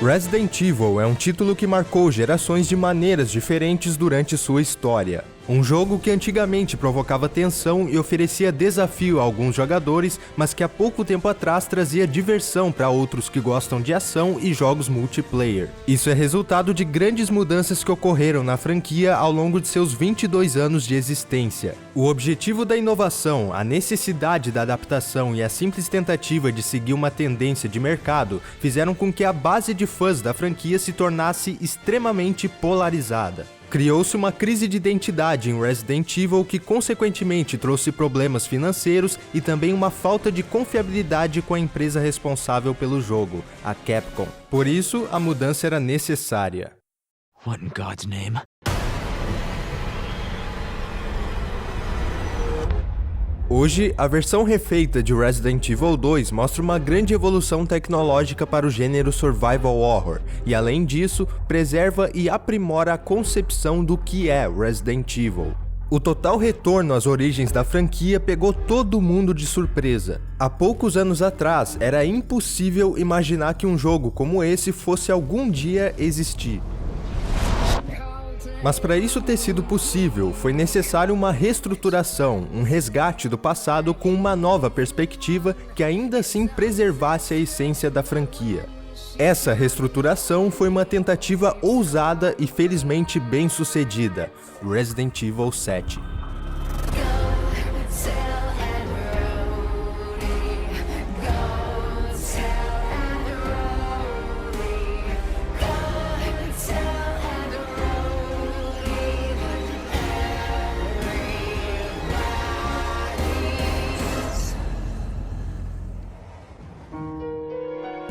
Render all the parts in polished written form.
Resident Evil é um título que marcou gerações de maneiras diferentes durante sua história. Um jogo que antigamente provocava tensão e oferecia desafio a alguns jogadores, mas que há pouco tempo atrás trazia diversão para outros que gostam de ação e jogos multiplayer. Isso é resultado de grandes mudanças que ocorreram na franquia ao longo de seus 22 anos de existência. O objetivo da inovação, a necessidade da adaptação e a simples tentativa de seguir uma tendência de mercado fizeram com que a base de fãs da franquia se tornasse extremamente polarizada. Criou-se uma crise de identidade em Resident Evil que consequentemente trouxe problemas financeiros e também uma falta de confiabilidade com a empresa responsável pelo jogo, a Capcom. Por isso, a mudança era necessária. What in God's name? Hoje, a versão refeita de Resident Evil 2 mostra uma grande evolução tecnológica para o gênero survival horror, e além disso, preserva e aprimora a concepção do que é Resident Evil. O total retorno às origens da franquia pegou todo mundo de surpresa. Há poucos anos atrás, era impossível imaginar que um jogo como esse fosse algum dia existir. Mas para isso ter sido possível, foi necessário uma reestruturação, um resgate do passado com uma nova perspectiva que ainda assim preservasse a essência da franquia. Essa reestruturação foi uma tentativa ousada e felizmente bem sucedida, Resident Evil 7.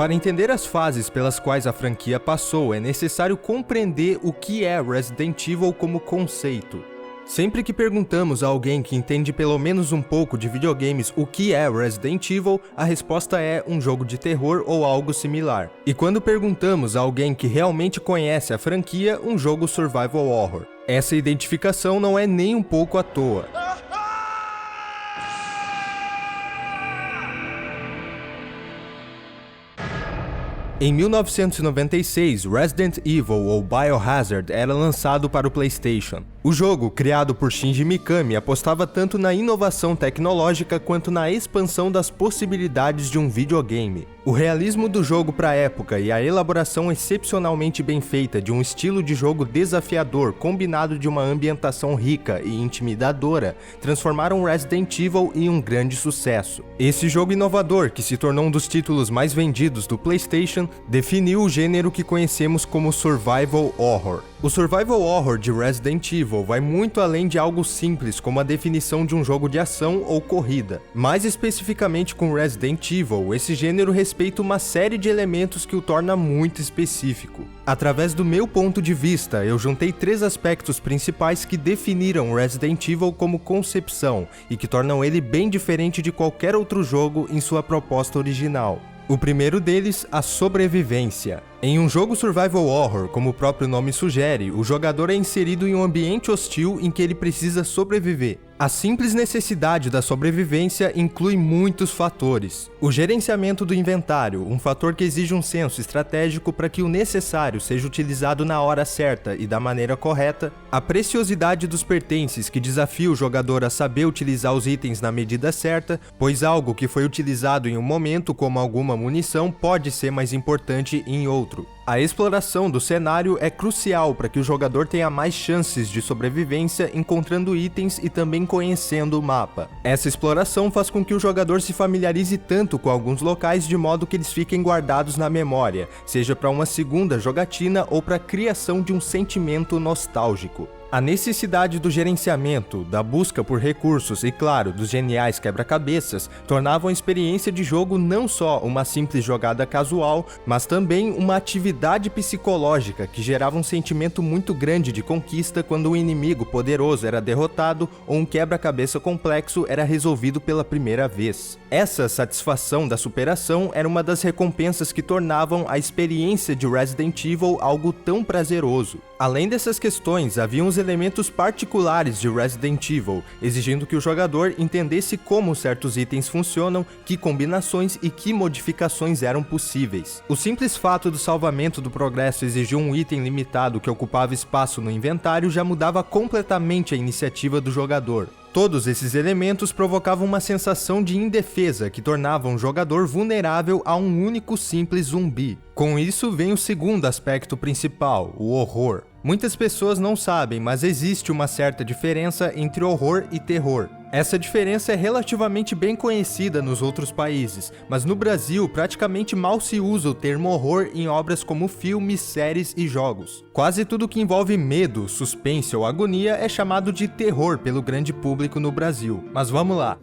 Para entender as fases pelas quais a franquia passou, é necessário compreender o que é Resident Evil como conceito. Sempre que perguntamos a alguém que entende pelo menos um pouco de videogames o que é Resident Evil, a resposta é um jogo de terror ou algo similar. E quando perguntamos a alguém que realmente conhece a franquia, um jogo survival horror. Essa identificação não é nem um pouco à toa. Em 1996, Resident Evil ou Biohazard era lançado para o PlayStation. O jogo, criado por Shinji Mikami, apostava tanto na inovação tecnológica quanto na expansão das possibilidades de um videogame. O realismo do jogo para a época e a elaboração excepcionalmente bem feita de um estilo de jogo desafiador combinado de uma ambientação rica e intimidadora transformaram Resident Evil em um grande sucesso. Esse jogo inovador, que se tornou um dos títulos mais vendidos do PlayStation, definiu o gênero que conhecemos como Survival Horror. O Survival Horror de Resident Evil vai muito além de algo simples como a definição de um jogo de ação ou corrida. Mais especificamente com Resident Evil, esse gênero respeita uma série de elementos que o torna muito específico. Através do meu ponto de vista, eu juntei 3 aspectos principais que definiram Resident Evil como concepção e que tornam ele bem diferente de qualquer outro jogo em sua proposta original. O primeiro deles, a sobrevivência. Em um jogo survival horror, como o próprio nome sugere, o jogador é inserido em um ambiente hostil em que ele precisa sobreviver. A simples necessidade da sobrevivência inclui muitos fatores. O gerenciamento do inventário, um fator que exige um senso estratégico para que o necessário seja utilizado na hora certa e da maneira correta. A preciosidade dos pertences, que desafia o jogador a saber utilizar os itens na medida certa, pois algo que foi utilizado em um momento, como alguma munição, pode ser mais importante em outro. A exploração do cenário é crucial para que o jogador tenha mais chances de sobrevivência encontrando itens e também conhecendo o mapa. Essa exploração faz com que o jogador se familiarize tanto com alguns locais de modo que eles fiquem guardados na memória, seja para uma segunda jogatina ou para a criação de um sentimento nostálgico. A necessidade do gerenciamento, da busca por recursos e, claro, dos geniais quebra-cabeças tornavam a experiência de jogo não só uma simples jogada casual, mas também uma atividade psicológica que gerava um sentimento muito grande de conquista quando um inimigo poderoso era derrotado ou um quebra-cabeça complexo era resolvido pela primeira vez. Essa satisfação da superação era uma das recompensas que tornavam a experiência de Resident Evil algo tão prazeroso. Além dessas questões, havia uns elementos particulares de Resident Evil, exigindo que o jogador entendesse como certos itens funcionam, que combinações e que modificações eram possíveis. O simples fato do salvamento do progresso exigir um item limitado que ocupava espaço no inventário já mudava completamente a iniciativa do jogador. Todos esses elementos provocavam uma sensação de indefesa que tornava um jogador vulnerável a um único simples zumbi. Com isso vem o segundo aspecto principal, o horror. Muitas pessoas não sabem, mas existe uma certa diferença entre horror e terror. Essa diferença é relativamente bem conhecida nos outros países, mas no Brasil praticamente mal se usa o termo horror em obras como filmes, séries e jogos. Quase tudo que envolve medo, suspense ou agonia é chamado de terror pelo grande público no Brasil. Mas vamos lá.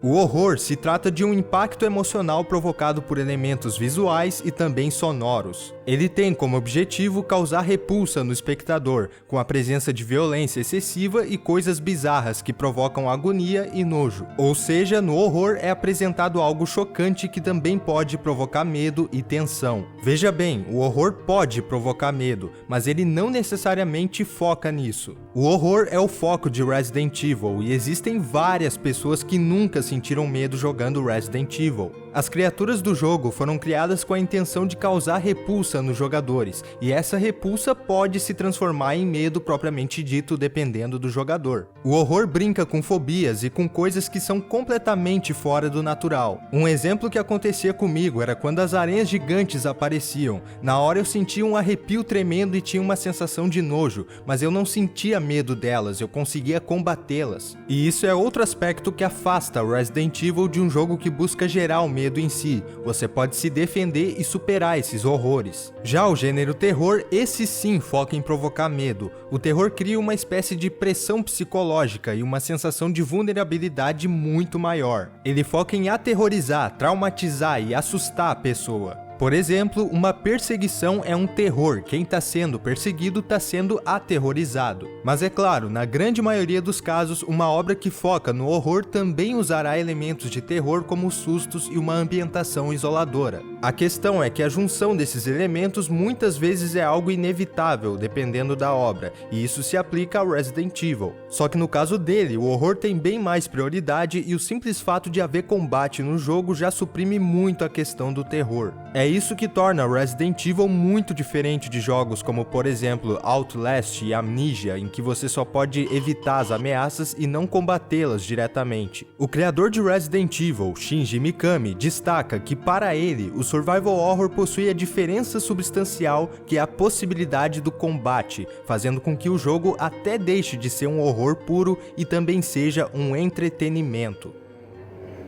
O horror se trata de um impacto emocional provocado por elementos visuais e também sonoros. Ele tem como objetivo causar repulsa no espectador, com a presença de violência excessiva e coisas bizarras que provocam agonia e nojo. Ou seja, no horror é apresentado algo chocante que também pode provocar medo e tensão. Veja bem, o horror pode provocar medo, mas ele não necessariamente foca nisso. O horror é o foco de Resident Evil e existem várias pessoas que nunca sentiram medo jogando Resident Evil. As criaturas do jogo foram criadas com a intenção de causar repulsa nos jogadores, e essa repulsa pode se transformar em medo propriamente dito dependendo do jogador. O horror brinca com fobias e com coisas que são completamente fora do natural. Um exemplo que acontecia comigo era quando as aranhas gigantes apareciam. Na hora eu sentia um arrepio tremendo e tinha uma sensação de nojo, mas eu não sentia medo delas, eu conseguia combatê-las. E isso é outro aspecto que afasta Resident Evil de um jogo que busca gerar o medo em si. Você pode se defender e superar esses horrores. Já o gênero terror, esse sim foca em provocar medo. O terror cria uma espécie de pressão psicológica e uma sensação de vulnerabilidade muito maior. Ele foca em aterrorizar, traumatizar e assustar a pessoa. Por exemplo, uma perseguição é um terror, quem está sendo perseguido está sendo aterrorizado. Mas é claro, na grande maioria dos casos, uma obra que foca no horror também usará elementos de terror como sustos e uma ambientação isoladora. A questão é que a junção desses elementos muitas vezes é algo inevitável, dependendo da obra, e isso se aplica ao Resident Evil. Só que no caso dele, o horror tem bem mais prioridade e o simples fato de haver combate no jogo já suprime muito a questão do terror. É isso que torna Resident Evil muito diferente de jogos como, por exemplo, Outlast e Amnesia, em que você só pode evitar as ameaças e não combatê-las diretamente. O criador de Resident Evil, Shinji Mikami, destaca que para ele, o survival horror possui a diferença substancial que é a possibilidade do combate, fazendo com que o jogo até deixe de ser um horror puro e também seja um entretenimento.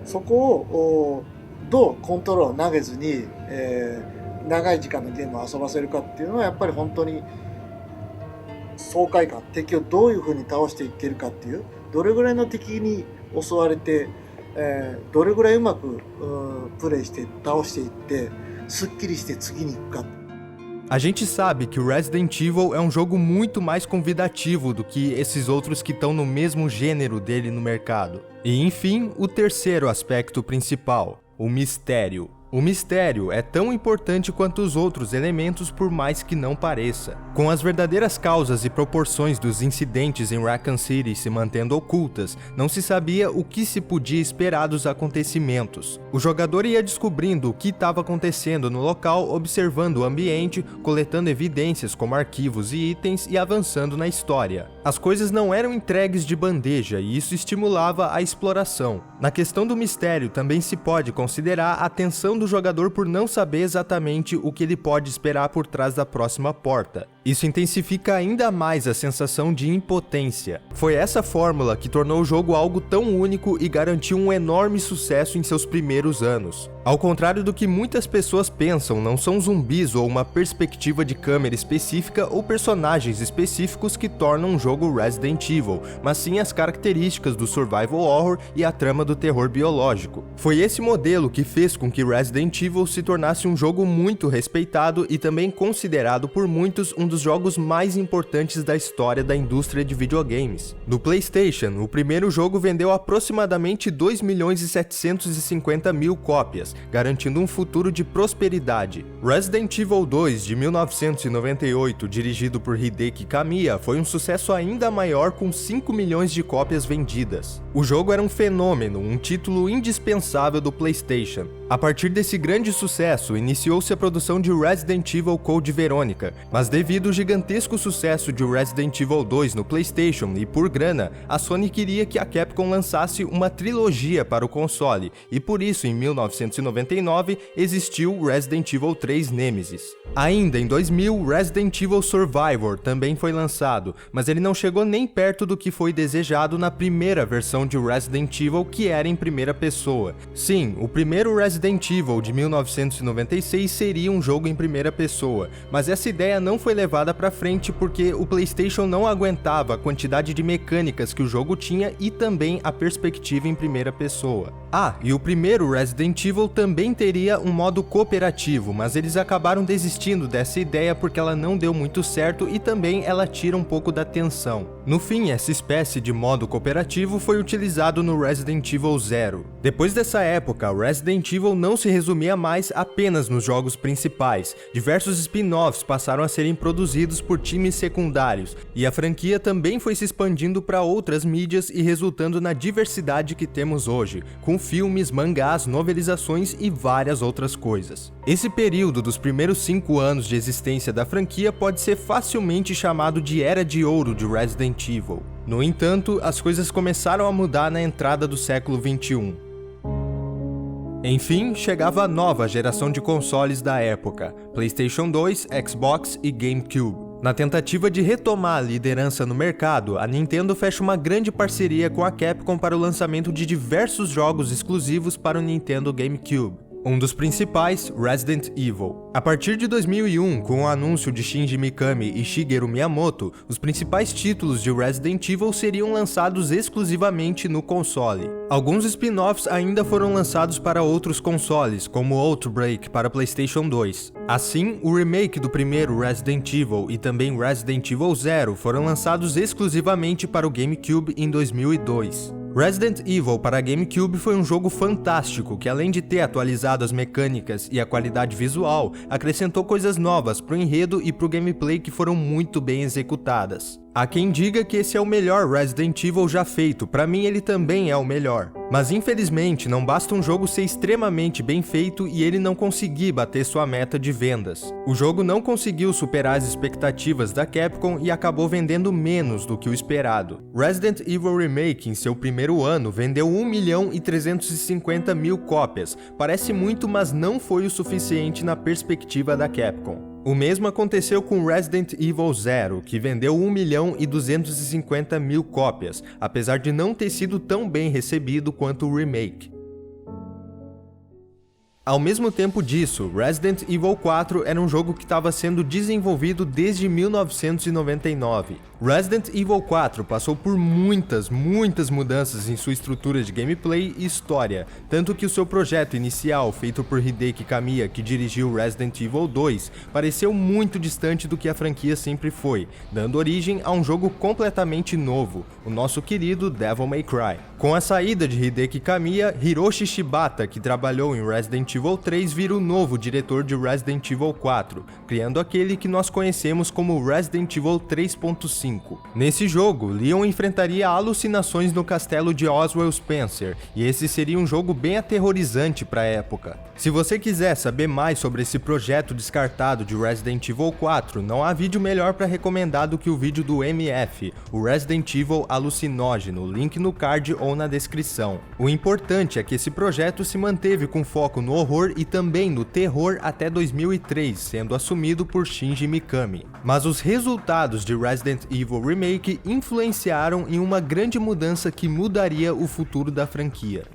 そこをどうコントロール投げずに、長い時間のゲームを遊ばせるかっていうのはやっぱり本当に爽快感、敵をどういう風に倒していけるかっていう、どれぐらいの敵に襲われて、どれぐらいうまくプレイして倒していってすっきりして次に行くか。A gente sabe que o Resident Evil é um jogo muito mais convidativo do que esses outros que estão no mesmo gênero dele no mercado. E enfim, o terceiro aspecto principal, o mistério. O mistério é tão importante quanto os outros elementos, por mais que não pareça. Com as verdadeiras causas e proporções dos incidentes em Raccoon City se mantendo ocultas, não se sabia o que se podia esperar dos acontecimentos. O jogador ia descobrindo o que estava acontecendo no local, observando o ambiente, coletando evidências como arquivos e itens e avançando na história. As coisas não eram entregues de bandeja e isso estimulava a exploração. Na questão do mistério, também se pode considerar a tensão do jogador por não saber exatamente o que ele pode esperar por trás da próxima porta. Isso intensifica ainda mais a sensação de impotência. Foi essa fórmula que tornou o jogo algo tão único e garantiu um enorme sucesso em seus primeiros anos. Ao contrário do que muitas pessoas pensam, não são zumbis ou uma perspectiva de câmera específica ou personagens específicos que tornam um jogo Resident Evil, mas sim as características do survival horror e a trama do terror biológico. Foi esse modelo que fez com que Resident Evil se tornasse um jogo muito respeitado e também considerado por muitos um dos dos jogos mais importantes da história da indústria de videogames. No PlayStation, o primeiro jogo vendeu aproximadamente 2.750.000 cópias, garantindo um futuro de prosperidade. Resident Evil 2, de 1998, dirigido por Hideki Kamiya, foi um sucesso ainda maior com 5 milhões de cópias vendidas. O jogo era um fenômeno, um título indispensável do PlayStation. A partir desse grande sucesso, iniciou-se a produção de Resident Evil Code Veronica, mas devido ao gigantesco sucesso de Resident Evil 2 no PlayStation e por grana, a Sony queria que a Capcom lançasse uma trilogia para o console, e por isso, em 1999, existiu Resident Evil 3 Nemesis. Ainda em 2000, Resident Evil Survivor também foi lançado, mas ele não chegou nem perto do que foi desejado na primeira versão de Resident Evil, que era em primeira pessoa. Sim, o primeiro Resident Evil de 1996 seria um jogo em primeira pessoa, mas essa ideia não foi levada para frente porque o PlayStation não aguentava a quantidade de mecânicas que o jogo tinha e também a perspectiva em primeira pessoa. Ah, e o primeiro Resident Evil também teria um modo cooperativo, mas eles acabaram desistindo dessa ideia porque ela não deu muito certo e também ela tira um pouco da tensão. No fim, essa espécie de modo cooperativo foi utilizado no Resident Evil 0. Depois dessa época, o Resident Evil não se resumia mais apenas nos jogos principais. Diversos spin-offs passaram a serem produzidos por times secundários, e a franquia também foi se expandindo para outras mídias e resultando na diversidade que temos hoje, com filmes, mangás, novelizações e várias outras coisas. Esse período dos primeiros 5 anos de existência da franquia pode ser facilmente chamado de Era de Ouro de Resident Evil. No entanto, as coisas começaram a mudar na entrada do século XXI. Enfim, chegava a nova geração de consoles da época, PlayStation 2, Xbox e GameCube. Na tentativa de retomar a liderança no mercado, a Nintendo fecha uma grande parceria com a Capcom para o lançamento de diversos jogos exclusivos para o Nintendo GameCube. Um dos principais, Resident Evil. A partir de 2001, com o anúncio de Shinji Mikami e Shigeru Miyamoto, os principais títulos de Resident Evil seriam lançados exclusivamente no console. Alguns spin-offs ainda foram lançados para outros consoles, como Outbreak para PlayStation 2. Assim, o remake do primeiro Resident Evil e também Resident Evil 0 foram lançados exclusivamente para o GameCube em 2002. Resident Evil para GameCube foi um jogo fantástico que, além de ter atualizado as mecânicas e a qualidade visual, acrescentou coisas novas pro enredo e pro gameplay que foram muito bem executadas. Há quem diga que esse é o melhor Resident Evil já feito, pra mim ele também é o melhor. Mas infelizmente não basta um jogo ser extremamente bem feito e ele não conseguir bater sua meta de vendas. O jogo não conseguiu superar as expectativas da Capcom e acabou vendendo menos do que o esperado. Resident Evil Remake em seu primeiro ano vendeu 1.350.000 cópias. Parece muito, mas não foi o suficiente na perspectiva da Capcom. O mesmo aconteceu com Resident Evil 0, que vendeu 1.250.000 cópias, apesar de não ter sido tão bem recebido quanto o remake. Ao mesmo tempo disso, Resident Evil 4 era um jogo que estava sendo desenvolvido desde 1999. Resident Evil 4 passou por muitas mudanças em sua estrutura de gameplay e história, tanto que o seu projeto inicial, feito por Hideki Kamiya, que dirigiu Resident Evil 2, pareceu muito distante do que a franquia sempre foi, dando origem a um jogo completamente novo, o nosso querido Devil May Cry. Com a saída de Hideki Kamiya, Hiroshi Shibata, que trabalhou em Resident Evil 3, vira o novo diretor de Resident Evil 4, criando aquele que nós conhecemos como Resident Evil 3.5. Nesse jogo, Leon enfrentaria alucinações no castelo de Oswald Spencer, e esse seria um jogo bem aterrorizante para a época. Se você quiser saber mais sobre esse projeto descartado de Resident Evil 4, não há vídeo melhor para recomendar do que o vídeo do MF, o Resident Evil Alucinógeno, link no card ou na descrição. O importante é que esse projeto se manteve com foco no horror e também no terror até 2003, sendo assumido por Shinji Mikami. Mas os resultados de Resident Evil Remake influenciaram em uma grande mudança que mudaria o futuro da franquia.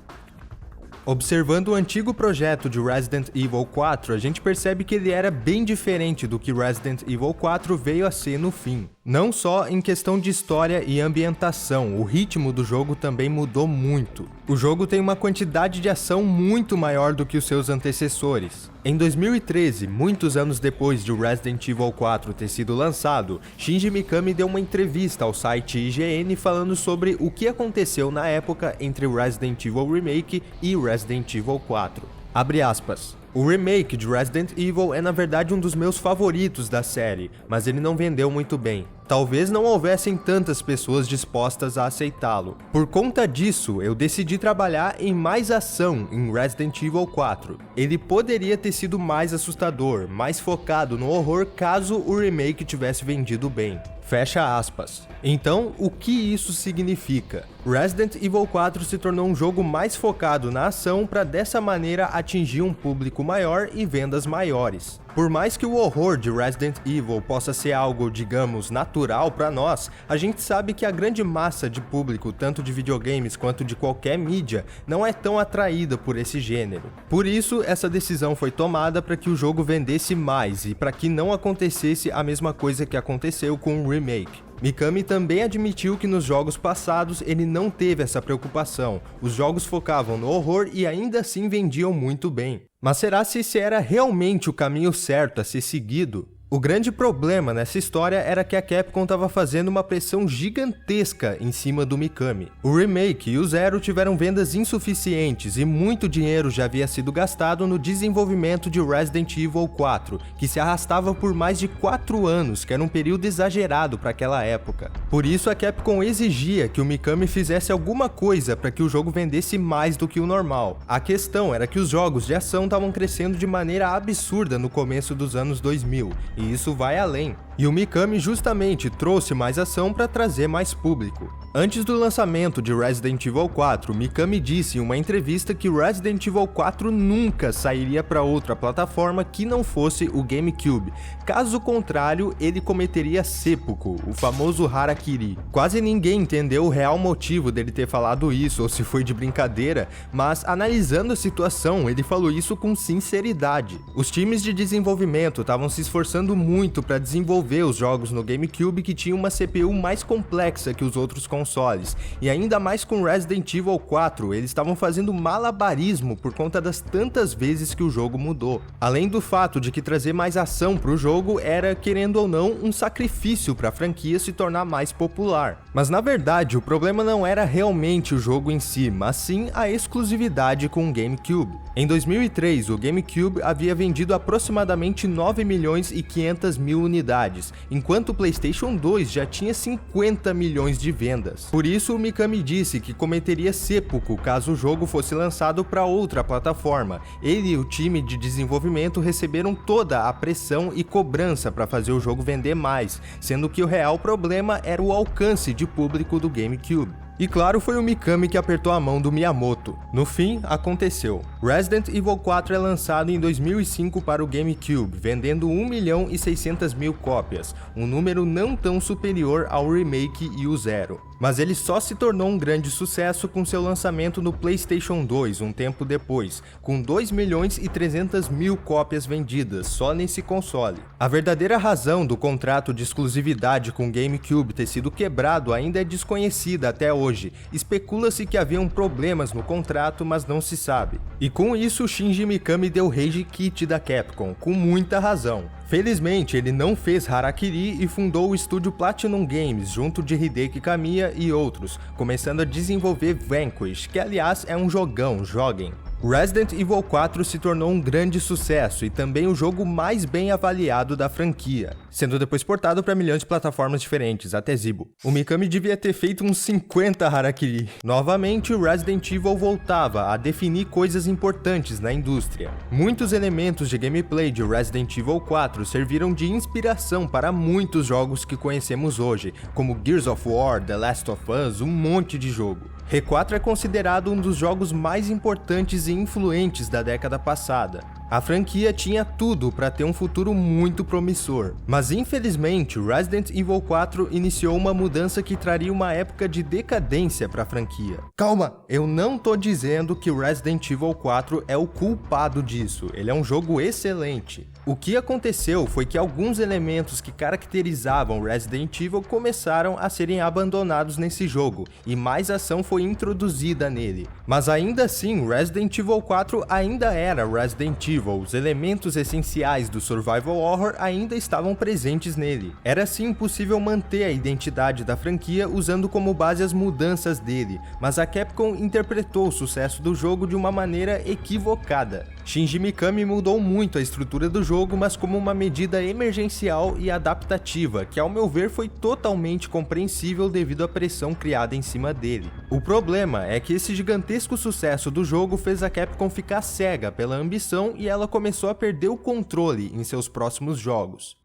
Observando o antigo projeto de Resident Evil 4, a gente percebe que ele era bem diferente do que Resident Evil 4 veio a ser no fim. Não só em questão de história e ambientação, o ritmo do jogo também mudou muito. O jogo tem uma quantidade de ação muito maior do que os seus antecessores. Em 2013, muitos anos depois de Resident Evil 4 ter sido lançado, Shinji Mikami deu uma entrevista ao site IGN falando sobre o que aconteceu na época entre Resident Evil Remake e Resident Evil 4. Abre aspas. O remake de Resident Evil é na verdade um dos meus favoritos da série, mas ele não vendeu muito bem. Talvez não houvessem tantas pessoas dispostas a aceitá-lo. Por conta disso, eu decidi trabalhar em mais ação em Resident Evil 4. Ele poderia ter sido mais assustador, mais focado no horror caso o remake tivesse vendido bem. Fecha aspas. Então, o que isso significa? Resident Evil 4 se tornou um jogo mais focado na ação para dessa maneira atingir um público maior e vendas maiores. Por mais que o horror de Resident Evil possa ser algo, digamos, natural para nós, a gente sabe que a grande massa de público, tanto de videogames quanto de qualquer mídia, não é tão atraída por esse gênero. Por isso, essa decisão foi tomada para que o jogo vendesse mais e para que não acontecesse a mesma coisa que aconteceu com o remake. Mikami também admitiu que nos jogos passados ele não teve essa preocupação, os jogos focavam no horror e ainda assim vendiam muito bem. Mas será se esse era realmente o caminho certo a ser seguido? O grande problema nessa história era que a Capcom estava fazendo uma pressão gigantesca em cima do Mikami. O remake e o Zero tiveram vendas insuficientes e muito dinheiro já havia sido gastado no desenvolvimento de Resident Evil 4, que se arrastava por mais de 4 anos, que era um período exagerado para aquela época. Por isso a Capcom exigia que o Mikami fizesse alguma coisa para que o jogo vendesse mais do que o normal. A questão era que os jogos de ação estavam crescendo de maneira absurda no começo dos anos 2000, e isso vai além. E o Mikami justamente trouxe mais ação para trazer mais público. Antes do lançamento de Resident Evil 4, Mikami disse em uma entrevista que Resident Evil 4 nunca sairia para outra plataforma que não fosse o GameCube. Caso contrário, ele cometeria seppuku, o famoso harakiri. Quase ninguém entendeu o real motivo dele ter falado isso ou se foi de brincadeira, mas analisando a situação, ele falou isso com sinceridade. Os times de desenvolvimento estavam se esforçando muito para desenvolver os jogos no GameCube que tinha uma CPU mais complexa que os outros consoles, e ainda mais com Resident Evil 4, eles estavam fazendo malabarismo por conta das tantas vezes que o jogo mudou. Além do fato de que trazer mais ação para o jogo era, querendo ou não, um sacrifício para a franquia se tornar mais popular. Mas na verdade, o problema não era realmente o jogo em si, mas sim a exclusividade com o GameCube. Em 2003, o GameCube havia vendido aproximadamente 9.500.000 unidades, enquanto o PlayStation 2 já tinha 50 milhões de vendas. Por isso, o Mikami disse que cometeria seppuku caso o jogo fosse lançado para outra plataforma. Ele e o time de desenvolvimento receberam toda a pressão e cobrança para fazer o jogo vender mais, sendo que o real problema era o alcance de público do GameCube. E claro, foi o Mikami que apertou a mão do Miyamoto. No fim, aconteceu. Resident Evil 4 é lançado em 2005 para o GameCube, vendendo 1.600.000 cópias, um número não tão superior ao remake e o Zero. Mas ele só se tornou um grande sucesso com seu lançamento no PlayStation 2 um tempo depois, com 2.300.000 cópias vendidas só nesse console. A verdadeira razão do contrato de exclusividade com o GameCube ter sido quebrado ainda é desconhecida até hoje. Especula-se que haviam problemas no contrato, mas não se sabe. E com isso, Shinji Mikami deu rage quit da Capcom, com muita razão. Felizmente, ele não fez harakiri e fundou o estúdio Platinum Games junto de Hideki Kamiya e outros, começando a desenvolver Vanquish, que aliás é um jogão, joguem. Resident Evil 4 se tornou um grande sucesso e também o jogo mais bem avaliado da franquia, sendo depois portado para milhões de plataformas diferentes, até Zibo. O Mikami devia ter feito uns 50 harakiri. Novamente, Resident Evil voltava a definir coisas importantes na indústria. Muitos elementos de gameplay de Resident Evil 4 serviram de inspiração para muitos jogos que conhecemos hoje, como Gears of War, The Last of Us, um monte de jogo. R4 é considerado um dos jogos mais importantes e influentes da década passada. A franquia tinha tudo para ter um futuro muito promissor, mas infelizmente Resident Evil 4 iniciou uma mudança que traria uma época de decadência para a franquia. Calma, eu não tô dizendo que Resident Evil 4 é o culpado disso, ele é um jogo excelente. O que aconteceu foi que alguns elementos que caracterizavam Resident Evil começaram a serem abandonados nesse jogo, e mais ação foi introduzida nele. Mas ainda assim, Resident Evil 4 ainda era Resident Evil, os elementos essenciais do survival horror ainda estavam presentes nele. Era sim possível manter a identidade da franquia usando como base as mudanças dele, mas a Capcom interpretou o sucesso do jogo de uma maneira equivocada. Shinji Mikami mudou muito a estrutura do jogo, mas como uma medida emergencial e adaptativa, que ao meu ver foi totalmente compreensível devido à pressão criada em cima dele. O problema é que esse gigantesco sucesso do jogo fez a Capcom ficar cega pela ambição e ela começou a perder o controle em seus próximos jogos.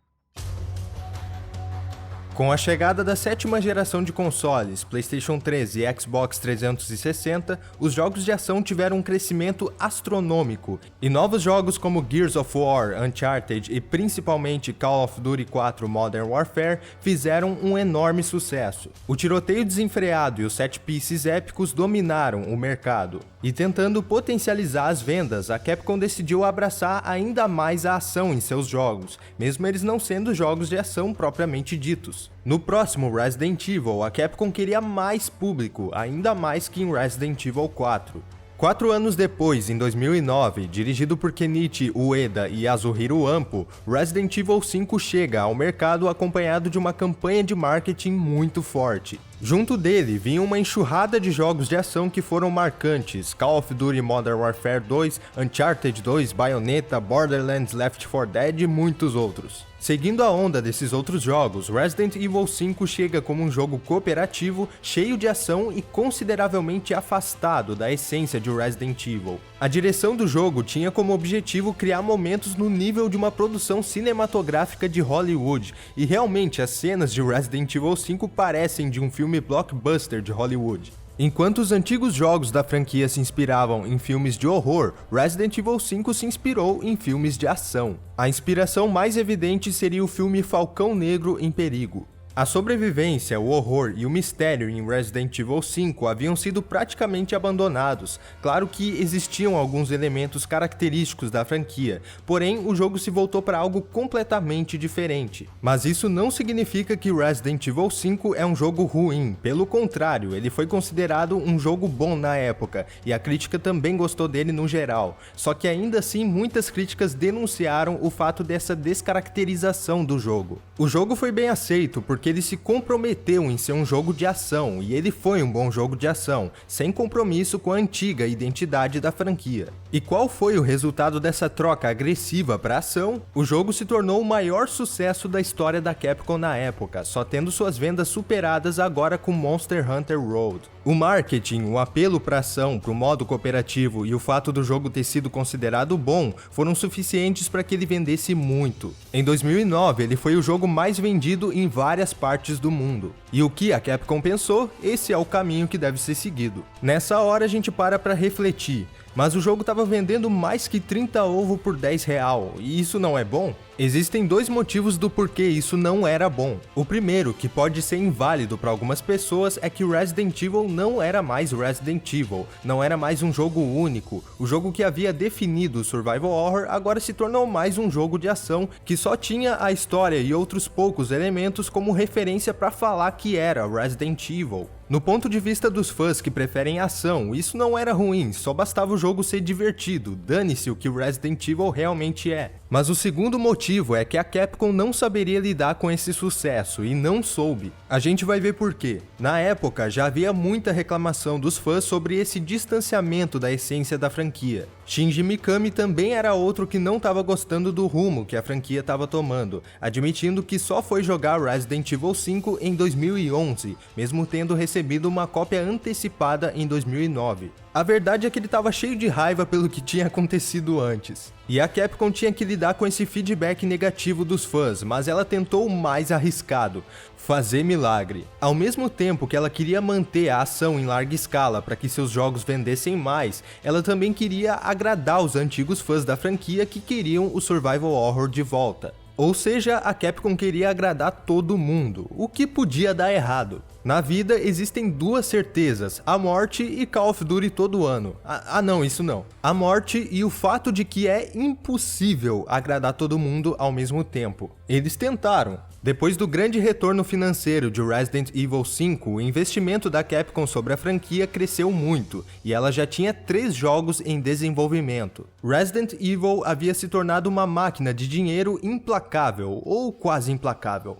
Com a chegada da 7ª geração de consoles, PlayStation 3 e Xbox 360, os jogos de ação tiveram um crescimento astronômico, e novos jogos como Gears of War, Uncharted e principalmente Call of Duty 4 Modern Warfare fizeram um enorme sucesso. O tiroteio desenfreado e os set pieces épicos dominaram o mercado. E tentando potencializar as vendas, a Capcom decidiu abraçar ainda mais a ação em seus jogos, mesmo eles não sendo jogos de ação propriamente ditos. No próximo Resident Evil, a Capcom queria mais público, ainda mais que em Resident Evil 4. 4 anos depois, em 2009, dirigido por Kenichi Ueda e Yasuhiro Ampo, Resident Evil 5 chega ao mercado acompanhado de uma campanha de marketing muito forte. Junto dele vinha uma enxurrada de jogos de ação que foram marcantes: Call of Duty Modern Warfare 2, Uncharted 2, Bayonetta, Borderlands, Left 4 Dead e muitos outros. Seguindo a onda desses outros jogos, Resident Evil 5 chega como um jogo cooperativo, cheio de ação e consideravelmente afastado da essência de Resident Evil. A direção do jogo tinha como objetivo criar momentos no nível de uma produção cinematográfica de Hollywood, e realmente as cenas de Resident Evil 5 parecem de um filme blockbuster de Hollywood. Enquanto os antigos jogos da franquia se inspiravam em filmes de horror, Resident Evil 5 se inspirou em filmes de ação. A inspiração mais evidente seria o filme Falcão Negro em Perigo. A sobrevivência, o horror e o mistério em Resident Evil 5 haviam sido praticamente abandonados. Claro que existiam alguns elementos característicos da franquia, porém o jogo se voltou para algo completamente diferente. Mas isso não significa que Resident Evil 5 é um jogo ruim, pelo contrário, ele foi considerado um jogo bom na época, e a crítica também gostou dele no geral. Só que ainda assim muitas críticas denunciaram o fato dessa descaracterização do jogo. O jogo foi bem aceito porque ele se comprometeu em ser um jogo de ação, e ele foi um bom jogo de ação, sem compromisso com a antiga identidade da franquia. E qual foi o resultado dessa troca agressiva para ação? O jogo se tornou o maior sucesso da história da Capcom na época, só tendo suas vendas superadas agora com Monster Hunter World. O marketing, o apelo para ação, para o modo cooperativo e o fato do jogo ter sido considerado bom foram suficientes para que ele vendesse muito. Em 2009, ele foi o jogo mais vendido em várias partes do mundo. E o que a Capcom pensou? Esse é o caminho que deve ser seguido. Nessa hora a gente para refletir. Mas o jogo estava vendendo mais que 30 ovos por R$10, e isso não é bom? Existem dois motivos do porquê isso não era bom. O primeiro, que pode ser inválido para algumas pessoas, é que Resident Evil não era mais Resident Evil, não era mais um jogo único. O jogo que havia definido o survival horror agora se tornou mais um jogo de ação que só tinha a história e outros poucos elementos como referência para falar que era Resident Evil. No ponto de vista dos fãs que preferem ação, isso não era ruim, só bastava o jogo ser divertido, dane-se o que Resident Evil realmente é. Mas o segundo motivo é que a Capcom não saberia lidar com esse sucesso, e não soube. A gente vai ver por quê. Na época, já havia muita reclamação dos fãs sobre esse distanciamento da essência da franquia. Shinji Mikami também era outro que não estava gostando do rumo que a franquia estava tomando, admitindo que só foi jogar Resident Evil 5 em 2011, mesmo tendo recebido uma cópia antecipada em 2009. A verdade é que ele estava cheio de raiva pelo que tinha acontecido antes. E a Capcom tinha que lidar com esse feedback negativo dos fãs, mas ela tentou o mais arriscado: fazer milagre. Ao mesmo tempo que ela queria manter a ação em larga escala para que seus jogos vendessem mais, ela também queria agradar os antigos fãs da franquia que queriam o survival horror de volta. Ou seja, a Capcom queria agradar todo mundo, o que podia dar errado. Na vida existem duas certezas, a morte e Call of Duty todo ano. Não, isso não. A morte e o fato de que é impossível agradar todo mundo ao mesmo tempo. Eles tentaram. Depois do grande retorno financeiro de Resident Evil 5, o investimento da Capcom sobre a franquia cresceu muito, e ela já tinha 3 jogos em desenvolvimento. Resident Evil havia se tornado uma máquina de dinheiro implacável, ou quase implacável.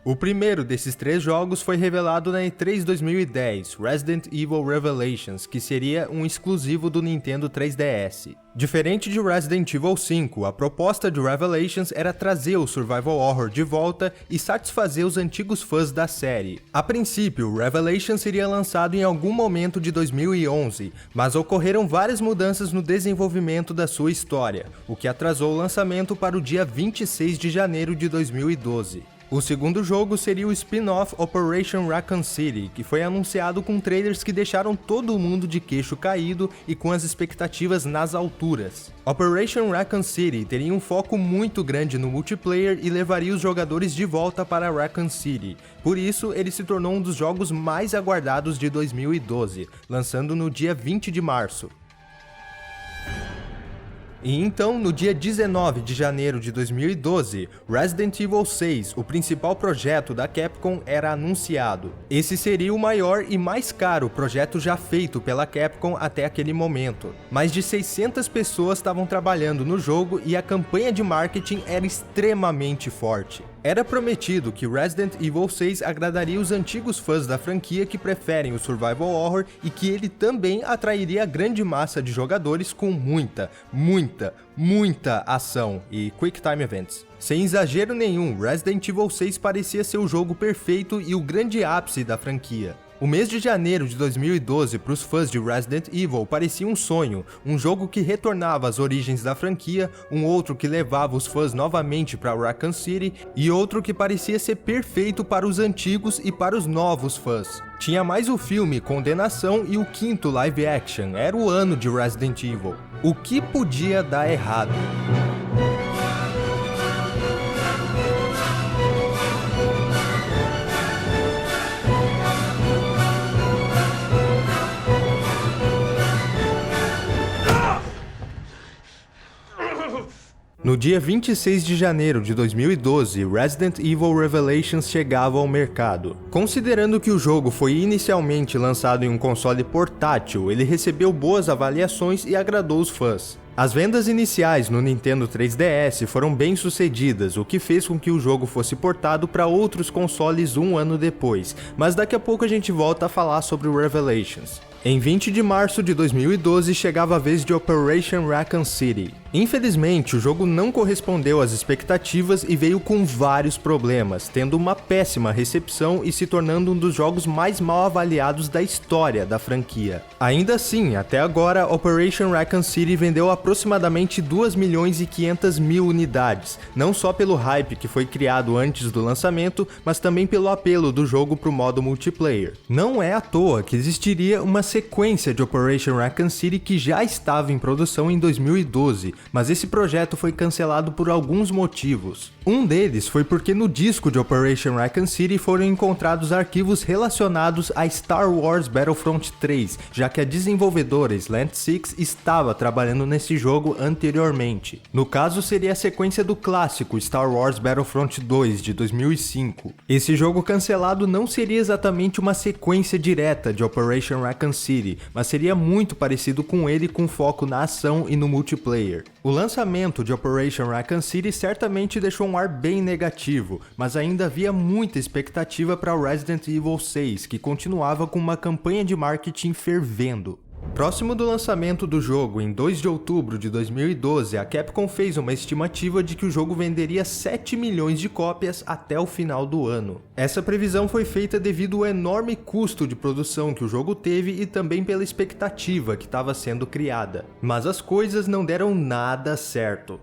O primeiro desses 3 jogos foi revelado na E3 2010, Resident Evil Revelations, que seria um exclusivo do Nintendo 3DS. Diferente de Resident Evil 5, a proposta de Revelations era trazer o survival horror de volta e satisfazer os antigos fãs da série. A princípio, Revelations seria lançado em algum momento de 2011, mas ocorreram várias mudanças no desenvolvimento da sua história, o que atrasou o lançamento para o dia 26 de janeiro de 2012. O segundo jogo seria o spin-off Operation Raccoon City, que foi anunciado com trailers que deixaram todo mundo de queixo caído e com as expectativas nas alturas. Operation Raccoon City teria um foco muito grande no multiplayer e levaria os jogadores de volta para Raccoon City. Por isso, ele se tornou um dos jogos mais aguardados de 2012, lançando no dia 20 de março. E então, no dia 19 de janeiro de 2012, Resident Evil 6, o principal projeto da Capcom, era anunciado. Esse seria o maior e mais caro projeto já feito pela Capcom até aquele momento. Mais de 600 pessoas estavam trabalhando no jogo e a campanha de marketing era extremamente forte. Era prometido que Resident Evil 6 agradaria os antigos fãs da franquia que preferem o survival horror e que ele também atrairia a grande massa de jogadores com muita ação e Quick Time Events. Sem exagero nenhum, Resident Evil 6 parecia ser o jogo perfeito e o grande ápice da franquia. O mês de janeiro de 2012 para os fãs de Resident Evil parecia um sonho, um jogo que retornava às origens da franquia, um outro que levava os fãs novamente para Raccoon City e outro que parecia ser perfeito para os antigos e para os novos fãs. Tinha mais o filme Condenação e o 5º live action, era o ano de Resident Evil. O que podia dar errado? No dia 26 de janeiro de 2012, Resident Evil Revelations chegava ao mercado. Considerando que o jogo foi inicialmente lançado em um console portátil, ele recebeu boas avaliações e agradou os fãs. As vendas iniciais no Nintendo 3DS foram bem sucedidas, o que fez com que o jogo fosse portado para outros consoles um ano depois, mas daqui a pouco a gente volta a falar sobre o Revelations. Em 20 de março de 2012 chegava a vez de Operation Raccoon City. Infelizmente, o jogo não correspondeu às expectativas e veio com vários problemas, tendo uma péssima recepção e se tornando um dos jogos mais mal avaliados da história da franquia. Ainda assim, até agora, Operation Raccoon City vendeu aproximadamente 2.500.000 unidades, não só pelo hype que foi criado antes do lançamento, mas também pelo apelo do jogo para o modo multiplayer. Não é à toa que existiria uma sequência de Operation Raccoon City que já estava em produção em 2012, mas esse projeto foi cancelado por alguns motivos. Um deles foi porque no disco de Operation Raccoon City foram encontrados arquivos relacionados a Star Wars Battlefront 3, já que a desenvolvedora Slant Six estava trabalhando nesse jogo anteriormente. No caso, seria a sequência do clássico Star Wars Battlefront 2 de 2005. Esse jogo cancelado não seria exatamente uma sequência direta de Operation Raccoon City, mas seria muito parecido com ele com foco na ação e no multiplayer. O lançamento de Operation Raccoon City certamente deixou um ar bem negativo, mas ainda havia muita expectativa para Resident Evil 6, que continuava com uma campanha de marketing fervendo. Próximo do lançamento do jogo, em 2 de outubro de 2012, a Capcom fez uma estimativa de que o jogo venderia 7 milhões de cópias até o final do ano. Essa previsão foi feita devido ao enorme custo de produção que o jogo teve e também pela expectativa que estava sendo criada. Mas as coisas não deram nada certo.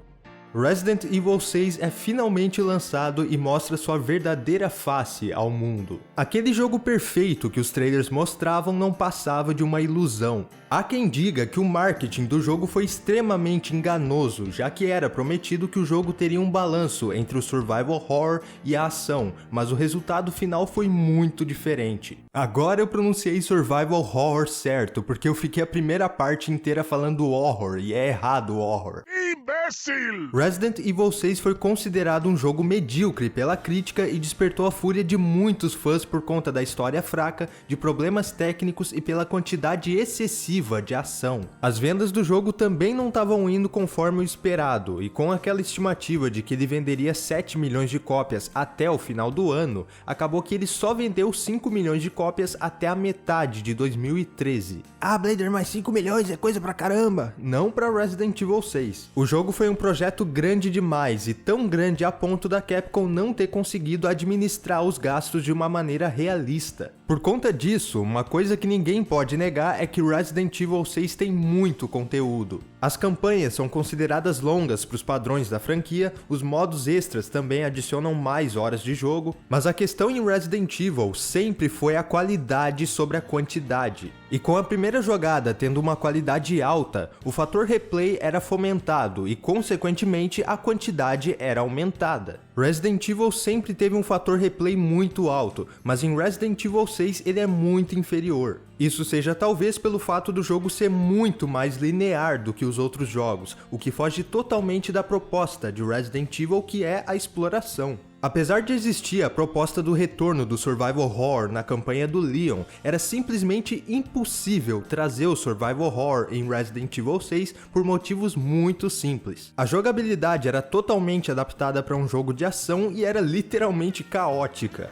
Resident Evil 6 é finalmente lançado e mostra sua verdadeira face ao mundo. Aquele jogo perfeito que os trailers mostravam não passava de uma ilusão. Há quem diga que o marketing do jogo foi extremamente enganoso, já que era prometido que o jogo teria um balanço entre o survival horror e a ação, mas o resultado final foi muito diferente. Agora eu pronunciei survival horror certo, porque eu fiquei a primeira parte inteira falando horror, e é errado o horror. Imbécil! Resident Evil 6 foi considerado um jogo medíocre pela crítica e despertou a fúria de muitos fãs por conta da história fraca, de problemas técnicos e pela quantidade excessiva de ação. As vendas do jogo também não estavam indo conforme o esperado, e com aquela estimativa de que ele venderia 7 milhões de cópias até o final do ano, acabou que ele só vendeu 5 milhões de cópias até a metade de 2013. Ah, Blader, mas 5 milhões é coisa pra caramba! Não pra Resident Evil 6. O jogo foi um projeto grande demais e tão grande a ponto da Capcom não ter conseguido administrar os gastos de uma maneira realista. Por conta disso, uma coisa que ninguém pode negar é que Resident Evil 6 tem muito conteúdo. As campanhas são consideradas longas para os padrões da franquia, os modos extras também adicionam mais horas de jogo, mas a questão em Resident Evil sempre foi a qualidade sobre a quantidade. E com a primeira jogada tendo uma qualidade alta, o fator replay era fomentado e, consequentemente, a quantidade era aumentada. Resident Evil sempre teve um fator replay muito alto, mas em Resident Evil 6 ele é muito inferior. Isso seja talvez pelo fato do jogo ser muito mais linear do que os outros jogos, o que foge totalmente da proposta de Resident Evil, que é a exploração. Apesar de existir a proposta do retorno do survival horror na campanha do Leon, era simplesmente impossível trazer o survival horror em Resident Evil 6 por motivos muito simples. A jogabilidade era totalmente adaptada para um jogo de ação e era literalmente caótica.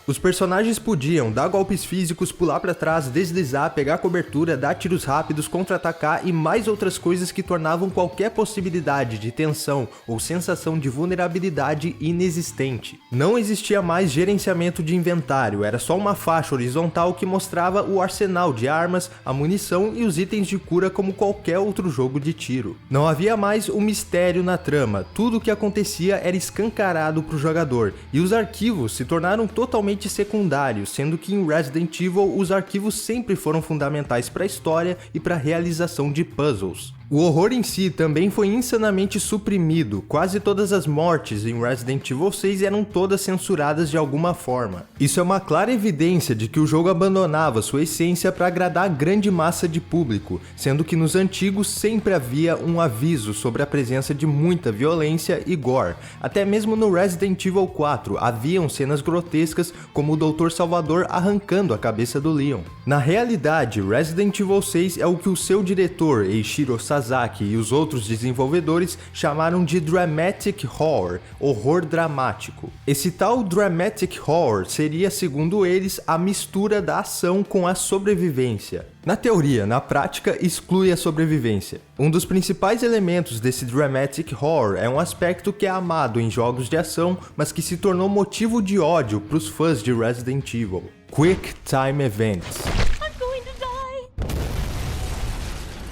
Os personagens podiam dar golpes físicos, pular para trás, deslizar, pegar cobertura, dar tiros rápidos, contra-atacar e mais outras coisas que tornavam qualquer possibilidade de tensão ou sensação de vulnerabilidade inexistente. Não existia mais gerenciamento de inventário, era só uma faixa horizontal que mostrava o arsenal de armas, a munição e os itens de cura como qualquer outro jogo de tiro. Não havia mais um mistério na trama, tudo o que acontecia era escancarado para o jogador, e os arquivos se tornaram totalmente secundários, sendo que em Resident Evil os arquivos sempre foram fundamentais para a história e para a realização de puzzles. O horror em si também foi insanamente suprimido, quase todas as mortes em Resident Evil 6 eram todas censuradas de alguma forma. Isso é uma clara evidência de que o jogo abandonava sua essência para agradar a grande massa de público, sendo que nos antigos sempre havia um aviso sobre a presença de muita violência e gore. Até mesmo no Resident Evil 4 haviam cenas grotescas como o Dr. Salvador arrancando a cabeça do Leon. Na realidade, Resident Evil 6 é o que o seu diretor, Eiichiro Sasaki, e os outros desenvolvedores chamaram de Dramatic Horror, horror dramático. Esse tal Dramatic Horror seria, segundo eles, a mistura da ação com a sobrevivência. Na teoria, na prática, exclui a sobrevivência. Um dos principais elementos desse Dramatic Horror é um aspecto que é amado em jogos de ação, mas que se tornou motivo de ódio para os fãs de Resident Evil: Quick Time Events.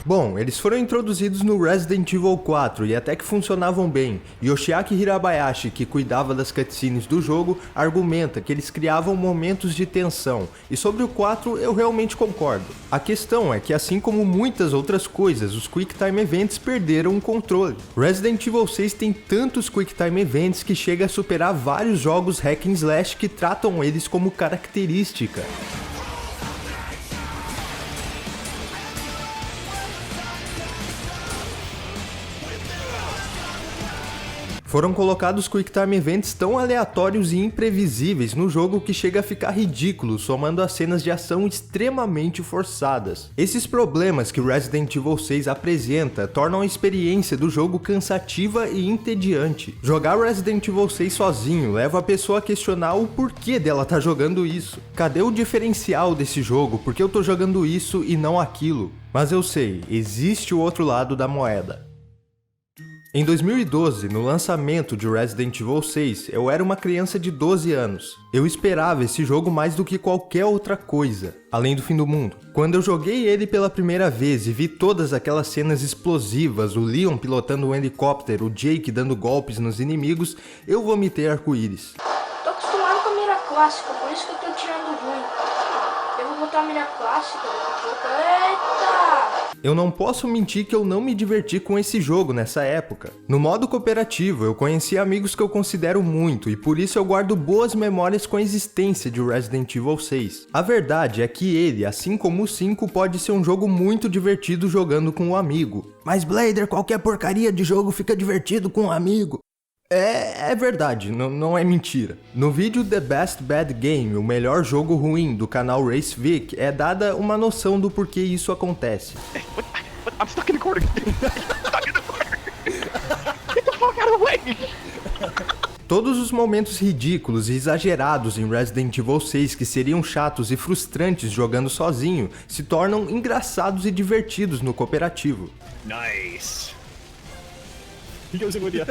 Bom, eles foram introduzidos no Resident Evil 4 e até que funcionavam bem. Yoshiaki Hirabayashi, que cuidava das cutscenes do jogo, argumenta que eles criavam momentos de tensão, e sobre o 4 eu realmente concordo. A questão é que, assim como muitas outras coisas, os Quick Time Events perderam o controle. Resident Evil 6 tem tantos Quick Time Events que chega a superar vários jogos hack and slash que tratam eles como característica. Foram colocados Quick Time Events tão aleatórios e imprevisíveis no jogo que chega a ficar ridículo, somando as cenas de ação extremamente forçadas. Esses problemas que Resident Evil 6 apresenta tornam a experiência do jogo cansativa e entediante. Jogar Resident Evil 6 sozinho leva a pessoa a questionar o porquê dela tá jogando isso. Cadê o diferencial desse jogo? Por que eu tô jogando isso e não aquilo? Mas eu sei, existe o outro lado da moeda. Em 2012, no lançamento de Resident Evil 6, eu era uma criança de 12 anos. Eu esperava esse jogo mais do que qualquer outra coisa, além do fim do mundo. Quando eu joguei ele pela primeira vez e vi todas aquelas cenas explosivas, o Leon pilotando um helicóptero, o Jake dando golpes nos inimigos, eu vomitei arco-íris. Tô acostumado com a mira clássica, por isso que eu tô tirando ruim. Eu vou botar a mina clássica daqui a pouco. Eita! Eu não posso mentir que eu não me diverti com esse jogo nessa época. No modo cooperativo, eu conheci amigos que eu considero muito e por isso eu guardo boas memórias com a existência de Resident Evil 6. A verdade é que ele, assim como o 5, pode ser um jogo muito divertido jogando com um amigo. Mas Blader, qualquer porcaria de jogo fica divertido com um amigo. É verdade, não é mentira. No vídeo The Best Bad Game, o melhor jogo ruim do canal Race Vic, é dada uma noção do porquê isso acontece. Hey, what? I'm stuck in the corner. Stuck in the corner. Get the fuck out of the way. Todos os momentos ridículos e exagerados em Resident Evil 6 que seriam chatos e frustrantes jogando sozinho, se tornam engraçados e divertidos no cooperativo. Nice. He goes in with you.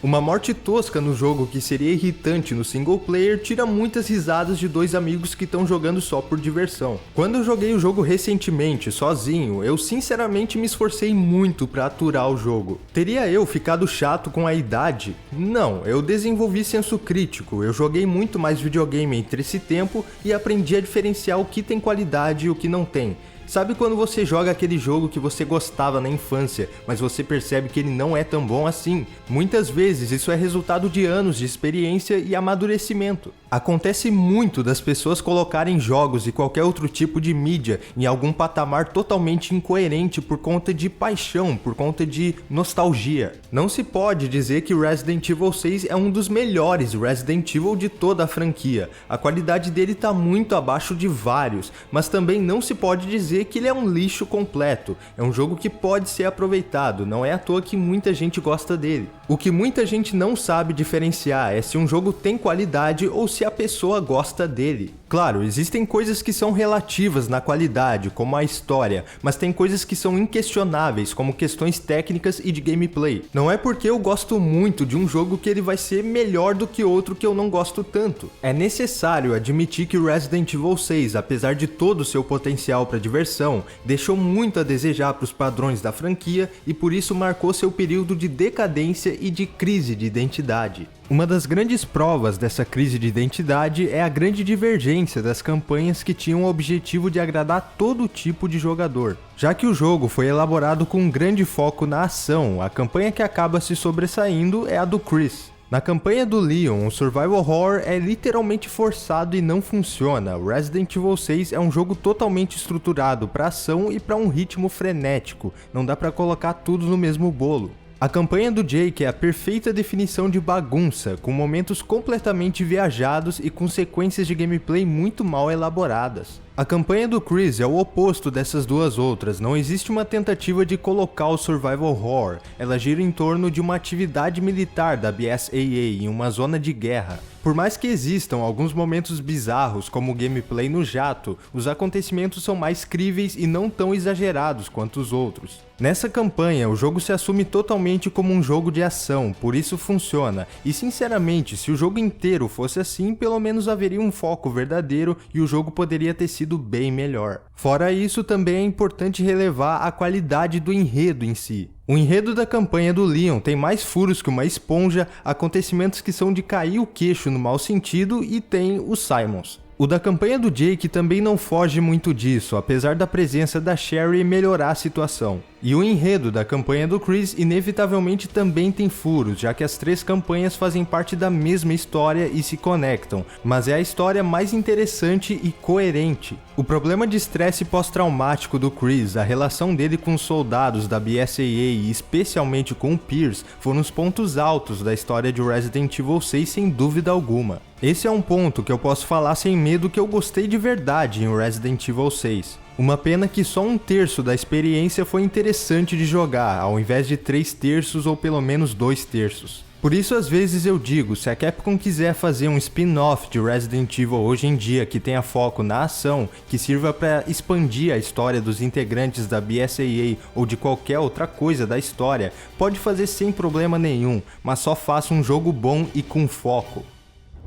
Uma morte tosca no jogo que seria irritante no single player tira muitas risadas de dois amigos que estão jogando só por diversão. Quando eu joguei o jogo recentemente, sozinho, eu sinceramente me esforcei muito pra aturar o jogo. Teria eu ficado chato com a idade? Não, eu desenvolvi senso crítico, eu joguei muito mais videogame entre esse tempo e aprendi a diferenciar o que tem qualidade e o que não tem. Sabe quando você joga aquele jogo que você gostava na infância, mas você percebe que ele não é tão bom assim? Muitas vezes isso é resultado de anos de experiência e amadurecimento. Acontece muito das pessoas colocarem jogos e qualquer outro tipo de mídia em algum patamar totalmente incoerente por conta de paixão, por conta de nostalgia. Não se pode dizer que Resident Evil 6 é um dos melhores Resident Evil de toda a franquia. A qualidade dele tá muito abaixo de vários, mas também não se pode dizer que ele é um lixo completo. É um jogo que pode ser aproveitado, não é à toa que muita gente gosta dele. O que muita gente não sabe diferenciar é se um jogo tem qualidade ou se a pessoa gosta dele. Claro, existem coisas que são relativas na qualidade, como a história, mas tem coisas que são inquestionáveis, como questões técnicas e de gameplay. Não é porque eu gosto muito de um jogo que ele vai ser melhor do que outro que eu não gosto tanto. É necessário admitir que Resident Evil 6, apesar de todo o seu potencial para diversão, deixou muito a desejar para os padrões da franquia e por isso marcou seu período de decadência e de crise de identidade. Uma das grandes provas dessa crise de identidade é a grande divergência das campanhas que tinham o objetivo de agradar todo tipo de jogador. Já que o jogo foi elaborado com um grande foco na ação, a campanha que acaba se sobressaindo é a do Chris. Na campanha do Leon, o survival horror é literalmente forçado e não funciona. Resident Evil 6 é um jogo totalmente estruturado para ação e para um ritmo frenético, não dá para colocar tudo no mesmo bolo. A campanha do Jake é a perfeita definição de bagunça, com momentos completamente viajados e com sequências de gameplay muito mal elaboradas. A campanha do Chris é o oposto dessas duas outras, não existe uma tentativa de colocar o survival horror, ela gira em torno de uma atividade militar da BSAA em uma zona de guerra. Por mais que existam alguns momentos bizarros, como o gameplay no jato, os acontecimentos são mais críveis e não tão exagerados quanto os outros. Nessa campanha, o jogo se assume totalmente como um jogo de ação, por isso funciona, e sinceramente, se o jogo inteiro fosse assim, pelo menos haveria um foco verdadeiro e o jogo poderia ter sido bem melhor. Fora isso, também é importante relevar a qualidade do enredo em si. O enredo da campanha do Leon tem mais furos que uma esponja, acontecimentos que são de cair o queixo no mau sentido e tem os Simons. O da campanha do Jake também não foge muito disso, apesar da presença da Sherry melhorar a situação. E o enredo da campanha do Chris inevitavelmente também tem furos, já que as três campanhas fazem parte da mesma história e se conectam, mas é a história mais interessante e coerente. O problema de estresse pós-traumático do Chris, a relação dele com os soldados da BSAA e especialmente com o Pierce, foram os pontos altos da história de Resident Evil 6 sem dúvida alguma. Esse é um ponto que eu posso falar sem medo que eu gostei de verdade em Resident Evil 6. Uma pena que só 1/3 da experiência foi interessante de jogar, ao invés de 3/3 ou pelo menos 2/3. Por isso às vezes eu digo, se a Capcom quiser fazer um spin-off de Resident Evil hoje em dia que tenha foco na ação, que sirva para expandir a história dos integrantes da BSAA ou de qualquer outra coisa da história, pode fazer sem problema nenhum, mas só faça um jogo bom e com foco.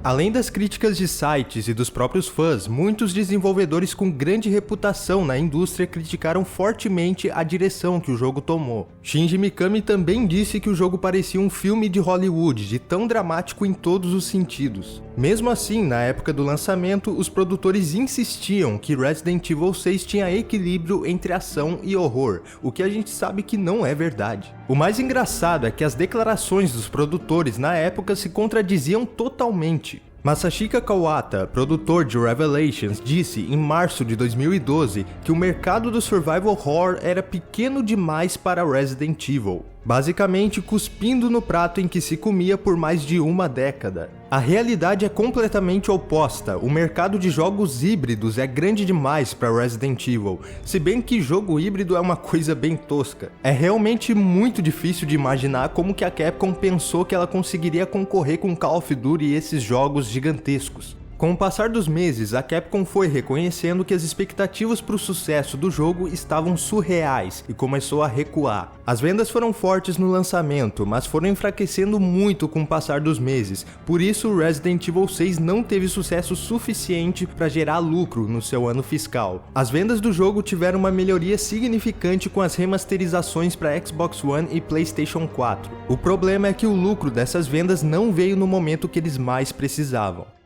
Além das críticas de sites e dos próprios fãs, muitos desenvolvedores com grande reputação na indústria criticaram fortemente a direção que o jogo tomou. Shinji Mikami também disse que o jogo parecia um filme de Hollywood, de tão dramático em todos os sentidos. Mesmo assim, na época do lançamento, os produtores insistiam que Resident Evil 6 tinha equilíbrio entre ação e horror, o que a gente sabe que não é verdade. O mais engraçado é que as declarações dos produtores na época se contradiziam totalmente. Masashika Kawata, produtor de Revelations, disse em março de 2012 que o mercado do survival horror era pequeno demais para Resident Evil, basicamente cuspindo no prato em que se comia por mais de uma década. A realidade é completamente oposta, o mercado de jogos híbridos é grande demais para Resident Evil, se bem que jogo híbrido é uma coisa bem tosca. É realmente muito difícil de imaginar como que a Capcom pensou que ela conseguiria concorrer com Call of Duty e esses jogos gigantescos. Com o passar dos meses, a Capcom foi reconhecendo que as expectativas para o sucesso do jogo estavam surreais e começou a recuar. As vendas foram fortes no lançamento, mas foram enfraquecendo muito com o passar dos meses, por isso Resident Evil 6 não teve sucesso suficiente para gerar lucro no seu ano fiscal. As vendas do jogo tiveram uma melhoria significante com as remasterizações para Xbox One e PlayStation 4. O problema é que o lucro dessas vendas não veio no momento que eles mais precisavam.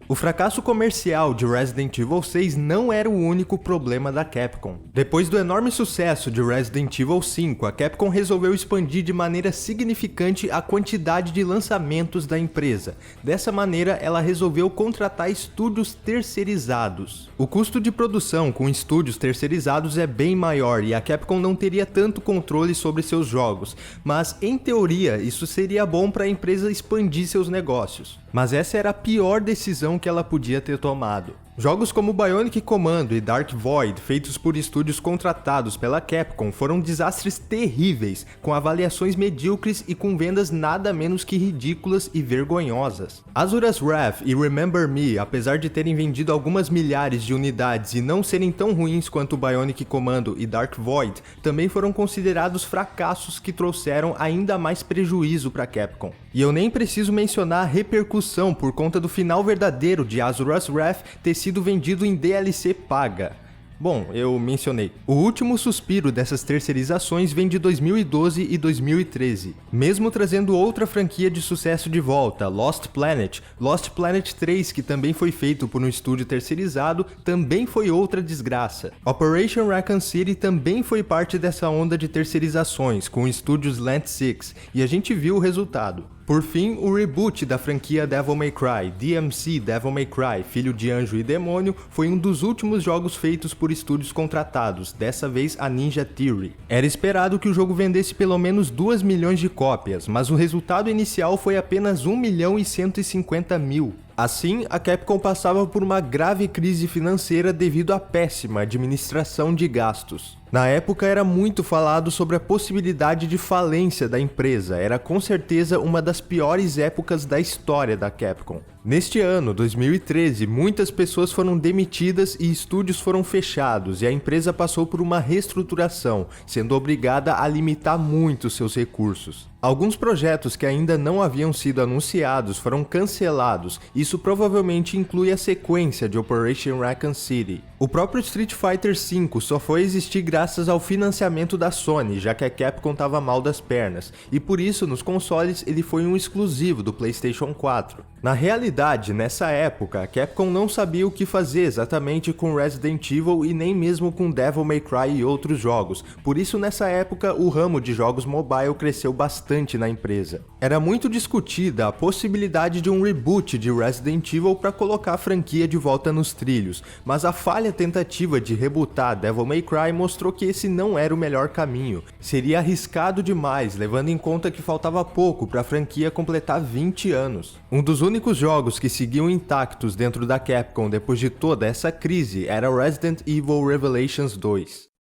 O fracasso comercial de Resident Evil 6 não era o único problema da Capcom. Depois do enorme sucesso de Resident Evil 5, a Capcom resolveu expandir de maneira significante a quantidade de lançamentos da empresa. Dessa maneira, ela resolveu contratar estúdios terceirizados. O custo de produção com estúdios terceirizados é bem maior e a Capcom não teria tanto controle sobre seus jogos, mas em teoria isso seria bom para a empresa expandir seus negócios. Mas essa era a pior decisão que ela podia ter tomado. Jogos como Bionic Commando e Dark Void, feitos por estúdios contratados pela Capcom, foram desastres terríveis, com avaliações medíocres e com vendas nada menos que ridículas e vergonhosas. Asura's Wrath e Remember Me, apesar de terem vendido algumas milhares de unidades e não serem tão ruins quanto Bionic Commando e Dark Void, também foram considerados fracassos que trouxeram ainda mais prejuízo para a Capcom. E eu nem preciso mencionar a repercussão por conta do final verdadeiro de Asura's Wrath ter sido vendido em DLC paga. Bom, eu mencionei. O último suspiro dessas terceirizações vem de 2012 e 2013. Mesmo trazendo outra franquia de sucesso de volta, Lost Planet 3, que também foi feito por um estúdio terceirizado, também foi outra desgraça. Operation Raccoon City também foi parte dessa onda de terceirizações, com o estúdio Slant Six, e a gente viu o resultado. Por fim, o reboot da franquia Devil May Cry, DMC Devil May Cry, Filho de Anjo e Demônio, foi um dos últimos jogos feitos por estúdios contratados, dessa vez a Ninja Theory. Era esperado que o jogo vendesse pelo menos 2 milhões de cópias, mas o resultado inicial foi apenas 1.150.000. Assim, a Capcom passava por uma grave crise financeira devido à péssima administração de gastos. Na época era muito falado sobre a possibilidade de falência da empresa, era com certeza uma das piores épocas da história da Capcom. Neste ano, 2013, muitas pessoas foram demitidas e estúdios foram fechados e a empresa passou por uma reestruturação, sendo obrigada a limitar muito seus recursos. Alguns projetos que ainda não haviam sido anunciados foram cancelados, isso provavelmente inclui a sequência de Operation Raccoon City. O próprio Street Fighter V só foi existir graças ao financiamento da Sony, já que a Capcom estava mal das pernas, e por isso nos consoles ele foi um exclusivo do PlayStation 4. Na realidade, nessa época, a Capcom não sabia o que fazer exatamente com Resident Evil e nem mesmo com Devil May Cry e outros jogos, por isso nessa época o ramo de jogos mobile cresceu bastante na empresa. Era muito discutida a possibilidade de um reboot de Resident Evil para colocar a franquia de volta nos trilhos, mas a falha tentativa de rebootar Devil May Cry mostrou que esse não era o melhor caminho. Seria arriscado demais, levando em conta que faltava pouco para a franquia completar 20 anos. Um dos únicos jogos que seguiam intactos dentro da Capcom depois de toda essa crise era Resident Evil Revelations 2.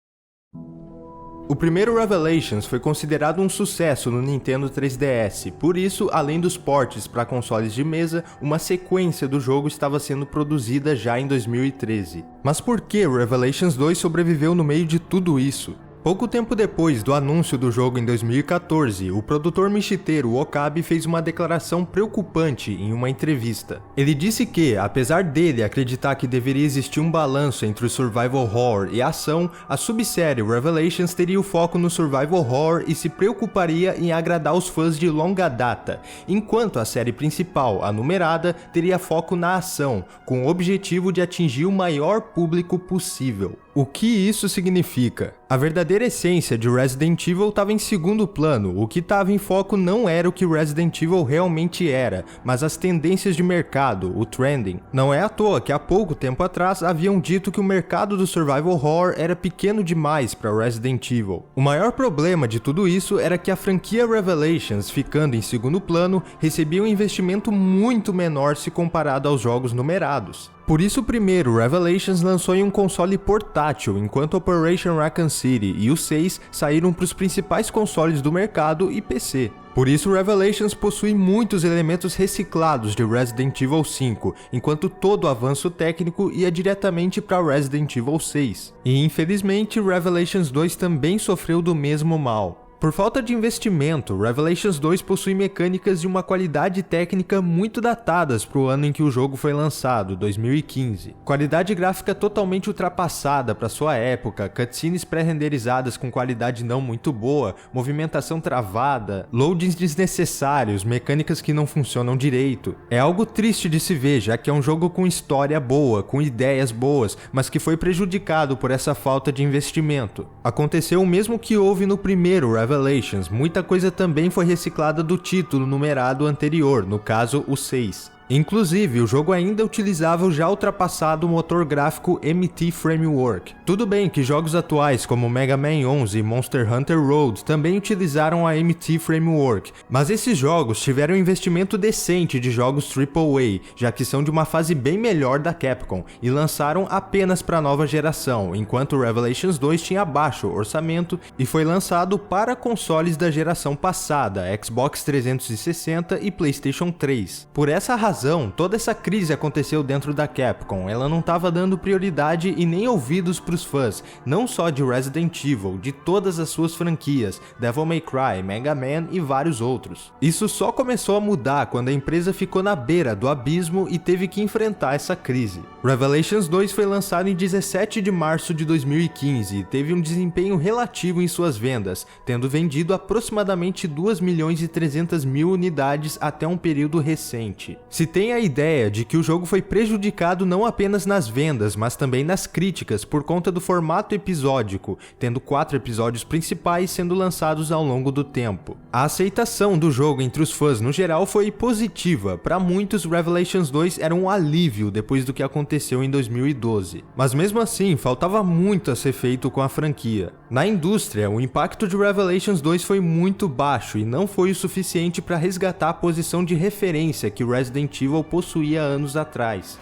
O primeiro Revelations foi considerado um sucesso no Nintendo 3DS, por isso, além dos ports para consoles de mesa, uma sequência do jogo estava sendo produzida já em 2013. Mas por que Revelations 2 sobreviveu no meio de tudo isso? Pouco tempo depois do anúncio do jogo em 2014, o produtor Michiteru Okabe fez uma declaração preocupante em uma entrevista. Ele disse que, apesar dele acreditar que deveria existir um balanço entre o survival horror e a ação, a subsérie Revelations teria o foco no survival horror e se preocuparia em agradar os fãs de longa data, enquanto a série principal, a numerada, teria foco na ação, com o objetivo de atingir o maior público possível. O que isso significa? A verdadeira essência de Resident Evil estava em segundo plano, o que estava em foco não era o que Resident Evil realmente era, mas as tendências de mercado, o trending. Não é à toa que há pouco tempo atrás haviam dito que o mercado do survival horror era pequeno demais para Resident Evil. O maior problema de tudo isso era que a franquia Revelations, ficando em segundo plano, recebia um investimento muito menor se comparado aos jogos numerados. Por isso o primeiro, Revelations, lançou em um console portátil, enquanto Operation Raccoon City e o 6 saíram para os principais consoles do mercado e PC. Por isso Revelations possui muitos elementos reciclados de Resident Evil 5, enquanto todo o avanço técnico ia diretamente para Resident Evil 6. E infelizmente Revelations 2 também sofreu do mesmo mal. Por falta de investimento, Revelations 2 possui mecânicas de uma qualidade técnica muito datadas para o ano em que o jogo foi lançado, 2015. Qualidade gráfica totalmente ultrapassada para sua época, cutscenes pré-renderizadas com qualidade não muito boa, movimentação travada, loadings desnecessários, mecânicas que não funcionam direito. É algo triste de se ver, já que é um jogo com história boa, com ideias boas, mas que foi prejudicado por essa falta de investimento. Aconteceu o mesmo que houve no primeiro Revelations, muita coisa também foi reciclada do título numerado anterior, no caso o 6. Inclusive, o jogo ainda utilizava o já ultrapassado motor gráfico MT Framework. Tudo bem que jogos atuais como Mega Man 11 e Monster Hunter Road também utilizaram a MT Framework, mas esses jogos tiveram um investimento decente de jogos AAA, já que são de uma fase bem melhor da Capcom, e lançaram apenas para a nova geração, enquanto Revelations 2 tinha baixo orçamento e foi lançado para consoles da geração passada, Xbox 360 e PlayStation 3. Por essa razão, toda essa crise aconteceu dentro da Capcom, ela não estava dando prioridade e nem ouvidos para os fãs, não só de Resident Evil, de todas as suas franquias, Devil May Cry, Mega Man e vários outros. Isso só começou a mudar quando a empresa ficou na beira do abismo e teve que enfrentar essa crise. Revelations 2 foi lançado em 17 de março de 2015 e teve um desempenho relativo em suas vendas, tendo vendido aproximadamente 2.300.000 unidades até um período recente. Se tem a ideia de que o jogo foi prejudicado não apenas nas vendas, mas também nas críticas por conta do formato episódico, tendo 4 episódios principais sendo lançados ao longo do tempo. A aceitação do jogo entre os fãs no geral foi positiva, para muitos Revelations 2 era um alívio depois do que aconteceu em 2012. Mas mesmo assim, faltava muito a ser feito com a franquia. Na indústria, o impacto de Revelations 2 foi muito baixo e não foi o suficiente para resgatar a posição de referência que Resident Evil possuía anos atrás.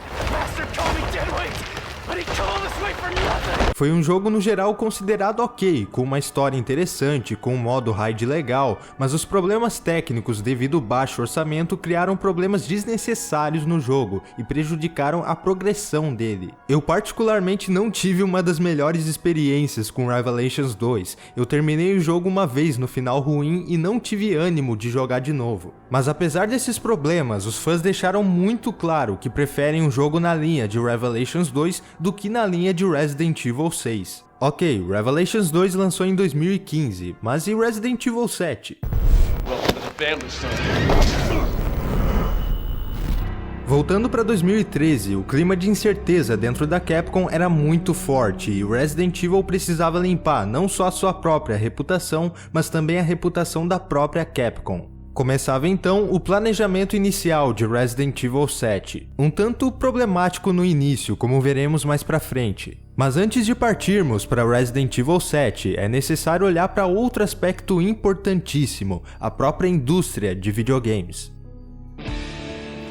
Foi um jogo no geral considerado ok, com uma história interessante, com um modo raid legal, mas os problemas técnicos devido ao baixo orçamento criaram problemas desnecessários no jogo e prejudicaram a progressão dele. Eu particularmente não tive uma das melhores experiências com Revelations 2, eu terminei o jogo uma vez no final ruim e não tive ânimo de jogar de novo. Mas apesar desses problemas, os fãs deixaram muito claro que preferem um jogo na linha de Revelations 2 do que na linha de Resident Evil 6. Ok, Revelations 2 lançou em 2015, mas e Resident Evil 7? Voltando para 2013, o clima de incerteza dentro da Capcom era muito forte e Resident Evil precisava limpar não só a sua própria reputação, mas também a reputação da própria Capcom. Começava então o planejamento inicial de Resident Evil 7, um tanto problemático no início, como veremos mais pra frente. Mas antes de partirmos para Resident Evil 7, é necessário olhar para outro aspecto importantíssimo, a própria indústria de videogames.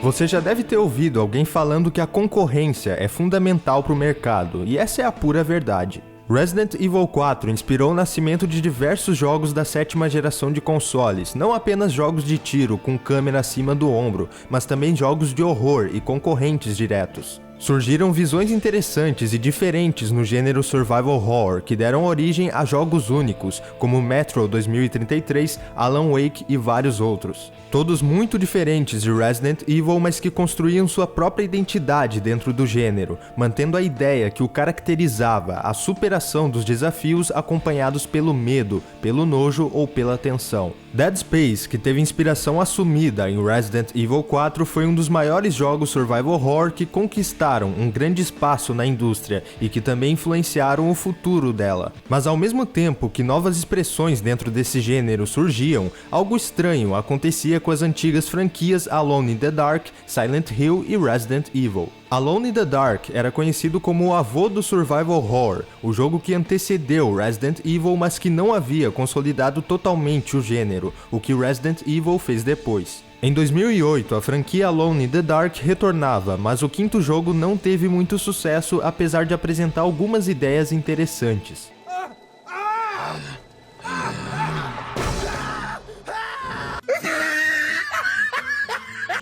Você já deve ter ouvido alguém falando que a concorrência é fundamental para o mercado, e essa é a pura verdade. Resident Evil 4 inspirou o nascimento de diversos jogos da 7ª geração de consoles, não apenas jogos de tiro com câmera acima do ombro, mas também jogos de horror e concorrentes diretos. Surgiram visões interessantes e diferentes no gênero survival horror que deram origem a jogos únicos, como Metro 2033, Alan Wake e vários outros. Todos muito diferentes de Resident Evil, mas que construíam sua própria identidade dentro do gênero, mantendo a ideia que o caracterizava, a superação dos desafios acompanhados pelo medo, pelo nojo ou pela tensão. Dead Space, que teve inspiração assumida em Resident Evil 4, foi um dos maiores jogos survival horror que conquistaram um grande espaço na indústria e que também influenciaram o futuro dela. Mas ao mesmo tempo que novas expressões dentro desse gênero surgiam, algo estranho acontecia com as antigas franquias Alone in the Dark, Silent Hill e Resident Evil. Alone in the Dark era conhecido como o avô do survival horror, o jogo que antecedeu Resident Evil, mas que não havia consolidado totalmente o gênero, o que Resident Evil fez depois. Em 2008, a franquia Alone in the Dark retornava, mas o quinto jogo não teve muito sucesso, apesar de apresentar algumas ideias interessantes.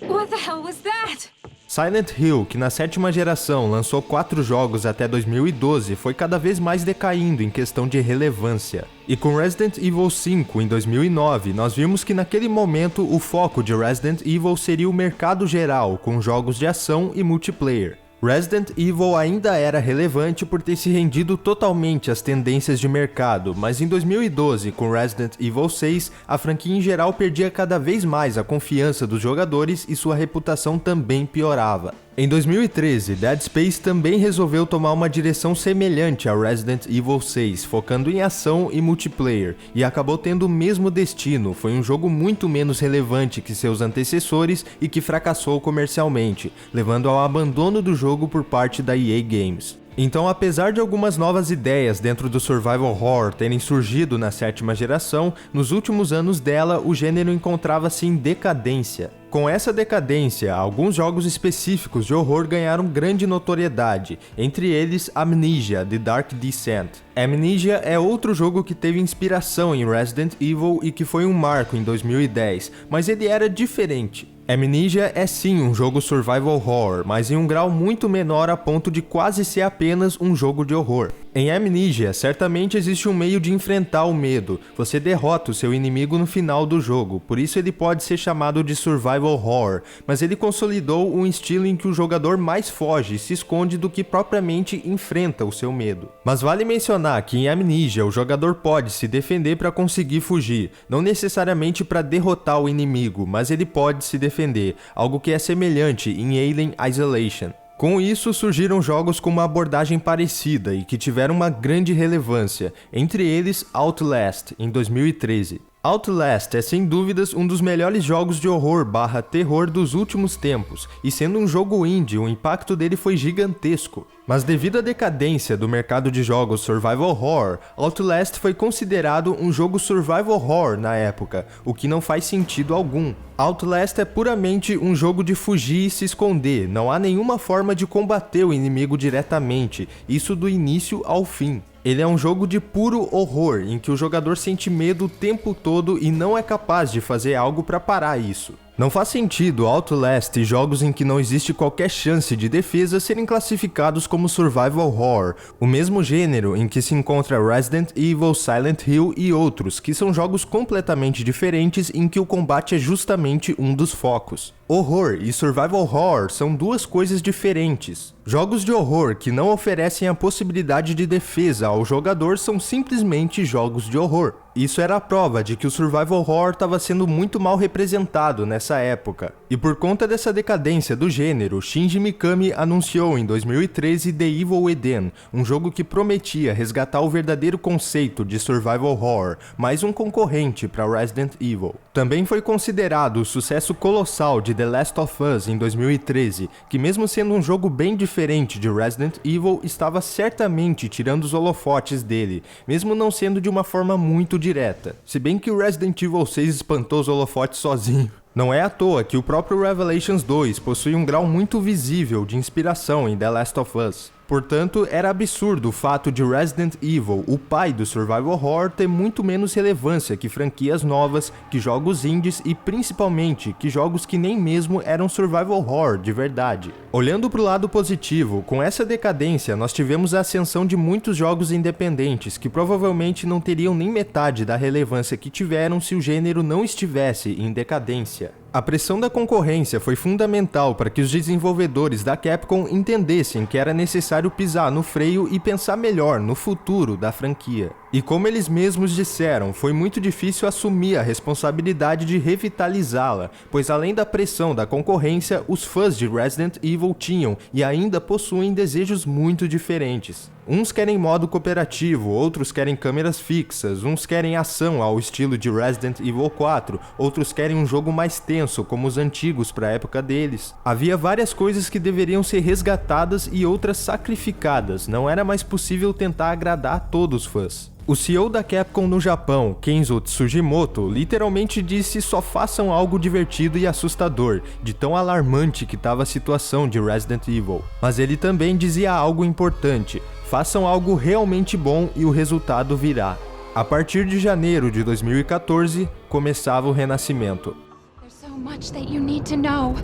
What the hell was that? Silent Hill, que na sétima geração lançou 4 jogos até 2012, foi cada vez mais decaindo em questão de relevância. E com Resident Evil 5 em 2009, nós vimos que naquele momento o foco de Resident Evil seria o mercado geral, com jogos de ação e multiplayer. Resident Evil ainda era relevante por ter se rendido totalmente às tendências de mercado, mas em 2012, com Resident Evil 6, a franquia em geral perdia cada vez mais a confiança dos jogadores e sua reputação também piorava. Em 2013, Dead Space também resolveu tomar uma direção semelhante a Resident Evil 6, focando em ação e multiplayer, e acabou tendo o mesmo destino. Foi um jogo muito menos relevante que seus antecessores e que fracassou comercialmente, levando ao abandono do jogo por parte da EA Games. Então, apesar de algumas novas ideias dentro do survival horror terem surgido na sétima geração, nos últimos anos dela o gênero encontrava-se em decadência. Com essa decadência, alguns jogos específicos de horror ganharam grande notoriedade, entre eles Amnesia: The Dark Descent. Amnesia é outro jogo que teve inspiração em Resident Evil e que foi um marco em 2010, mas ele era diferente. Amnesia é sim um jogo survival horror, mas em um grau muito menor a ponto de quase ser apenas um jogo de horror. Em Amnesia, certamente existe um meio de enfrentar o medo. Você derrota o seu inimigo no final do jogo, por isso ele pode ser chamado de survival horror, mas ele consolidou um estilo em que o jogador mais foge e se esconde do que propriamente enfrenta o seu medo. Mas vale mencionar que em Amnesia o jogador pode se defender para conseguir fugir, não necessariamente para derrotar o inimigo, mas ele pode se defender, algo que é semelhante em Alien Isolation. Com isso, surgiram jogos com uma abordagem parecida e que tiveram uma grande relevância, entre eles Outlast, em 2013. Outlast é sem dúvidas um dos melhores jogos de horror/terror dos últimos tempos, e sendo um jogo indie, o impacto dele foi gigantesco. Mas devido à decadência do mercado de jogos survival horror, Outlast foi considerado um jogo survival horror na época, o que não faz sentido algum. Outlast é puramente um jogo de fugir e se esconder, não há nenhuma forma de combater o inimigo diretamente, isso do início ao fim. Ele é um jogo de puro horror, em que o jogador sente medo o tempo todo e não é capaz de fazer algo para parar isso. Não faz sentido Outlast e jogos em que não existe qualquer chance de defesa serem classificados como survival horror, o mesmo gênero em que se encontra Resident Evil, Silent Hill e outros, que são jogos completamente diferentes em que o combate é justamente um dos focos. Horror e survival horror são duas coisas diferentes. Jogos de horror que não oferecem a possibilidade de defesa ao jogador são simplesmente jogos de horror. Isso era a prova de que o survival horror estava sendo muito mal representado nessa época. E por conta dessa decadência do gênero, Shinji Mikami anunciou em 2013 The Evil Within, um jogo que prometia resgatar o verdadeiro conceito de survival horror, mais um concorrente para Resident Evil. Também foi considerado o sucesso colossal de The Last of Us em 2013, que mesmo sendo um jogo bem diferente de Resident Evil, estava certamente tirando os holofotes dele, mesmo não sendo de uma forma muito direta. Se bem que o Resident Evil 6 espantou os holofotes sozinho. Não é à toa que o próprio Revelations 2 possui um grau muito visível de inspiração em The Last of Us. Portanto, era absurdo o fato de Resident Evil, o pai do survival horror, ter muito menos relevância que franquias novas, que jogos indies e principalmente que jogos que nem mesmo eram survival horror de verdade. Olhando pro lado positivo, com essa decadência nós tivemos a ascensão de muitos jogos independentes que provavelmente não teriam nem metade da relevância que tiveram se o gênero não estivesse em decadência. A pressão da concorrência foi fundamental para que os desenvolvedores da Capcom entendessem que era necessário pisar no freio e pensar melhor no futuro da franquia. E como eles mesmos disseram, foi muito difícil assumir a responsabilidade de revitalizá-la, pois além da pressão da concorrência, os fãs de Resident Evil tinham e ainda possuem desejos muito diferentes. Uns querem modo cooperativo, outros querem câmeras fixas, uns querem ação ao estilo de Resident Evil 4, outros querem um jogo mais tenso como os antigos para a época deles. Havia várias coisas que deveriam ser resgatadas e outras sacrificadas, não era mais possível tentar agradar a todos os fãs. O CEO da Capcom no Japão, Kenzo Tsujimoto, literalmente disse só façam algo divertido e assustador, de tão alarmante que estava a situação de Resident Evil. Mas ele também dizia algo importante, façam algo realmente bom e o resultado virá. A partir de janeiro de 2014, começava o renascimento. There's so much that you need to know.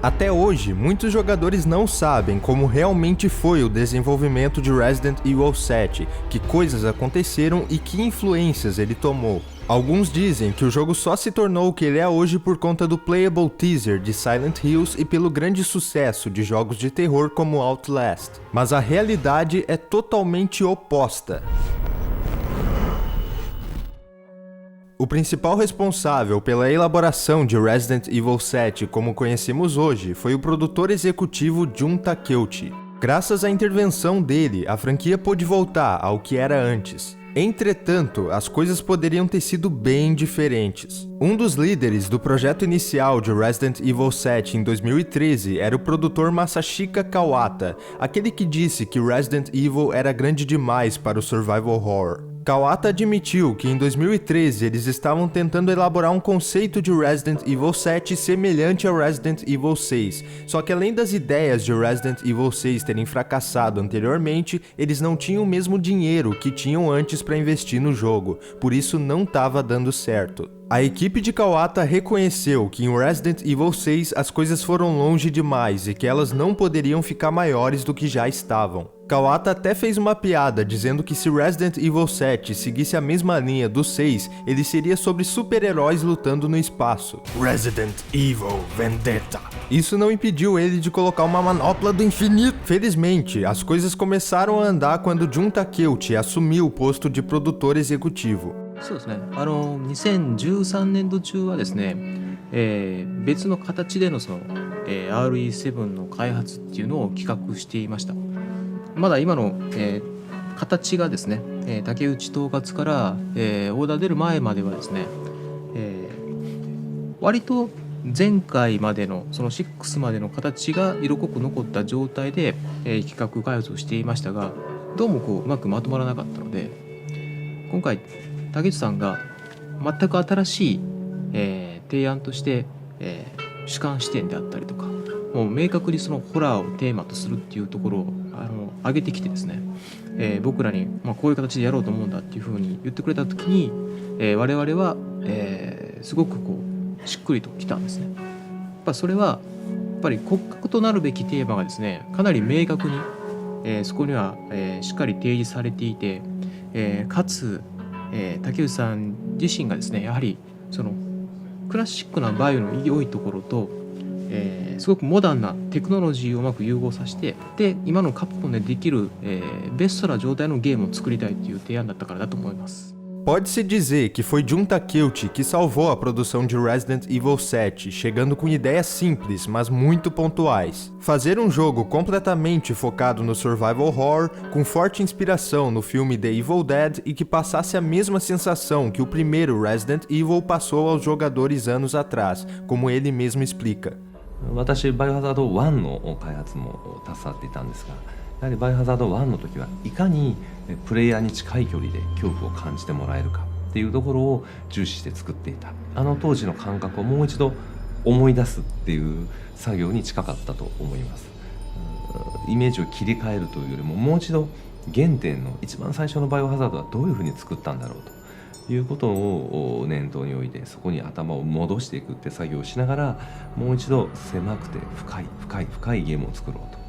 Até hoje, muitos jogadores não sabem como realmente foi o desenvolvimento de Resident Evil 7, que coisas aconteceram e que influências ele tomou. Alguns dizem que o jogo só se tornou o que ele é hoje por conta do playable teaser de Silent Hills e pelo grande sucesso de jogos de terror como Outlast. Mas a realidade é totalmente oposta. O principal responsável pela elaboração de Resident Evil 7 como conhecemos hoje foi o produtor executivo Jun Takeuchi. Graças à intervenção dele, a franquia pôde voltar ao que era antes. Entretanto, as coisas poderiam ter sido bem diferentes. Um dos líderes do projeto inicial de Resident Evil 7 em 2013 era o produtor Masashika Kawata, aquele que disse que Resident Evil era grande demais para o survival horror. Kawata admitiu que em 2013 eles estavam tentando elaborar um conceito de Resident Evil 7 semelhante ao Resident Evil 6, só que além das ideias de Resident Evil 6 terem fracassado anteriormente, eles não tinham o mesmo dinheiro que tinham antes para investir no jogo, por isso não estava dando certo. A equipe de Kawata reconheceu que em Resident Evil 6 as coisas foram longe demais e que elas não poderiam ficar maiores do que já estavam. Kawata até fez uma piada dizendo que se Resident Evil 7 seguisse a mesma linha do 6, ele seria sobre super-heróis lutando no espaço. Resident Evil Vendetta. Isso não impediu ele de colocar uma manopla do infinito. Felizmente, as coisas começaram a andar quando Jun Takeuchi assumiu o posto de produtor executivo. そうですね。2013年度中はですね、別の形でのRE7 の開発っていうのを企画していました。まだ今の、形がですね、竹内統括から、オーダー出る前まではですね、割と前回までのその6までの形が色濃く残った状態で、企画開発をしていましたが、どうもうまくまとまらなかったので、今回竹内さんが全く新しい、提案として、主観視点であったりとか、もう明確にそのホラーをテーマとするっていうところを上げてきてですね、僕らに、こういう形でやろうと思うんだっていうふうに言ってくれた時に、我々は、すごくしっくりときたんですね。やっぱそれはやっぱり骨格となるべきテーマがですね、かなり明確に、そこには、しっかり提示されていて、かつ竹内さん自身がですね、やはりそのクラシックなバイオの良いところと、すごくモダンなテクノロジーをうまく融合させて、で今のカプコンでできる、ベストな状態のゲームを作りたいという提案だったからだと思います。Pode-se dizer que foi Jun Takeuchi que salvou a produção de Resident Evil 7, chegando com ideias simples, mas muito pontuais. Fazer um jogo completamente focado no survival horror, com forte inspiração no filme The Evil Dead e que passasse a mesma sensação que o primeiro Resident Evil passou aos jogadores anos atrás, como ele mesmo explica. 私バイオハザード1の開発も携わっていたんですが、やはりバイオハザード1の時はいかにプレイヤーに近い距離で恐怖を感じてもらえるかっていうところを重視して作っていた。あの当時の感覚をもう一度思い出すっていう作業に近かったと思います。イメージを切り替えるというよりも、もう一度原点の一番最初のバイオハザードはどういうふうに作ったんだろうということを念頭に置いて、そこに頭を戻していくって作業をしながら、もう一度狭くて深いゲームを作ろうと。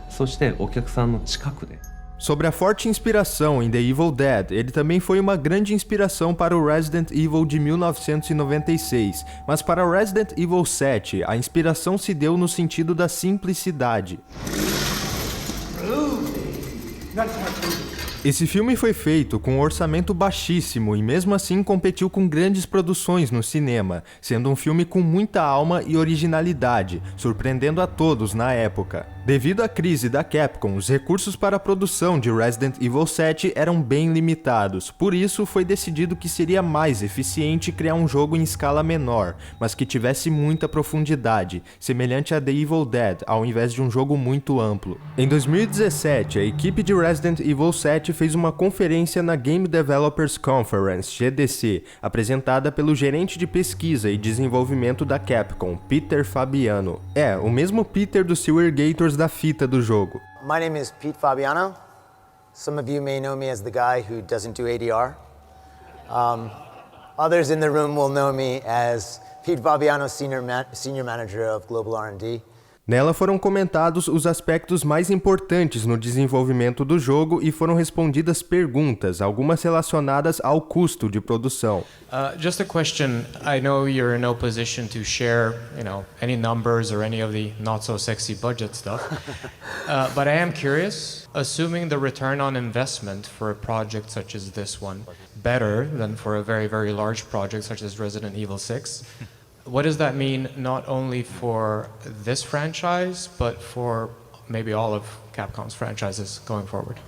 そしてお客さんの近くで。Sobre a forte inspiração em The Evil Dead, ele também foi uma grande inspiração para o Resident Evil de 1996, mas para o Resident Evil 7, a inspiração se deu no sentido da simplicidade. Esse filme foi feito com um orçamento baixíssimo e mesmo assim competiu com grandes produções no cinema, sendo um filme com muita alma e originalidade, surpreendendo a todos na época. Devido à crise da Capcom, os recursos para a produção de Resident Evil 7 eram bem limitados, por isso foi decidido que seria mais eficiente criar um jogo em escala menor, mas que tivesse muita profundidade, semelhante a The Evil Dead, ao invés de um jogo muito amplo. Em 2017, a equipe de Resident Evil 7 fez uma conferência na Game Developers Conference, GDC, apresentada pelo gerente de pesquisa e desenvolvimento da Capcom, Peter Fabiano. O mesmo Peter do Silver Gators da fita do jogo. My name is Pete Fabiano. Some of you may know me as the guy who doesn't do ADR. Others in the room will know me as Pete Fabiano, Senior Manager of Global R&D. Nela foram comentados os aspectos mais importantes no desenvolvimento do jogo e foram respondidas perguntas, algumas relacionadas ao custo de produção. Just a question. I know you're in no position to share, any numbers or any of the not so sexy budget stuff. But I am curious, assuming the return on investment for a project such as this one better than for a very, very large project such as Resident Evil 6. What does that mean not only for this franchise, but for maybe all of Capcom's franchises going forward?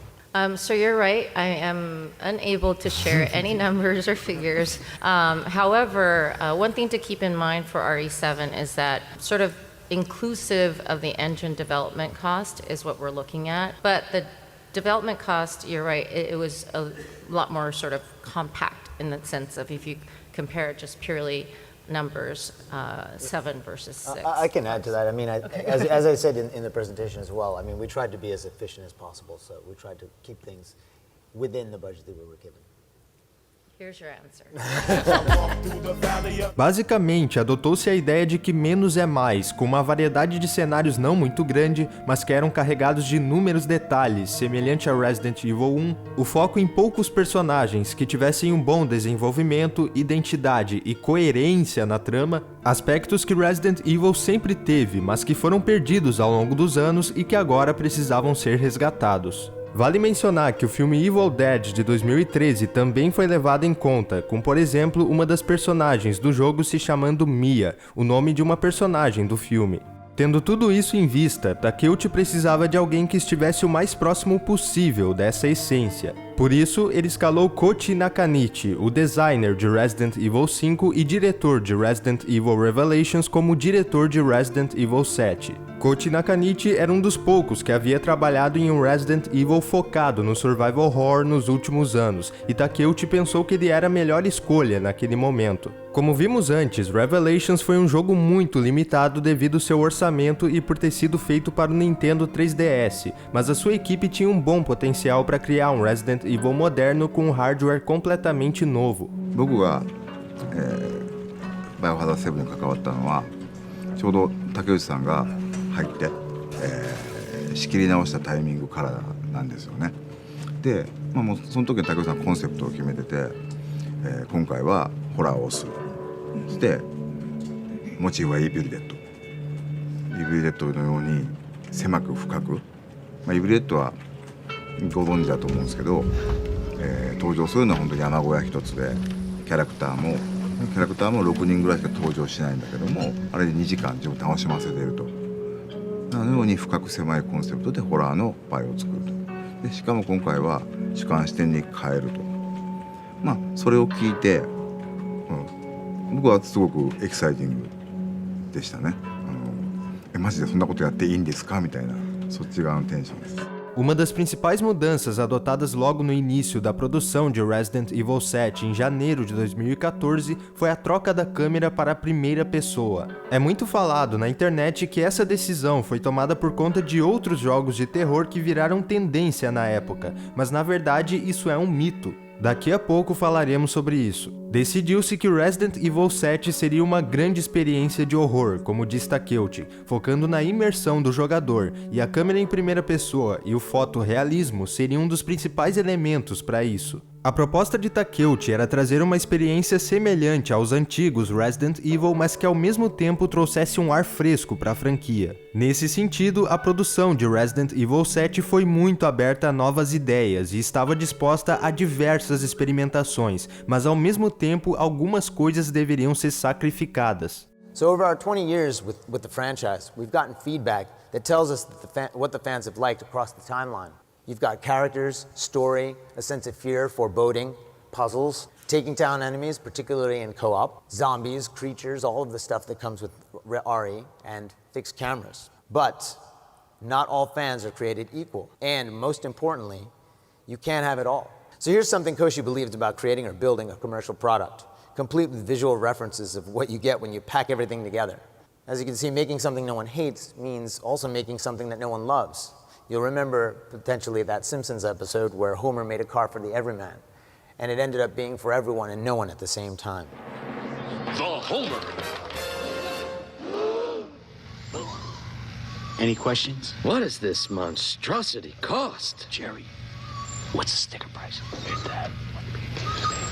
So you're right. I am unable to share any numbers or figures. However, one thing to keep in mind for RE7 is that sort of inclusive of the engine development cost is what we're looking at. But the development cost, you're right, it was a lot more sort of compact in the sense of if you compare it just purely numbers, 7 versus 6. I can add to that. I mean, as I said in the presentation as well, I mean, we tried to be as efficient as possible, so we tried to keep things within the budget that we were given. Here's your answer. Basicamente, adotou-se a ideia de que menos é mais, com uma variedade de cenários não muito grande, mas que eram carregados de inúmeros detalhes, semelhante a Resident Evil 1, o foco em poucos personagens que tivessem um bom desenvolvimento, identidade e coerência na trama, aspectos que Resident Evil sempre teve, mas que foram perdidos ao longo dos anos e que agora precisavam ser resgatados. Vale mencionar que o filme Evil Dead de 2013 também foi levado em conta, com por exemplo uma das personagens do jogo se chamando Mia, o nome de uma personagem do filme. Tendo tudo isso em vista, Takeuchi precisava de alguém que estivesse o mais próximo possível dessa essência. Por isso, ele escalou Koji Nakanishi, o designer de Resident Evil 5 e diretor de Resident Evil Revelations, como diretor de Resident Evil 7. Koji Nakanishi era um dos poucos que havia trabalhado em um Resident Evil focado no survival horror nos últimos anos, e Takeuchi pensou que ele era a melhor escolha naquele momento. Como vimos antes, Revelations foi um jogo muito limitado devido ao seu orçamento e por ter sido feito para o Nintendo 3DS, mas a sua equipe tinha um bom potencial para criar um Resident Evil moderno com um hardware completamente novo. 僕が、バイオハザード7に関わったのはちょうど竹内さんが入って、仕切り直したタイミングからなんですよね。で、もうその時に竹内さんコンセプトを決めてて、今回はホラーをする。そしてモチーフはイービルデッド。イービルデッドのように狭く深く、イービルデッドはご存知だと思うんですけど、登場するのは本当に山小屋一つでキャラクターも6人ぐらいしか登場しないんだけども、あれで2時間自分楽しませていると。なのように深く狭いコンセプトでホラーのバイオを作ると。でしかも今回は主観視点に変えると。それを聞いて、僕はすごくエキサイティングでしたね。マジでそんなことやっていいんですかみたいな、そっち側のテンションです。Uma das principais mudanças adotadas logo no início da produção de Resident Evil 7 em janeiro de 2014 foi a troca da câmera para a primeira pessoa. É muito falado na internet que essa decisão foi tomada por conta de outros jogos de terror que viraram tendência na época, mas na verdade isso é um mito. Daqui a pouco falaremos sobre isso. Decidiu-se que Resident Evil 7 seria uma grande experiência de horror, como diz Takeuchi, focando na imersão do jogador, e a câmera em primeira pessoa e o fotorrealismo seriam um dos principais elementos para isso. A proposta de Takeuchi era trazer uma experiência semelhante aos antigos Resident Evil, mas que ao mesmo tempo trouxesse um ar fresco para a franquia. Nesse sentido, a produção de Resident Evil 7 foi muito aberta a novas ideias e estava disposta a diversas experimentações, mas ao mesmo tempo algumas coisas deveriam ser sacrificadas. So over our 20 years with the franchise, we've gotten feedback that tells us that what the fans have liked across the timeline. You've got characters, story, a sense of fear, foreboding, puzzles, taking down enemies, particularly in co-op, zombies, creatures, all of the stuff that comes with RE, and fixed cameras. But not all fans are created equal. And most importantly, you can't have it all. So here's something Koshi believes about creating or building a commercial product, complete with visual references of what you get when you pack everything together. As you can see, making something no one hates means also making something that no one loves. You'll remember potentially that Simpsons episode where Homer made a car for the everyman, and it ended up being for everyone and no one at the same time. The Homer. Any questions? What does this monstrosity cost? Jerry, what's the sticker price? Hit that.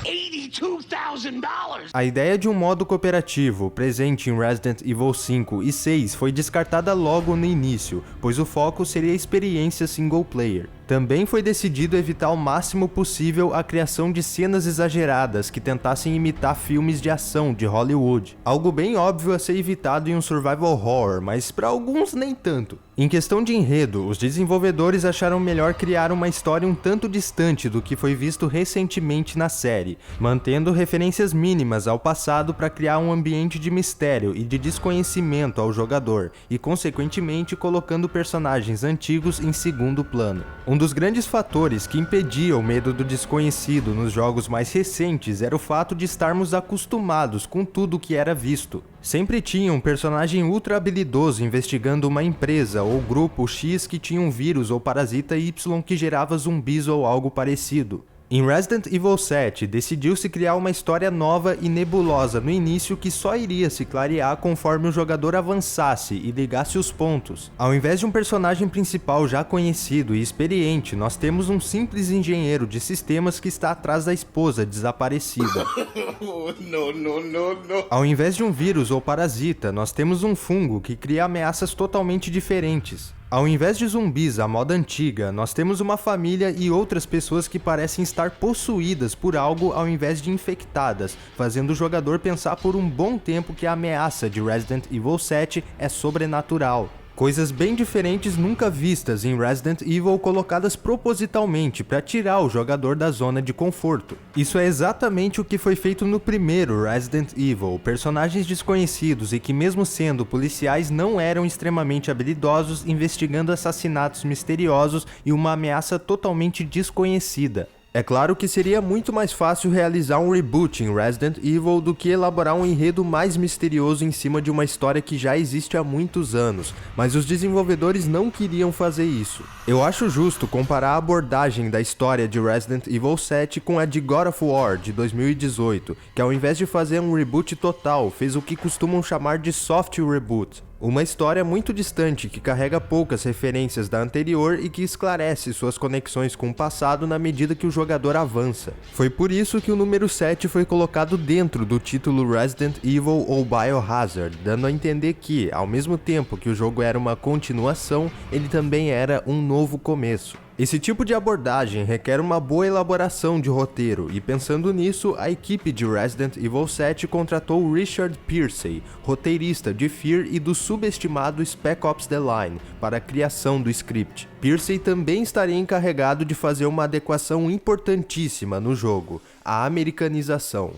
$82,000! A ideia de um modo cooperativo presente em Resident Evil 5 e 6 foi descartada logo no início, pois o foco seria a experiência single player. Também foi decidido evitar o máximo possível a criação de cenas exageradas que tentassem imitar filmes de ação de Hollywood. Algo bem óbvio a ser evitado em um survival horror, mas para alguns nem tanto. Em questão de enredo, os desenvolvedores acharam melhor criar uma história um tanto distante do que foi visto recentemente na série, mantendo referências mínimas ao passado para criar um ambiente de mistério e de desconhecimento ao jogador, e consequentemente colocando personagens antigos em segundo plano. Um dos grandes fatores que impedia o medo do desconhecido nos jogos mais recentes era o fato de estarmos acostumados com tudo que era visto. Sempre tinha um personagem ultra habilidoso investigando uma empresa ou grupo X que tinha um vírus ou parasita Y que gerava zumbis ou algo parecido. Em Resident Evil 7, decidiu-se criar uma história nova e nebulosa no início que só iria se clarear conforme o jogador avançasse e ligasse os pontos. Ao invés de um personagem principal já conhecido e experiente, nós temos um simples engenheiro de sistemas que está atrás da esposa desaparecida. Ao invés de um vírus ou parasita, nós temos um fungo que cria ameaças totalmente diferentes. Ao invés de zumbis à moda antiga, nós temos uma família e outras pessoas que parecem estar possuídas por algo ao invés de infectadas, fazendo o jogador pensar por um bom tempo que a ameaça de Resident Evil 7 é sobrenatural. Coisas bem diferentes nunca vistas em Resident Evil colocadas propositalmente para tirar o jogador da zona de conforto. Isso é exatamente o que foi feito no primeiro Resident Evil. Personagens desconhecidos e que mesmo sendo policiais não eram extremamente habilidosos investigando assassinatos misteriosos e uma ameaça totalmente desconhecida. É claro que seria muito mais fácil realizar um reboot em Resident Evil do que elaborar um enredo mais misterioso em cima de uma história que já existe há muitos anos, mas os desenvolvedores não queriam fazer isso. Eu acho justo comparar a abordagem da história de Resident Evil 7 com a de God of War de 2018, que ao invés de fazer um reboot total, fez o que costumam chamar de soft reboot. Uma história muito distante que carrega poucas referências da anterior e que esclarece suas conexões com o passado na medida que o jogador avança. Foi por isso que o número 7 foi colocado dentro do título Resident Evil ou Biohazard, dando a entender que, ao mesmo tempo que o jogo era uma continuação, ele também era um novo começo. Esse tipo de abordagem requer uma boa elaboração de roteiro, e pensando nisso, a equipe de Resident Evil 7 contratou Richard Piercy, roteirista de Fear e do subestimado Spec Ops The Line, para a criação do script. Piercy também estaria encarregado de fazer uma adequação importantíssima no jogo, a americanização.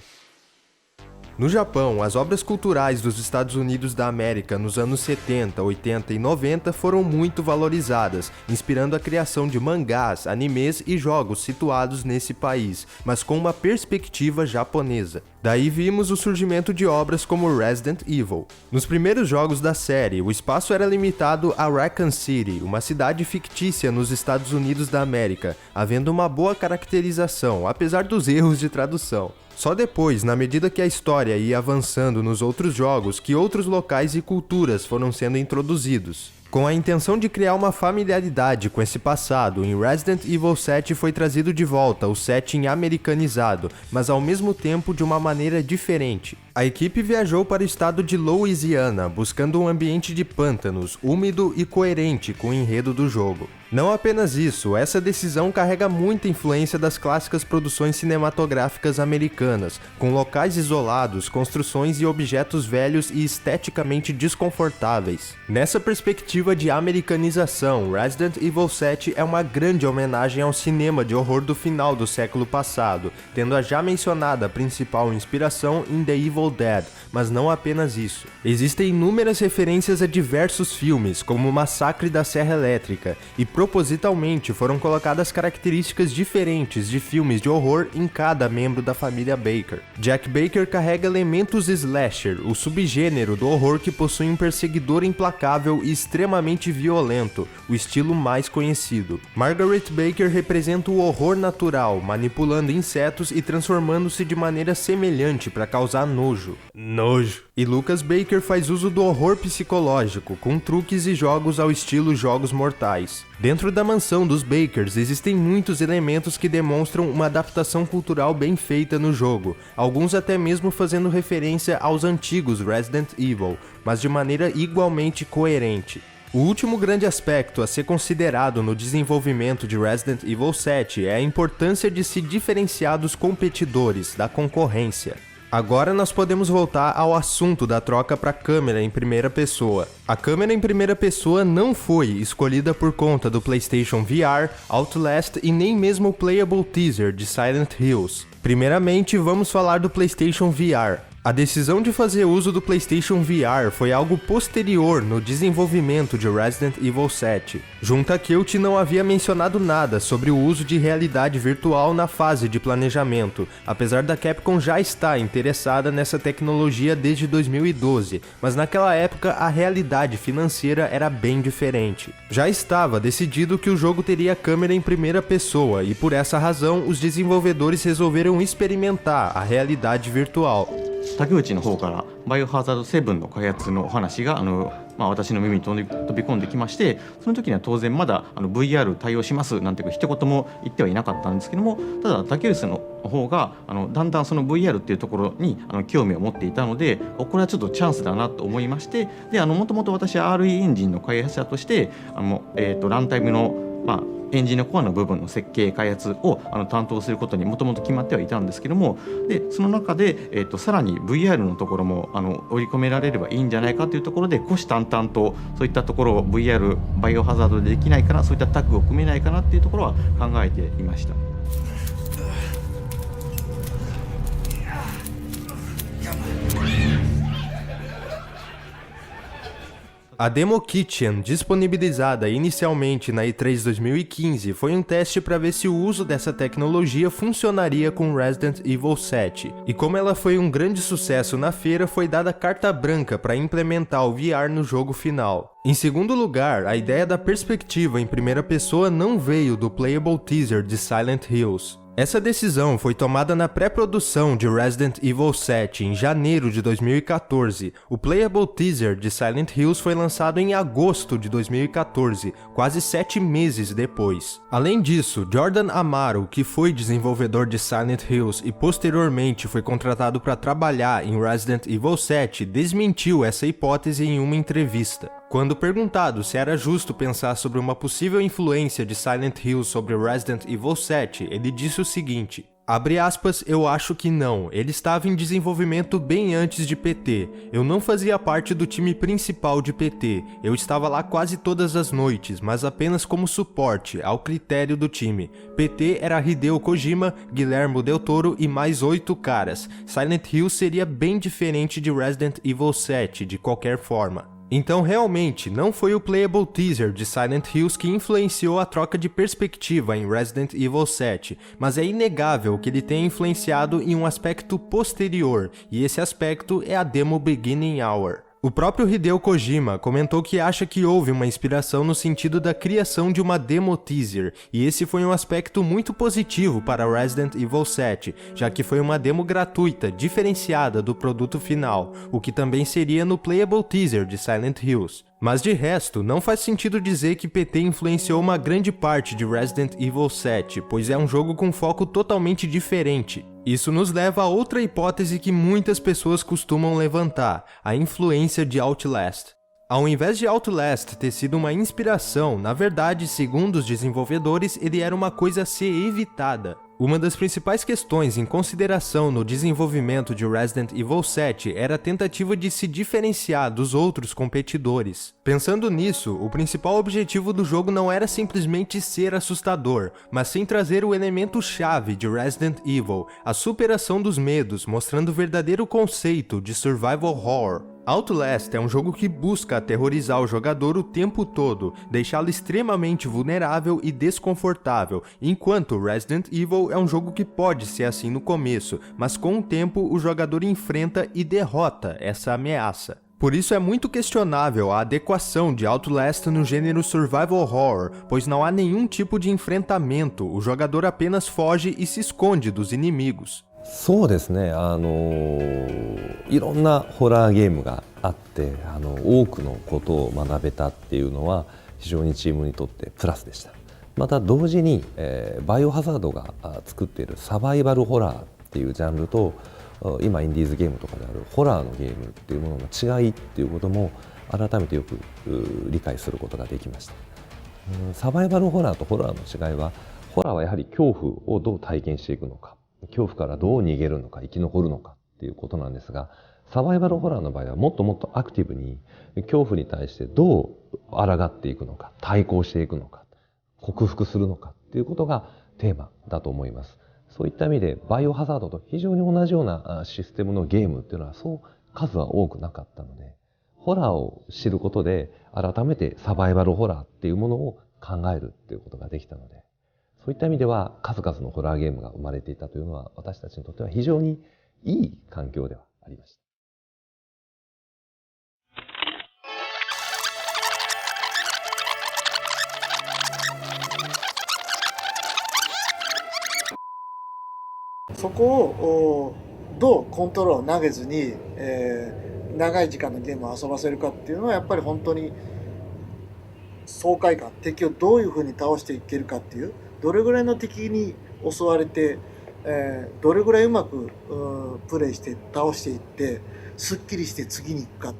No Japão, as obras culturais dos Estados Unidos da América nos anos 70, 80 e 90 foram muito valorizadas, inspirando a criação de mangás, animes e jogos situados nesse país, mas com uma perspectiva japonesa. Daí vimos o surgimento de obras como Resident Evil. Nos primeiros jogos da série, o espaço era limitado a Raccoon City, uma cidade fictícia nos Estados Unidos da América, havendo uma boa caracterização, apesar dos erros de tradução. Só depois, na medida que a história ia avançando nos outros jogos, que outros locais e culturas foram sendo introduzidos. Com a intenção de criar uma familiaridade com esse passado, em Resident Evil 7 foi trazido de volta o setting americanizado, mas ao mesmo tempo de uma maneira diferente. A equipe viajou para o estado de Louisiana, buscando um ambiente de pântanos, úmido e coerente com o enredo do jogo. Não apenas isso, essa decisão carrega muita influência das clássicas produções cinematográficas americanas, com locais isolados, construções e objetos velhos e esteticamente desconfortáveis. Nessa perspectiva de americanização, Resident Evil 7 é uma grande homenagem ao cinema de horror do final do século passado, tendo a já mencionada principal inspiração em The Evil Dead, mas não apenas isso. Existem inúmeras referências a diversos filmes, como o Massacre da Serra Elétrica, e propositalmente foram colocadas características diferentes de filmes de horror em cada membro da família Baker. Jack Baker carrega elementos slasher, o subgênero do horror que possui um perseguidor implacável e extremamente violento, o estilo mais conhecido. Margaret Baker representa o horror natural, manipulando insetos e transformando-se de maneira semelhante para causar nojo. E Lucas Baker faz uso do horror psicológico, com truques e jogos ao estilo Jogos Mortais. Dentro da mansão dos Bakers existem muitos elementos que demonstram uma adaptação cultural bem feita no jogo, alguns até mesmo fazendo referência aos antigos Resident Evil, mas de maneira igualmente coerente. O último grande aspecto a ser considerado no desenvolvimento de Resident Evil 7 é a importância de se diferenciar dos competidores, da concorrência. Agora nós podemos voltar ao assunto da troca para câmera em primeira pessoa. A câmera em primeira pessoa não foi escolhida por conta do PlayStation VR, Outlast e nem mesmo o Playable Teaser de Silent Hills. Primeiramente, vamos falar do PlayStation VR. A decisão de fazer uso do PlayStation VR foi algo posterior no desenvolvimento de Resident Evil 7. Junto a Kyoto não havia mencionado nada sobre o uso de realidade virtual na fase de planejamento, apesar da Capcom já estar interessada nessa tecnologia desde 2012, mas naquela época a realidade financeira era bem diferente. Já estava decidido que o jogo teria câmera em primeira pessoa e por essa razão os desenvolvedores resolveram experimentar a realidade virtual. 竹内の方からバイオハザード7の開発の話が私の耳に飛び込んできまして、その時には当然まだVR 対応しますなんて一言も言ってはいなかったんですけども、ただ竹内の方がだんだんその VR っていうところに興味を持っていたので、これはちょっとチャンスだなと思いまして、でもともと私は RE エンジンの開発者としてランタイムのエンジンのコアの部分の設計開発を担当することにもともと決まってはいたんですけども、でその中で、さらに VR のところも織り込められればいいんじゃないかというところで虎視眈々とそういったところを VR バイオハザードでできないかな、そういったタッグを組めないかなっていうところは考えていました。A Demo Kitchen, disponibilizada inicialmente na E3 2015, foi um teste para ver se o uso dessa tecnologia funcionaria com Resident Evil 7. E como ela foi um grande sucesso na feira, foi dada carta branca para implementar o VR no jogo final. Em segundo lugar, a ideia da perspectiva em primeira pessoa não veio do Playable Teaser de Silent Hills. Essa decisão foi tomada na pré-produção de Resident Evil 7 em janeiro de 2014. O Playable Teaser de Silent Hills foi lançado em agosto de 2014, quase 7 meses depois. Além disso, Jordan Amaro, que foi desenvolvedor de Silent Hills e posteriormente foi contratado para trabalhar em Resident Evil 7, desmentiu essa hipótese em uma entrevista. Quando perguntado se era justo pensar sobre uma possível influência de Silent Hill sobre Resident Evil 7, ele disse o seguinte: Abre aspas, eu acho que não. Ele estava em desenvolvimento bem antes de PT. Eu não fazia parte do time principal de PT. Eu estava lá quase todas as noites, mas apenas como suporte, ao critério do time. PT era Hideo Kojima, Guillermo del Toro e mais 8 caras. Silent Hill seria bem diferente de Resident Evil 7, de qualquer forma. Então realmente, não foi o playable teaser de Silent Hills que influenciou a troca de perspectiva em Resident Evil 7, mas é inegável que ele tenha influenciado em um aspecto posterior, e esse aspecto é a demo Beginning Hour. O próprio Hideo Kojima comentou que acha que houve uma inspiração no sentido da criação de uma demo teaser, e esse foi um aspecto muito positivo para Resident Evil 7, já que foi uma demo gratuita, diferenciada do produto final, o que também seria no playable teaser de Silent Hills. Mas de resto, não faz sentido dizer que PT influenciou uma grande parte de Resident Evil 7, pois é um jogo com foco totalmente diferente. Isso nos leva a outra hipótese que muitas pessoas costumam levantar, a influência de Outlast. Ao invés de Outlast ter sido uma inspiração, na verdade, segundo os desenvolvedores, ele era uma coisa a ser evitada. Uma das principais questões em consideração no desenvolvimento de Resident Evil 7 era a tentativa de se diferenciar dos outros competidores. Pensando nisso, o principal objetivo do jogo não era simplesmente ser assustador, mas sim trazer o elemento-chave de Resident Evil, a superação dos medos, mostrando o verdadeiro conceito de survival horror. Outlast é um jogo que busca aterrorizar o jogador o tempo todo, deixá-lo extremamente vulnerável e desconfortável, enquanto Resident Evil é um jogo que pode ser assim no começo, mas com o tempo o jogador enfrenta e derrota essa ameaça. Por isso é muito questionável a adequação de Outlast no gênero survival horror, pois não há nenhum tipo de enfrentamento, o jogador apenas foge e se esconde dos inimigos. そうですね、いろんなホラーゲームがあって多くのことを学べたっていうのは非常にチームにとってプラスでした。また同時に、バイオハザードが作っているサバイバルホラーっていうジャンルと今インディーズゲームとかであるホラーのゲームっていうものの違いっていうことも改めてよく理解することができました。サバイバルホラーとホラーの違いは、ホラーはやはり恐怖をどう体験していくのか、恐怖からどう逃げるのか生き残るのかっていうことなんですが、サバイバルホラーの場合はもっともっとアクティブに恐怖に対してどう抗っていくのか、対抗していくのか、克服するのかっていうことがテーマだと思います。そういった意味でバイオハザードと非常に同じようなシステムのゲームっていうのはそう数は多くなかったので、ホラーを知ることで改めてサバイバルホラーっていうものを考えるっていうことができたので、そういった意味では数々のホラーゲームが生まれていたというのは私たちにとっては非常にいい環境ではありました。そこをどうコントロールを投げずに、長い時間のゲームを遊ばせるかっていうのはやっぱり本当に爽快感、敵をどういうふうに倒していけるかっていう、どれぐらいの敵に襲われて、どれぐらいうまくプレイして倒していってすっきりして次に行くか。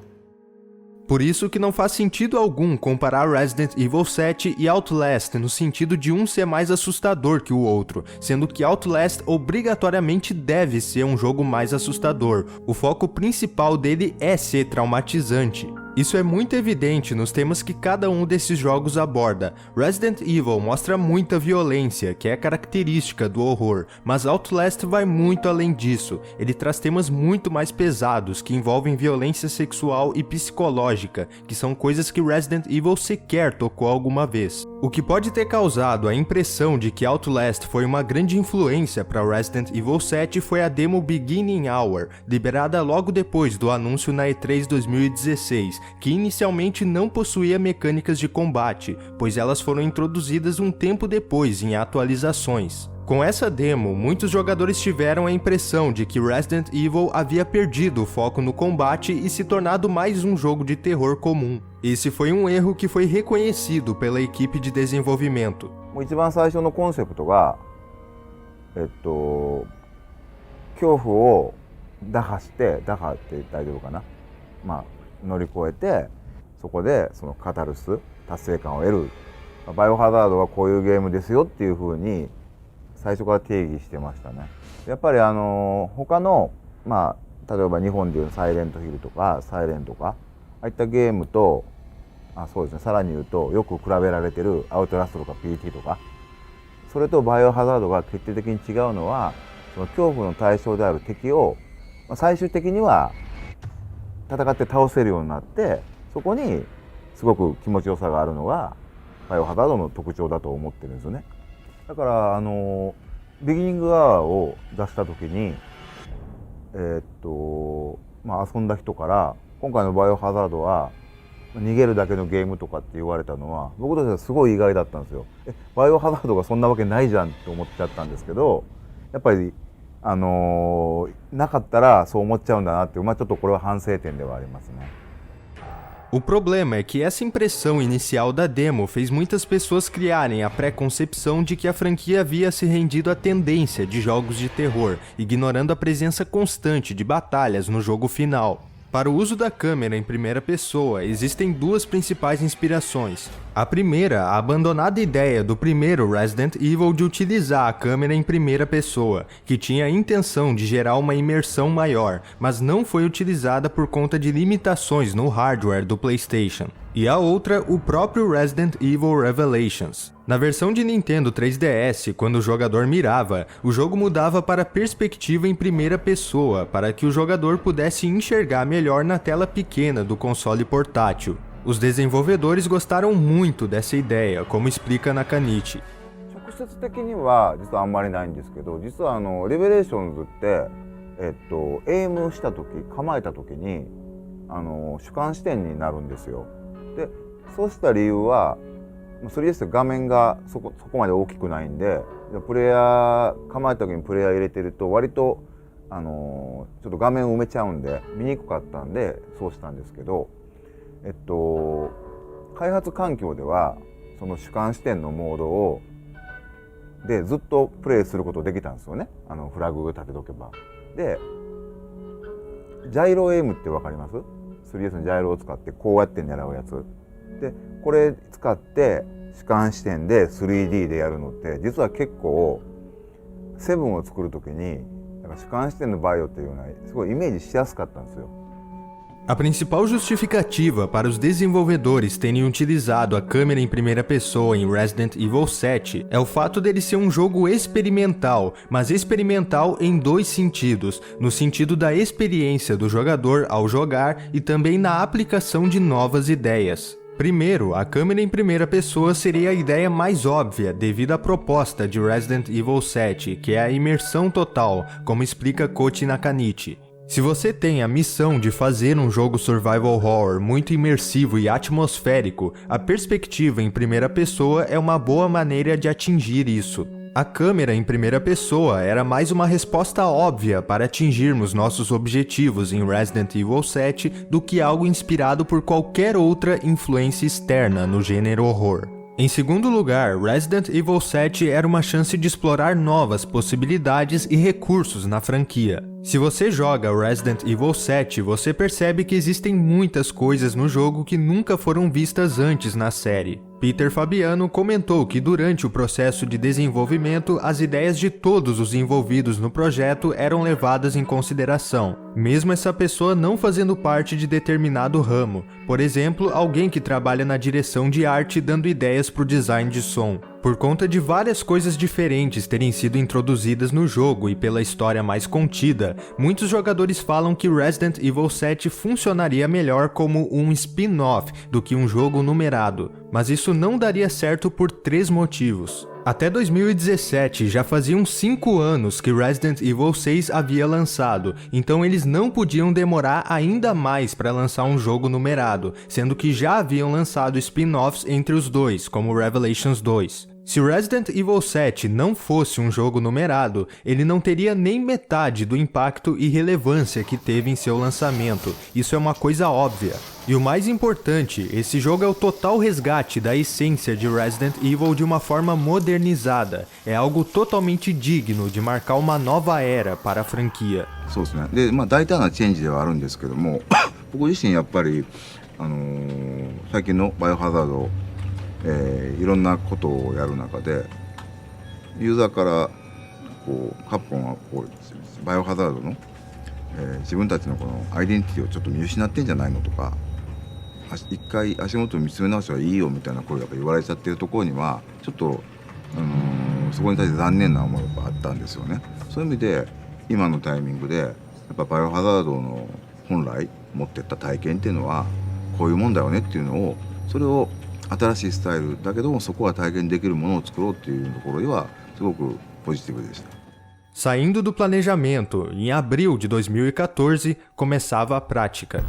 Por isso que não faz sentido algum comparar Resident Evil 7 e Outlast no sentido de um ser mais assustador que o outro, sendo que Outlast obrigatoriamente deve ser um jogo mais assustador. O foco principal dele é ser traumatizante. Isso é muito evidente nos temas que cada um desses jogos aborda. Resident Evil mostra muita violência, que é característica do horror, mas Outlast vai muito além disso. Ele traz temas muito mais pesados, que envolvem violência sexual e psicológica, que são coisas que Resident Evil sequer tocou alguma vez. O que pode ter causado a impressão de que Outlast foi uma grande influência para Resident Evil 7 foi a demo Beginning Hour, liberada logo depois do anúncio na E3 2016, que inicialmente não possuía mecânicas de combate, pois elas foram introduzidas um tempo depois em atualizações. Com essa demo, muitos jogadores tiveram a impressão de que Resident Evil havia perdido o foco no combate e se tornado mais um jogo de terror comum. Esse foi um erro que foi reconhecido pela equipe de desenvolvimento. 一番最初のコンセプトが、恐怖を打破って大丈夫かな、乗り越えてそこでそのカタルス達成感を得る、バイオハザードはこういうゲームですよっていう風に最初から定義してましたね。やっぱり他のまあ例えば日本でいうサイレントヒルとかサイレンとかああいったゲームとそうですね、さらに言うとよく比べられてるアウトラストとか PT とかそれとバイオハザードが決定的に違うのはその恐怖の対象である敵を最終的には戦って倒せるようになってそこにすごく気持ちよさがあるのがバイオハザードの特徴だと思ってるんですよね。だからビギニングアワーを出した時にまあ遊んだ人から今回のバイオハザードは逃げるだけのゲームとかって言われたのは僕としてはすごい意外だったんですよ。バイオハザードがそんなわけないじゃんと思っちゃったんですけどやっぱりなかったらそう思っちゃうんだなっていう、ちょっとこれは反省点ではありますね。O problema é que essa impressão inicial da demo fez muitas pessoas criarem a pré-concepção de que a franquia havia se rendido à tendência de jogos de terror, ignorando a presença constante de batalhas no jogo final. Para o uso da câmera em primeira pessoa, existem duas principais inspirações. A primeira, a abandonada ideia do primeiro Resident Evil de utilizar a câmera em primeira pessoa, que tinha a intenção de gerar uma imersão maior, mas não foi utilizada por conta de limitações no hardware do PlayStation. E a outra, o próprio Resident Evil Revelations. Na versão de Nintendo 3DS, quando o jogador mirava, o jogo mudava para perspectiva em primeira pessoa, para que o jogador pudesse enxergar melhor na tela pequena do console portátil. Os desenvolvedores gostaram muito dessa ideia, como explica Nakanishi. 直接的には実はあんまりないんですけど、実はレベレーションズってエイムした時、構えた時に主観視点になるんですよ。で、そうした理由は3DS って画面がそこまで大きくないんで、プレイヤー構えた時にプレイヤー入れてると割とちょっと画面を埋めちゃうんで見にくかったんでそうしたんですけど、開発環境ではその主観視点のモードでずっとプレイすることできたんですよね。フラグを立てとけば。で、ジャイロエイムってわかります？ 3DS のジャイロを使ってこうやって狙うやつ。で、これ使って主観視点で 3D でやるのって実は結構セブンを作る時に主観視点のバイオっていうのはすごいイメージしやすかったんですよ。A principal justificativa para os desenvolvedores terem utilizado a câmera em primeira pessoa em Resident Evil 7 é o fato dele ser um jogo experimental, mas experimental em dois sentidos, no sentido da experiência do jogador ao jogar e também na aplicação de novas ideias. Primeiro, a câmera em primeira pessoa seria a ideia mais óbvia devido à proposta de Resident Evil 7, que é a imersão total, como explica Koji Nakanishi. Se você tem a missão de fazer um jogo survival horror muito imersivo e atmosférico, a perspectiva em primeira pessoa é uma boa maneira de atingir isso. A câmera em primeira pessoa era mais uma resposta óbvia para atingirmos nossos objetivos em Resident Evil 7 do que algo inspirado por qualquer outra influência externa no gênero horror. Em segundo lugar, Resident Evil 7 era uma chance de explorar novas possibilidades e recursos na franquia. Se você joga Resident Evil 7, você percebe que existem muitas coisas no jogo que nunca foram vistas antes na série. Peter Fabiano comentou que durante o processo de desenvolvimento, as ideias de todos os envolvidos no projeto eram levadas em consideração, mesmo essa pessoa não fazendo parte de determinado ramo. Por exemplo, alguém que trabalha na direção de arte dando ideias para o design de som. Por conta de várias coisas diferentes terem sido introduzidas no jogo e pela história mais contida, muitos jogadores falam que Resident Evil 7 funcionaria melhor como um spin-off do que um jogo numerado, mas isso não daria certo por 3 motivos. Até 2017, já faziam 5 anos que Resident Evil 6 havia lançado, então eles não podiam demorar ainda mais para lançar um jogo numerado, sendo que já haviam lançado spin-offs entre os dois, como Revelations 2. Se Resident Evil 7 não fosse um jogo numerado, ele não teria nem metade do impacto e relevância que teve em seu lançamento, isso é uma coisa óbvia. E o mais importante, esse jogo é o total resgate da essência de Resident Evil de uma forma modernizada. É algo totalmente digno de marcar uma nova era para a franquia. そうですね。で、大胆なチェンジではあるんですけども、僕自身やっぱり最近のバイオハザード、いろんなことをやる中でユーザーからこうカプコンはこうバイオハザードの、自分たちのこのアイデンティティをちょっと見失ってんじゃないのとか、一回足元を見つめ直したらいいよみたいな声が言われちゃってるところにはちょっと、そこに対して残念な思いがあったんですよね。そういう意味で今のタイミングでやっぱバイオハザードの本来持ってった体験っていうのはこういうもんだよねっていうのを、それを新しいスタイルだけどもそこは体験できるものを作ろうっていうところではすごくポジティブでした。Saindo do planejamento, em abril de 2014, começava a prática.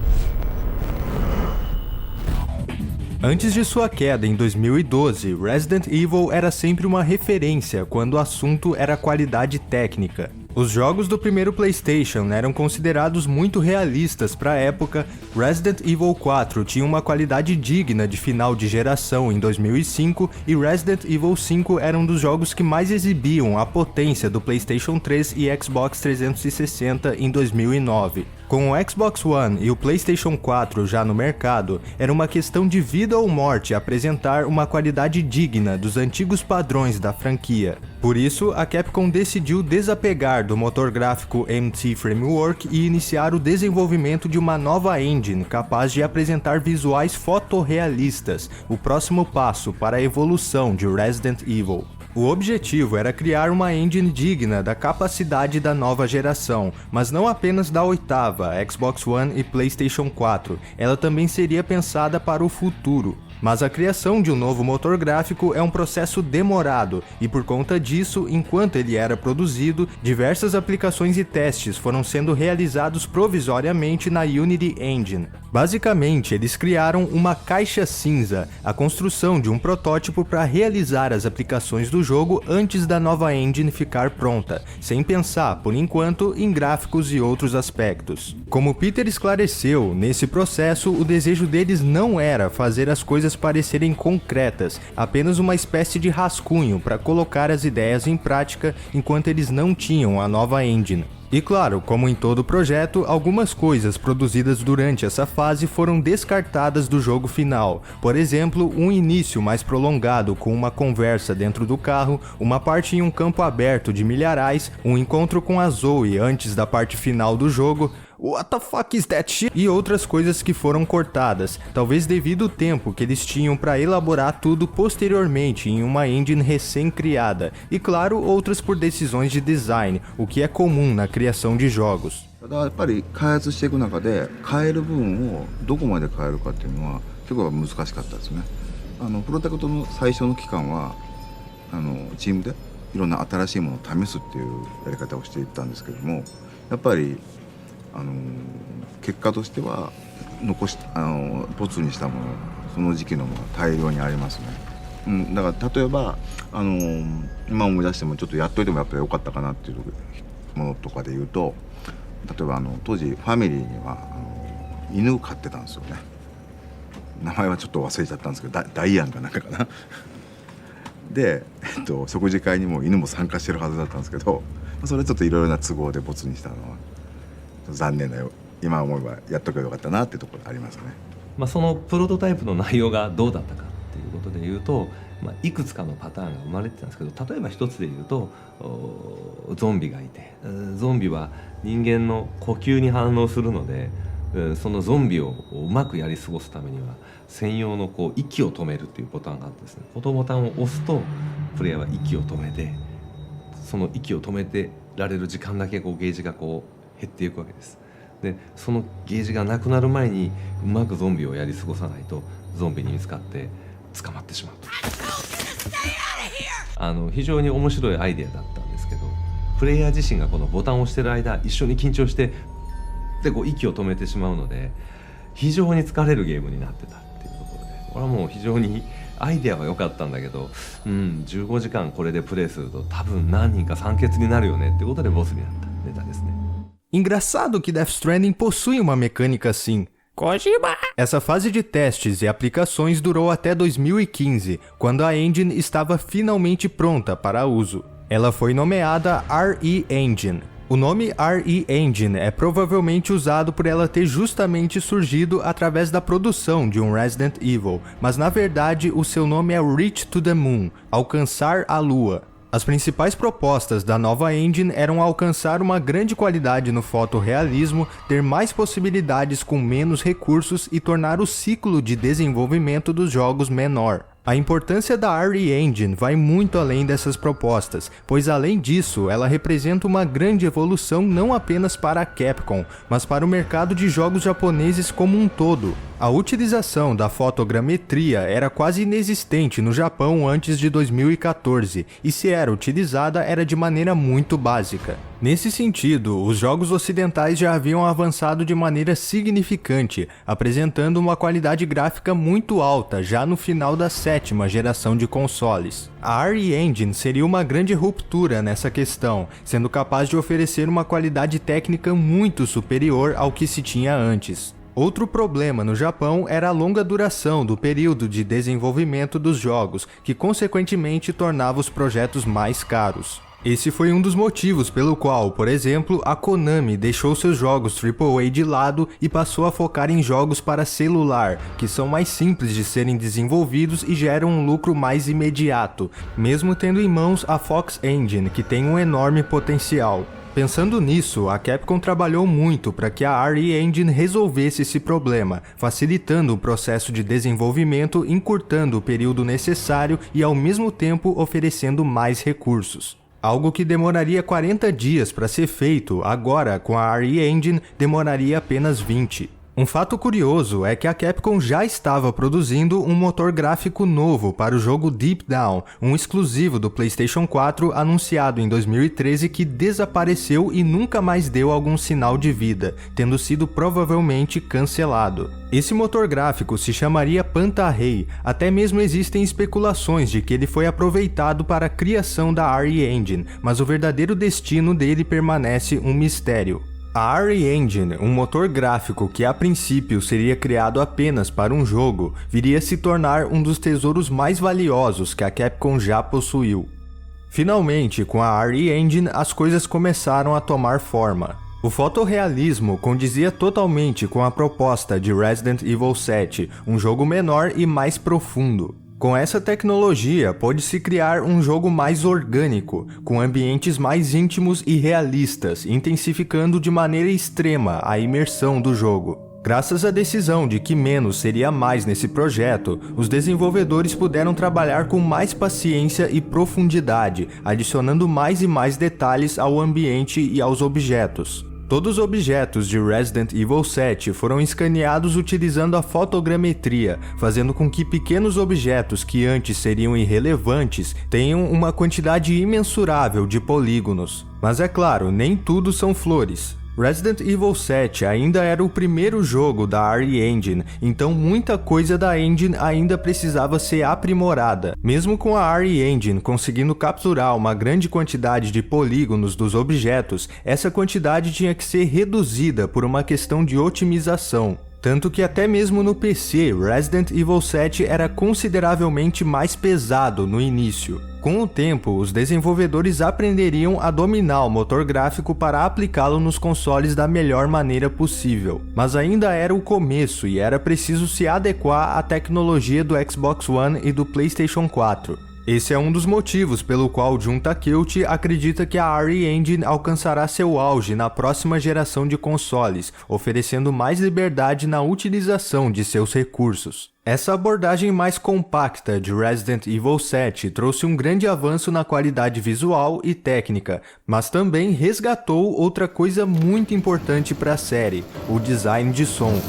Antes de sua queda em 2012, Resident Evil era sempre uma referência quando o assunto era qualidade técnica. Os jogos do primeiro PlayStation eram considerados muito realistas para a época. Resident Evil 4 tinha uma qualidade digna de final de geração em 2005 e Resident Evil 5 era um dos jogos que mais exibiam a potência do PlayStation 3 e Xbox 360 em 2009. Com o Xbox One e o PlayStation 4 já no mercado, era uma questão de vida ou morte apresentar uma qualidade digna dos antigos padrões da franquia. Por isso, a Capcom decidiu desapegar do motor gráfico MT Framework e iniciar o desenvolvimento de uma nova engine capaz de apresentar visuais fotorrealistas, o próximo passo para a evolução de Resident Evil. O objetivo era criar uma engine digna da capacidade da nova geração, mas não apenas da oitava, Xbox One e PlayStation 4, ela também seria pensada para o futuro. Mas a criação de um novo motor gráfico é um processo demorado, e por conta disso, enquanto ele era produzido, diversas aplicações e testes foram sendo realizados provisoriamente na Unity Engine. Basicamente, eles criaram uma caixa cinza, a construção de um protótipo para realizar as aplicações do jogo antes da nova engine ficar pronta, sem pensar, por enquanto, em gráficos e outros aspectos. Como Peter esclareceu, nesse processo, o desejo deles não era fazer as coisas parecerem concretas, apenas uma espécie de rascunho para colocar as ideias em prática enquanto eles não tinham a nova engine. E claro, como em todo projeto, algumas coisas produzidas durante essa fase foram descartadas do jogo final. Por exemplo, um início mais prolongado com uma conversa dentro do carro, uma parte em um campo aberto de milharais, um encontro com a Zoe antes da parte final do jogo, What the fuck is that shit? E outras coisas que foram cortadas, talvez devido ao tempo que eles tinham para elaborar tudo posteriormente em uma engine recém-criada, e claro, outras por decisões de design, o que é comum na criação de jogos. ただやっぱり開発していく中で変える部分をどこまで変えるかっていうのは結構難しかったですね。プロテクトの最初の期間はチームでいろんな新しいものを試すっていうやり方をしていったんですけども、やっぱり結果としてはボツにしたもの、その時期のものが大量にありますね。だから例えば今思い出してもちょっとやっといてもやっぱり良かったかなっていうものとかで言うと、例えば当時ファミリーには犬を飼ってたんですよね。名前はちょっと忘れちゃったんですけど、ダイアンかなんかかな。で、食事会にも犬も参加してるはずだったんですけど、それちょっといろいろな都合でボツにしたのは残念だよ。今思えばやっとけばよかったなっていうところありますね。そのプロトタイプの内容がどうだったかっていうことで言うと、いくつかのパターンが生まれてたんですけど、例えば一つで言うとゾンビがいて、ゾンビは人間の呼吸に反応するので、そのゾンビをうまくやり過ごすためには専用の息を止めるっていうボタンがあってですね、このボタンを押すとプレイヤーは息を止めて、その息を止めてられる時間だけゲージが減っていくわけです。でそのゲージがなくなる前にうまくゾンビをやり過ごさないとゾンビに見つかって捕まってしまうと。非常に面白いアイデアだったんですけど、プレイヤー自身がこのボタンを押してる間一緒に緊張してで息を止めてしまうので、非常に疲れるゲームになってたっていうところで、これはもう非常にアイデアは良かったんだけど、15時間これでプレイすると多分何人か酸欠になるよねっていうことでボスになったネタですね。Engraçado que Death Stranding possui uma mecânica assim. Kojima! Essa fase de testes e aplicações durou até 2015, quando a engine estava finalmente pronta para uso. Ela foi nomeada RE Engine. O nome RE Engine é provavelmente usado por ela ter justamente surgido através da produção de um Resident Evil, mas na verdade o seu nome é Reach to the Moon, Alcançar a Lua. As principais propostas da nova engine eram alcançar uma grande qualidade no fotorrealismo, ter mais possibilidades com menos recursos e tornar o ciclo de desenvolvimento dos jogos menor. A importância da RE Engine vai muito além dessas propostas, pois além disso, ela representa uma grande evolução não apenas para a Capcom, mas para o mercado de jogos japoneses como um todo. A utilização da fotogrametria era quase inexistente no Japão antes de 2014, e se era utilizada era de maneira muito básica. Nesse sentido, os jogos ocidentais já haviam avançado de maneira significante, apresentando uma qualidade gráfica muito alta já no final da 7ª geração de consoles. A RE Engine seria uma grande ruptura nessa questão, sendo capaz de oferecer uma qualidade técnica muito superior ao que se tinha antes. Outro problema no Japão era a longa duração do período de desenvolvimento dos jogos, que consequentemente tornava os projetos mais caros. Esse foi um dos motivos pelo qual, por exemplo, a Konami deixou seus jogos AAA de lado e passou a focar em jogos para celular, que são mais simples de serem desenvolvidos e geram um lucro mais imediato, mesmo tendo em mãos a Fox Engine, que tem um enorme potencial. Pensando nisso, a Capcom trabalhou muito para que a RE Engine resolvesse esse problema, facilitando o processo de desenvolvimento, encurtando o período necessário e ao mesmo tempo oferecendo mais recursos. Algo que demoraria 40 dias para ser feito, agora com a RE Engine demoraria apenas 20. Um fato curioso é que a Capcom já estava produzindo um motor gráfico novo para o jogo Deep Down, um exclusivo do PlayStation 4 anunciado em 2013 que desapareceu e nunca mais deu algum sinal de vida, tendo sido provavelmente cancelado. Esse motor gráfico se chamaria Panta-Rei, até mesmo existem especulações de que ele foi aproveitado para a criação da RE Engine, mas o verdadeiro destino dele permanece um mistério. A RE Engine, um motor gráfico que a princípio seria criado apenas para um jogo, viria a se tornar um dos tesouros mais valiosos que a Capcom já possuiu. Finalmente, com a RE Engine, as coisas começaram a tomar forma. O fotorrealismo condizia totalmente com a proposta de Resident Evil 7, um jogo menor e mais profundo. Com essa tecnologia, pôde-se criar um jogo mais orgânico, com ambientes mais íntimos e realistas, intensificando de maneira extrema a imersão do jogo. Graças à decisão de que menos seria mais nesse projeto, os desenvolvedores puderam trabalhar com mais paciência e profundidade, adicionando mais e mais detalhes ao ambiente e aos objetos. Todos os objetos de Resident Evil 7 foram escaneados utilizando a fotogrametria, fazendo com que pequenos objetos que antes seriam irrelevantes tenham uma quantidade imensurável de polígonos. Mas é claro, nem tudo são flores. Resident Evil 7 ainda era o primeiro jogo da RE Engine, então muita coisa da engine ainda precisava ser aprimorada. Mesmo com a RE Engine conseguindo capturar uma grande quantidade de polígonos dos objetos, essa quantidade tinha que ser reduzida por uma questão de otimização. Tanto que até mesmo no PC, Resident Evil 7 era consideravelmente mais pesado no início. Com o tempo, os desenvolvedores aprenderiam a dominar o motor gráfico para aplicá-lo nos consoles da melhor maneira possível. Mas ainda era o começo e era preciso se adequar à tecnologia do Xbox One e do PlayStation 4. Esse é um dos motivos pelo qual Jun Takeuchi acredita que a RE Engine alcançará seu auge na próxima geração de consoles, oferecendo mais liberdade na utilização de seus recursos. Essa abordagem mais compacta de Resident Evil 7 trouxe um grande avanço na qualidade visual e técnica, mas também resgatou outra coisa muito importante para a série, o design de som.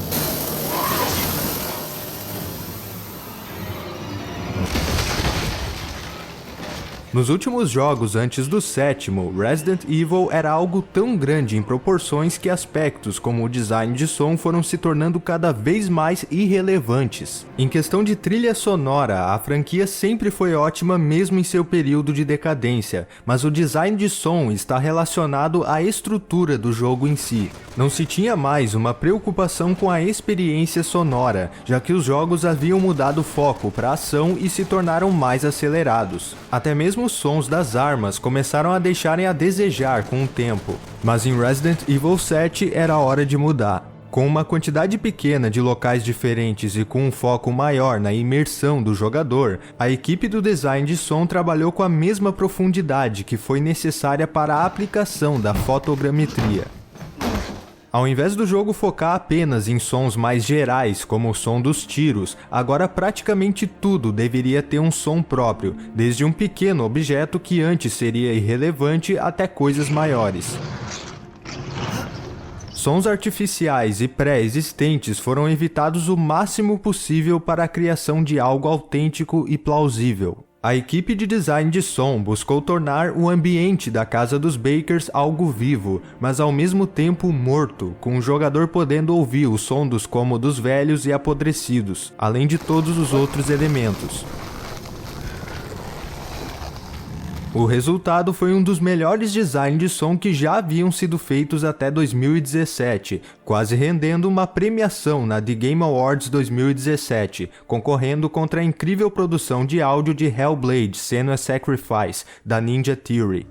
Nos últimos jogos antes do 7º, Resident Evil era algo tão grande em proporções que aspectos como o design de som foram se tornando cada vez mais irrelevantes. Em questão de trilha sonora, a franquia sempre foi ótima mesmo em seu período de decadência, mas o design de som está relacionado à estrutura do jogo em si. Não se tinha mais uma preocupação com a experiência sonora, já que os jogos haviam mudado foco para a ação e se tornaram mais acelerados. Até mesmo os sons das armas começaram a deixarem a desejar com o tempo, mas em Resident Evil 7 era hora de mudar. Com uma quantidade pequena de locais diferentes e com um foco maior na imersão do jogador, a equipe do design de som trabalhou com a mesma profundidade que foi necessária para a aplicação da fotogrametria. Ao invés do jogo focar apenas em sons mais gerais, como o som dos tiros, agora praticamente tudo deveria ter um som próprio, desde um pequeno objeto que antes seria irrelevante até coisas maiores. Sons artificiais e pré-existentes foram evitados o máximo possível para a criação de algo autêntico e plausível. A equipe de design de som buscou tornar o ambiente da casa dos Bakers algo vivo, mas ao mesmo tempo morto, com o jogador podendo ouvir o som dos cômodos velhos e apodrecidos, além de todos os outros elementos. O resultado foi um dos melhores designs de som que já haviam sido feitos até 2017, quase rendendo uma premiação na The Game Awards 2017, concorrendo contra a incrível produção de áudio de Hellblade: Senua's Sacrifice, da Ninja Theory.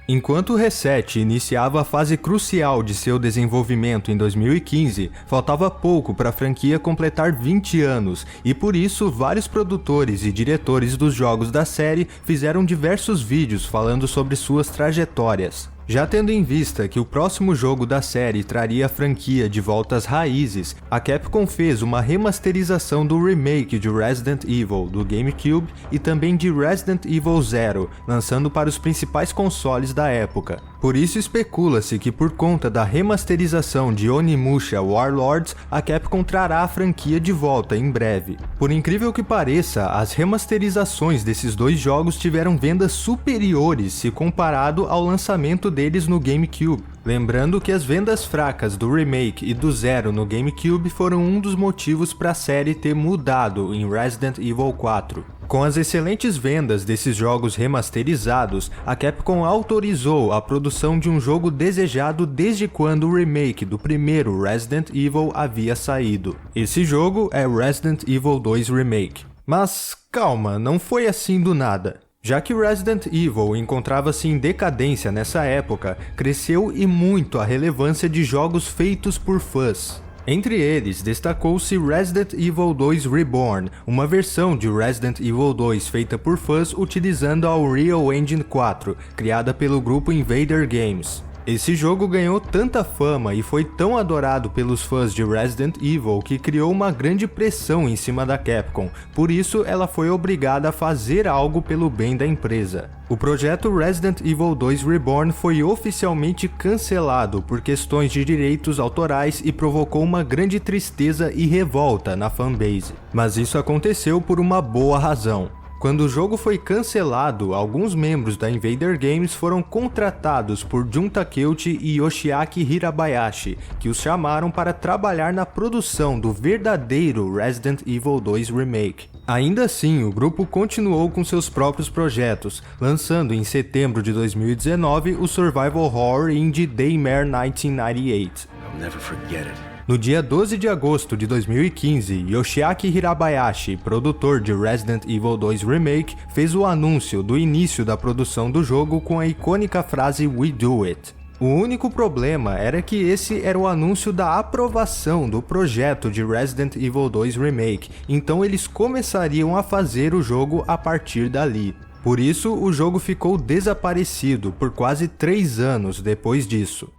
Enquanto o Reset iniciava a fase crucial de seu desenvolvimento em 2015, faltava pouco para a franquia completar 20 anos, e por isso vários produtores e diretores dos jogos da série fizeram diversos vídeos falando sobre suas trajetórias. Já tendo em vista que o próximo jogo da série traria a franquia de volta às raízes, a Capcom fez uma remasterização do remake de Resident Evil do GameCube e também de Resident Evil Zero, lançando para os principais consoles da época. Por isso especula-se que por conta da remasterização de Onimusha Warlords, a Capcom trará a franquia de volta em breve. Por incrível que pareça, as remasterizações desses dois jogos tiveram vendas superiores se comparado ao lançamento deles no GameCube. Lembrando que as vendas fracas do remake e do Zero no GameCube foram um dos motivos para a série ter mudado em Resident Evil 4. Com as excelentes vendas desses jogos remasterizados, a Capcom autorizou a produção de um jogo desejado desde quando o remake do primeiro Resident Evil havia saído. Esse jogo é Resident Evil 2 Remake. Mas calma, não foi assim do nada. Já que Resident Evil encontrava-se em decadência nessa época, cresceu e muito a relevância de jogos feitos por fãs. Entre eles, destacou-se Resident Evil 2 Reborn, uma versão de Resident Evil 2 feita por fãs utilizando a Unreal Engine 4, criada pelo grupo Invader Games. Esse jogo ganhou tanta fama e foi tão adorado pelos fãs de Resident Evil que criou uma grande pressão em cima da Capcom, por isso ela foi obrigada a fazer algo pelo bem da empresa. O projeto Resident Evil 2 Reborn foi oficialmente cancelado por questões de direitos autorais e provocou uma grande tristeza e revolta na fanbase. Mas isso aconteceu por uma boa razão. Quando o jogo foi cancelado, alguns membros da Invader Games foram contratados por Jun Takeuchi e Yoshiaki Hirabayashi, que os chamaram para trabalhar na produção do verdadeiro Resident Evil 2 Remake. Ainda assim, o grupo continuou com seus próprios projetos, lançando em setembro de 2019 o survival horror indie Daymare 1998. I'll never forget it. No dia 12 de agosto de 2015, Yoshiaki Hirabayashi, produtor de Resident Evil 2 Remake, fez o anúncio do início da produção do jogo com a icônica frase "We do it". O único problema era que esse era o anúncio da aprovação do projeto de Resident Evil 2 Remake, então eles começariam a fazer o jogo a partir dali. Por isso, o jogo ficou desaparecido por quase 3 anos depois disso.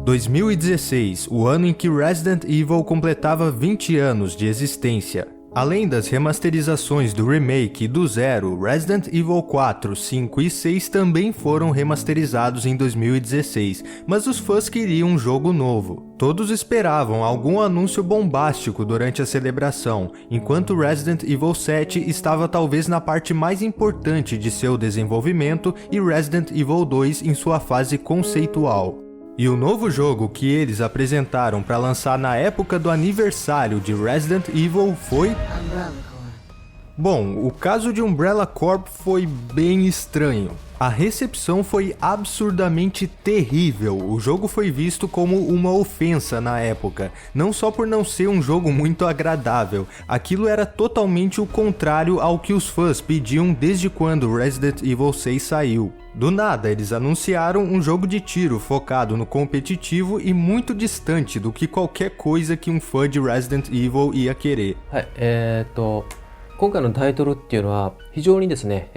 2016, o ano em que Resident Evil completava 20 anos de existência. Além das remasterizações do remake e do Zero, Resident Evil 4, 5 e 6 também foram remasterizados em 2016, mas os fãs queriam um jogo novo. Todos esperavam algum anúncio bombástico durante a celebração, enquanto Resident Evil 7 estava talvez na parte mais importante de seu desenvolvimento e Resident Evil 2 em sua fase conceitual. E o novo jogo que eles apresentaram para lançar na época do aniversário de Resident Evil foi... Bom, o caso de Umbrella Corp foi bem estranho. A recepção foi absurdamente terrível, o jogo foi visto como uma ofensa na época, não só por não ser um jogo muito agradável, aquilo era totalmente o contrário ao que os fãs pediam desde quando Resident Evil 6 saiu. Do nada, eles anunciaram um jogo de tiro focado no competitivo e muito distante do que qualquer coisa que um fã de Resident Evil ia querer. はい、今回のタイトルっていうのは非常にですね、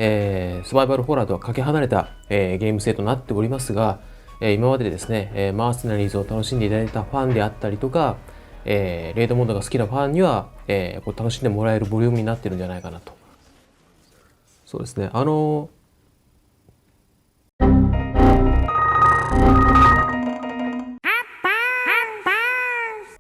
サバイバルホラーとはかけ離れた、ゲーム性となっておりますが、今までですね、マーセナリーズを楽しんでいただいたファンであったりとか、レードモードが好きなファンには、こう楽しんでもらえるボリュームになってるんじゃないかなと。そうですね、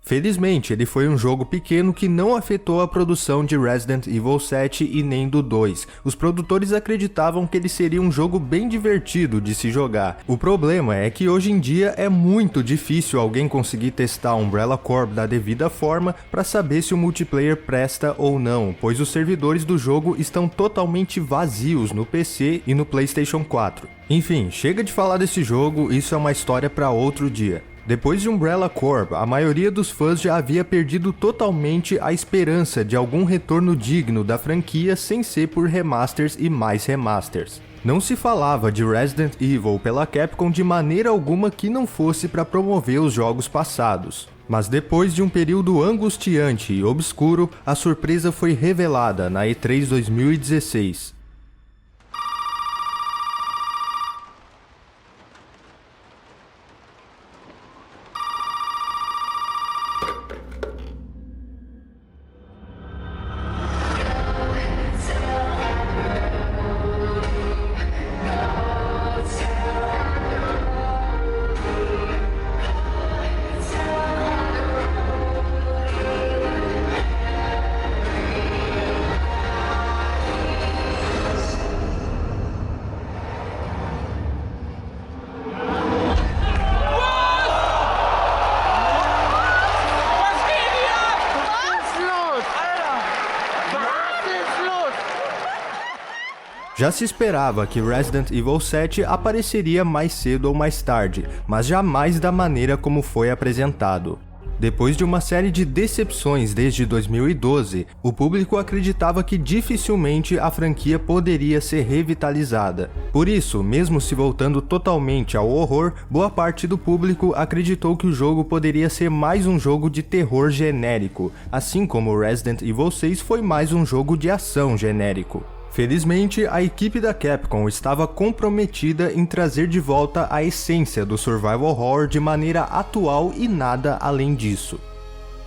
Felizmente, ele foi um jogo pequeno que não afetou a produção de Resident Evil 7 e nem do 2. Os produtores acreditavam que ele seria um jogo bem divertido de se jogar. O problema é que hoje em dia é muito difícil alguém conseguir testar Umbrella Corp da devida forma para saber se o multiplayer presta ou não, pois os servidores do jogo estão totalmente vazios no PC e no PlayStation 4. Enfim, chega de falar desse jogo, isso é uma história para outro dia. Depois de Umbrella Corp, a maioria dos fãs já havia perdido totalmente a esperança de algum retorno digno da franquia sem ser por remasters e mais remasters. Não se falava de Resident Evil pela Capcom de maneira alguma que não fosse para promover os jogos passados. Mas depois de um período angustiante e obscuro, a surpresa foi revelada na E3 2016. Já se esperava que Resident Evil 7 apareceria mais cedo ou mais tarde, mas jamais da maneira como foi apresentado. Depois de uma série de decepções desde 2012, o público acreditava que dificilmente a franquia poderia ser revitalizada. Por isso, mesmo se voltando totalmente ao horror, boa parte do público acreditou que o jogo poderia ser mais um jogo de terror genérico, assim como Resident Evil 6 foi mais um jogo de ação genérico. Felizmente, a equipe da Capcom estava comprometida em trazer de volta a essência do survival horror de maneira atual e nada além disso.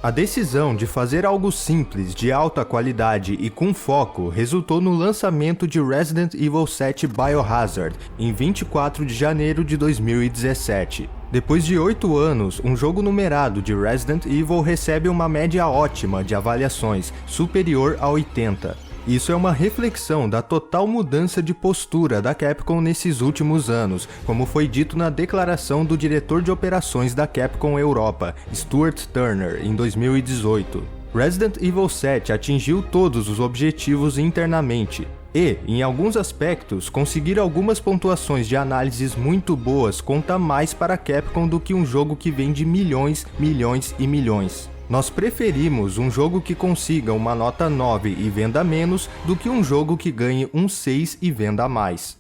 A decisão de fazer algo simples, de alta qualidade e com foco resultou no lançamento de Resident Evil 7 Biohazard, em 24 de janeiro de 2017. Depois de 8 anos, um jogo numerado de Resident Evil recebe uma média ótima de avaliações, superior a 80. Isso é uma reflexão da total mudança de postura da Capcom nesses últimos anos, como foi dito na declaração do diretor de operações da Capcom Europa, Stuart Turner, em 2018. Resident Evil 7 atingiu todos os objetivos internamente e, em alguns aspectos, conseguir algumas pontuações de análises muito boas conta mais para a Capcom do que um jogo que vende milhões, milhões e milhões. Nós preferimos um jogo que consiga uma nota 9 e venda menos do que um jogo que ganhe um 6 e venda mais.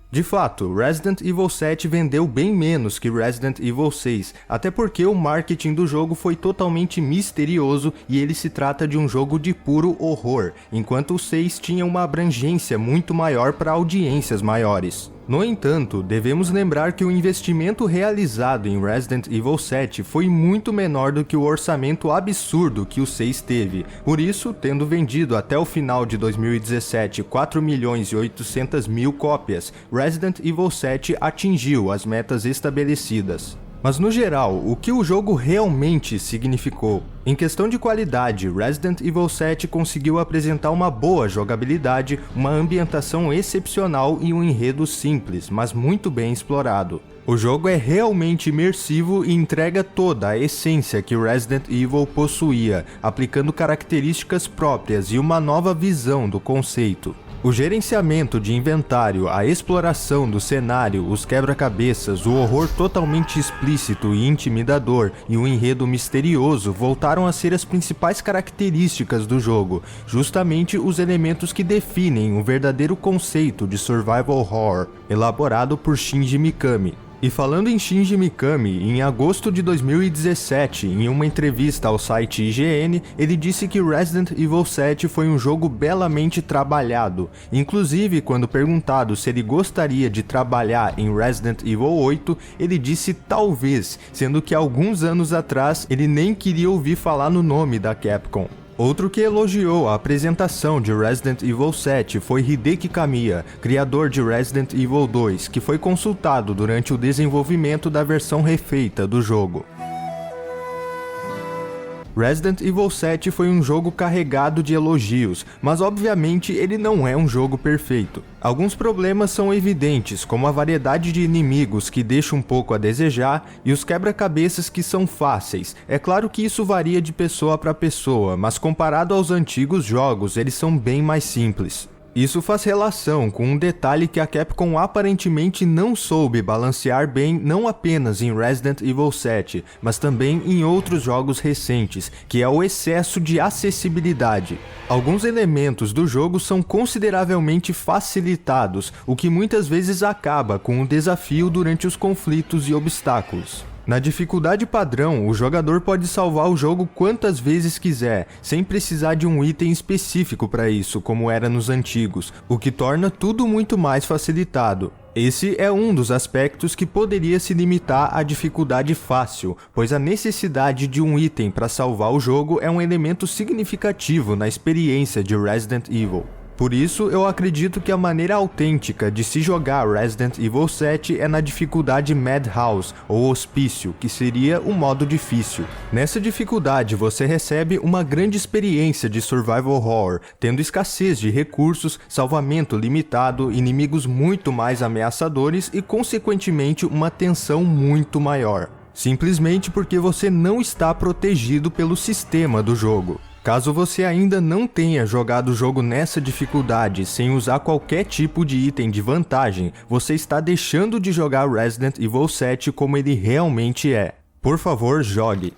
De fato, Resident Evil 7 vendeu bem menos que Resident Evil 6, até porque o marketing do jogo foi totalmente misterioso e ele se trata de um jogo de puro horror, enquanto o 6 tinha uma abrangência muito maior para audiências maiores. No entanto, devemos lembrar que o investimento realizado em Resident Evil 7 foi muito menor do que o orçamento absurdo que o 6 teve. Por isso, tendo vendido até o final de 2017 4.800.000 cópias, Resident Evil 7 atingiu as metas estabelecidas. Mas no geral, o que o jogo realmente significou? Em questão de qualidade, Resident Evil 7 conseguiu apresentar uma boa jogabilidade, uma ambientação excepcional e um enredo simples, mas muito bem explorado. O jogo é realmente imersivo e entrega toda a essência que Resident Evil possuía, aplicando características próprias e uma nova visão do conceito. O gerenciamento de inventário, a exploração do cenário, os quebra-cabeças, o horror totalmente explícito e intimidador e o enredo misterioso voltaram a ser as principais características do jogo, justamente os elementos que definem o verdadeiro conceito de survival horror, elaborado por Shinji Mikami. E falando em Shinji Mikami, em agosto de 2017, em uma entrevista ao site IGN, ele disse que Resident Evil 7 foi um jogo belamente trabalhado. Inclusive, quando perguntado se ele gostaria de trabalhar em Resident Evil 8, ele disse talvez, sendo que alguns anos atrás ele nem queria ouvir falar no nome da Capcom. Outro que elogiou a apresentação de Resident Evil 7 foi Hideki Kamiya, criador de Resident Evil 2, que foi consultado durante o desenvolvimento da versão refeita do jogo. Resident Evil 7 foi um jogo carregado de elogios, mas obviamente ele não é um jogo perfeito. Alguns problemas são evidentes, como a variedade de inimigos que deixa um pouco a desejar e os quebra-cabeças que são fáceis. É claro que isso varia de pessoa para pessoa, mas comparado aos antigos jogos, eles são bem mais simples. Isso faz relação com um detalhe que a Capcom aparentemente não soube balancear bem não apenas em Resident Evil 7, mas também em outros jogos recentes, que é o excesso de acessibilidade. Alguns elementos do jogo são consideravelmente facilitados, o que muitas vezes acaba com o desafio durante os conflitos e obstáculos. Na dificuldade padrão, o jogador pode salvar o jogo quantas vezes quiser, sem precisar de um item específico para isso, como era nos antigos, o que torna tudo muito mais facilitado. Esse é um dos aspectos que poderia se limitar à dificuldade fácil, pois a necessidade de um item para salvar o jogo é um elemento significativo na experiência de Resident Evil. Por isso, eu acredito que a maneira autêntica de se jogar Resident Evil 7 é na dificuldade Madhouse, ou Hospício, que seria o modo difícil. Nessa dificuldade, você recebe uma grande experiência de survival horror, tendo escassez de recursos, salvamento limitado, inimigos muito mais ameaçadores e, consequentemente, uma tensão muito maior. Simplesmente porque você não está protegido pelo sistema do jogo. Caso você ainda não tenha jogado o jogo nessa dificuldade sem usar qualquer tipo de item de vantagem, você está deixando de jogar Resident Evil 7 como ele realmente é. Por favor, jogue.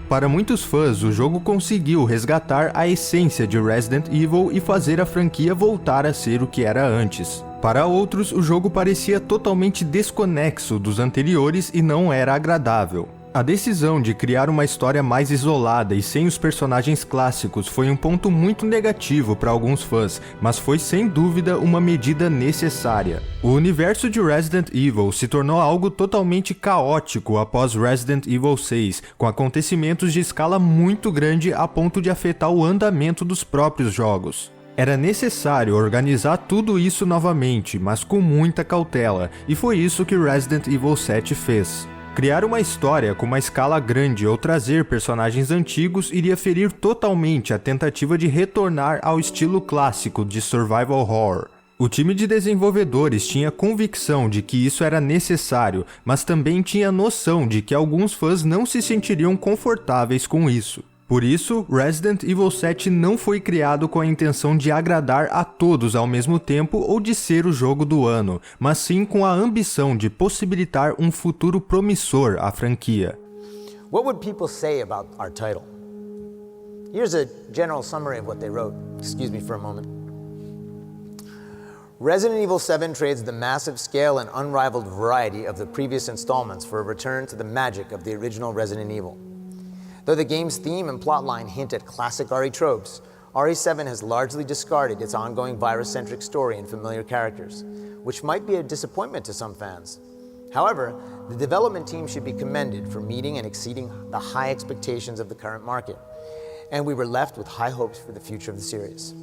Para muitos fãs, o jogo conseguiu resgatar a essência de Resident Evil e fazer a franquia voltar a ser o que era antes. Para outros, o jogo parecia totalmente desconexo dos anteriores e não era agradável. A decisão de criar uma história mais isolada e sem os personagens clássicos foi um ponto muito negativo para alguns fãs, mas foi sem dúvida uma medida necessária. O universo de Resident Evil se tornou algo totalmente caótico após Resident Evil 6, com acontecimentos de escala muito grande a ponto de afetar o andamento dos próprios jogos. Era necessário organizar tudo isso novamente, mas com muita cautela, e foi isso que Resident Evil 7 fez. Criar uma história com uma escala grande ou trazer personagens antigos iria ferir totalmente a tentativa de retornar ao estilo clássico de survival horror. O time de desenvolvedores tinha convicção de que isso era necessário, mas também tinha noção de que alguns fãs não se sentiriam confortáveis com isso. Por isso, Resident Evil 7 não foi criado com a intenção de agradar a todos ao mesmo tempo ou de ser o jogo do ano, mas sim com a ambição de possibilitar um futuro promissor à franquia. What would people say about our title? Here's a general summary of what they wrote. Excuse me for a moment. Resident Evil 7 trades the massive scale and unrivaled variety of the previous installments for a return to the magic of the original Resident Evil. Though the game's theme and plotline hint at classic RE tropes, RE7 has largely discarded its ongoing virus-centric story and familiar characters, which might be a disappointment to some fans. However, the development team should be commended for meeting and exceeding the high expectations of the current market, and we were left with high hopes for the future of the series.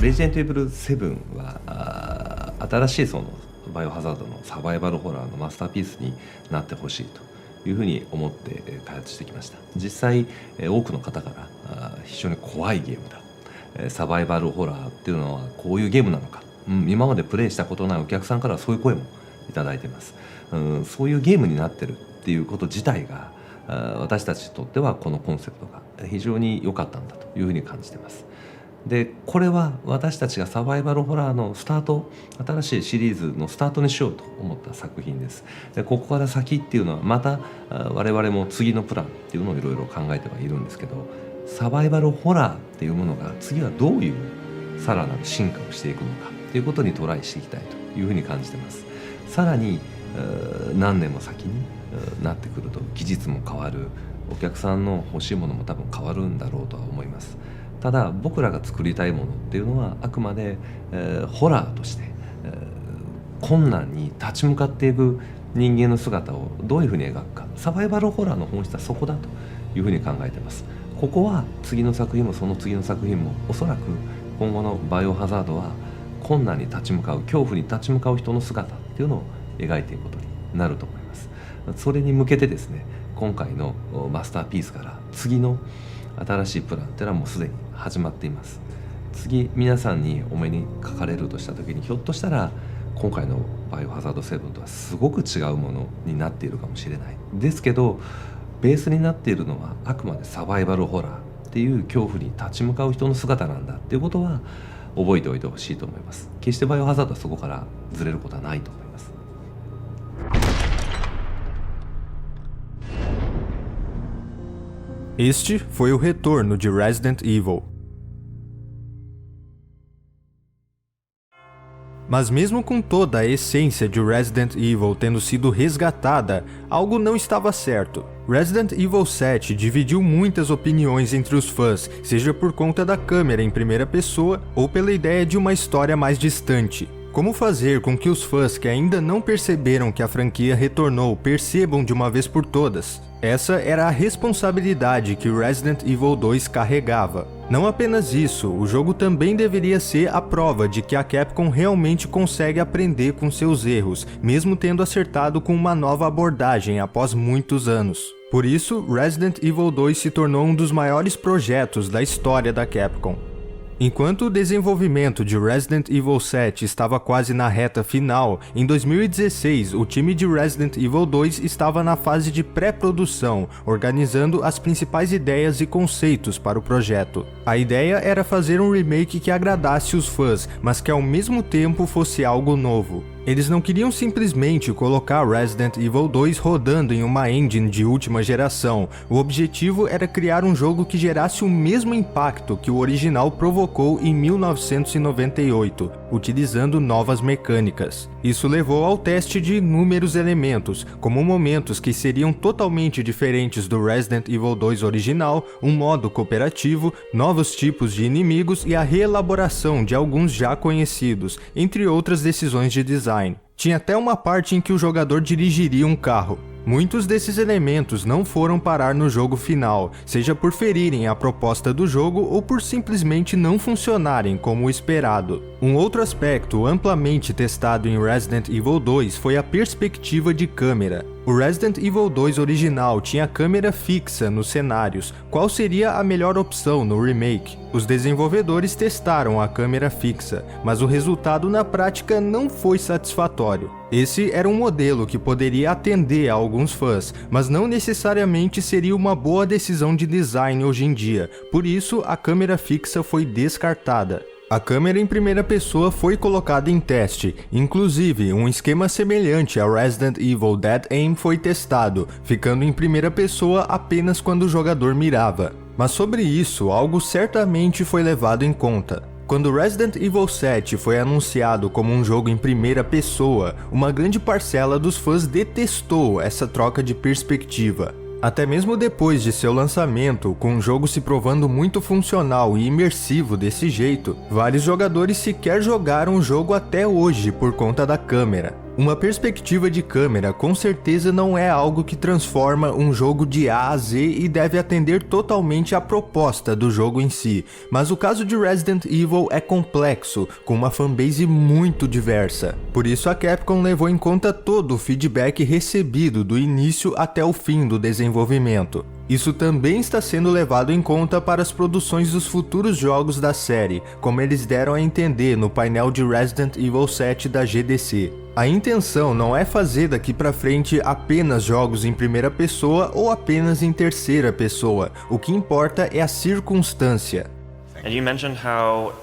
レジデントエブル7は新しいそのバイオハザードのサバイバルホラーのマスターピースになってほしいというふうに思って開発してきました。実際多くの方から非常に怖いゲームだ、サバイバルホラーっていうのはこういうゲームなのか、今までプレイしたことないお客さんからはそういう声もいただいています。そういうゲームになってるっていうこと自体が私たちにとってはこのコンセプトが非常に良かったんだというふうに感じています。でこれは私たちがサバイバルホラーのスタート、新しいシリーズのスタートにしようと思った作品です。でここから先っていうのはまた我々も次のプランっていうのをいろいろ考えてはいるんですけど、サバイバルホラーっていうものが次はどういうさらなる進化をしていくのかっていうことにトライしていきたいというふうに感じてます。さらに何年も先になってくると技術も変わる、お客さんの欲しいものも多分変わるんだろうとは思います。ただ僕らが作りたいものっていうのはあくまで、ホラーとして、困難に立ち向かっていく人間の姿をどういうふうに描くか、サバイバルホラーの本質はそこだというふうに考えています。ここは次の作品もその次の作品もおそらく今後のバイオハザードは困難に立ち向かう、恐怖に立ち向かう人の姿っていうのを描いていくことになると思います。それに向けてですね、今回のマスターピースから次の新しいプランっていうのはもうすでに始まっています。次皆さんにお目にかかれるとした時にひょっとしたら今回のバイオハザード7とはすごく違うものになっているかもしれないですけど、ベースになっているのはあくまでサバイバルホラーっていう恐怖に立ち向かう人の姿なんだっていうことは覚えておいてほしいと思います。決してバイオハザードはそこからずれることはないと思います。Este foi o retorno de Resident Evil. Mas mesmo com toda a essência de Resident Evil tendo sido resgatada, algo não estava certo. Resident Evil 7 dividiu muitas opiniões entre os fãs, seja por conta da câmera em primeira pessoa ou pela ideia de uma história mais distante. Como fazer com que os fãs que ainda não perceberam que a franquia retornou percebam de uma vez por todas? Essa era a responsabilidade que Resident Evil 2 carregava. Não apenas isso, o jogo também deveria ser a prova de que a Capcom realmente consegue aprender com seus erros, mesmo tendo acertado com uma nova abordagem após muitos anos. Por isso, Resident Evil 2 se tornou um dos maiores projetos da história da Capcom. Enquanto o desenvolvimento de Resident Evil 7 estava quase na reta final, em 2016 o time de Resident Evil 2 estava na fase de pré-produção, organizando as principais ideias e conceitos para o projeto. A ideia era fazer um remake que agradasse os fãs, mas que ao mesmo tempo fosse algo novo. Eles não queriam simplesmente colocar Resident Evil 2 rodando em uma engine de última geração. O objetivo era criar um jogo que gerasse o mesmo impacto que o original provocou em 1998, utilizando novas mecânicas. Isso levou ao teste de inúmeros elementos, como momentos que seriam totalmente diferentes do Resident Evil 2 original, um modo cooperativo, novos tipos de inimigos e a reelaboração de alguns já conhecidos, entre outras decisões de design. Tinha até uma parte em que o jogador dirigiria um carro. Muitos desses elementos não foram parar no jogo final, seja por ferirem a proposta do jogo ou por simplesmente não funcionarem como o esperado. Um outro aspecto amplamente testado em Resident Evil 2 foi a perspectiva de câmera. O Resident Evil 2 original tinha câmera fixa nos cenários. Qual seria a melhor opção no remake? Os desenvolvedores testaram a câmera fixa, mas o resultado na prática não foi satisfatório. Esse era um modelo que poderia atender a alguns fãs, mas não necessariamente seria uma boa decisão de design hoje em dia. Por isso, a câmera fixa foi descartada. A câmera em primeira pessoa foi colocada em teste, inclusive um esquema semelhante a Resident Evil Dead Aim foi testado, ficando em primeira pessoa apenas quando o jogador mirava. Mas sobre isso, algo certamente foi levado em conta. Quando Resident Evil 7 foi anunciado como um jogo em primeira pessoa, uma grande parcela dos fãs detestou essa troca de perspectiva. Até mesmo depois de seu lançamento, com o jogo se provando muito funcional e imersivo desse jeito, vários jogadores sequer jogaram o jogo até hoje por conta da câmera. Uma perspectiva de câmera com certeza não é algo que transforma um jogo de A a Z e deve atender totalmente à proposta do jogo em si, mas o caso de Resident Evil é complexo, com uma fanbase muito diversa. Por isso a Capcom levou em conta todo o feedback recebido do início até o fim do desenvolvimento. Isso também está sendo levado em conta para as produções dos futuros jogos da série, como eles deram a entender no painel de Resident Evil 7 da GDC. A intenção não é fazer daqui pra frente apenas jogos em primeira pessoa ou apenas em terceira pessoa. O que importa é a circunstância. And you mentioned how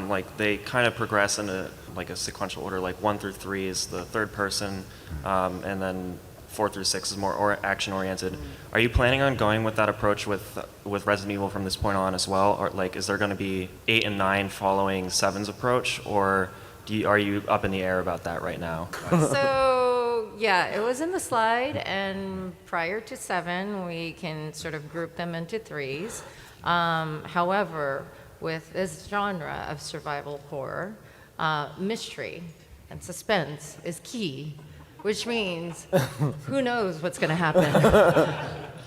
like they kind of progress in a sequential order, like 1 through 3 is the third person, and then 4 through 6 is more action oriented. Are you planning on going with that approach with Resident Evil from this point on as well, or like is there going to be 8 and 9 following 7's approach, or are you up in the air about that right now? So yeah, it was in the slide, and prior to 7 we can sort of group them into 3s. However, with this genre of survival horror, mystery and suspense is key, which means who knows what's going to happen.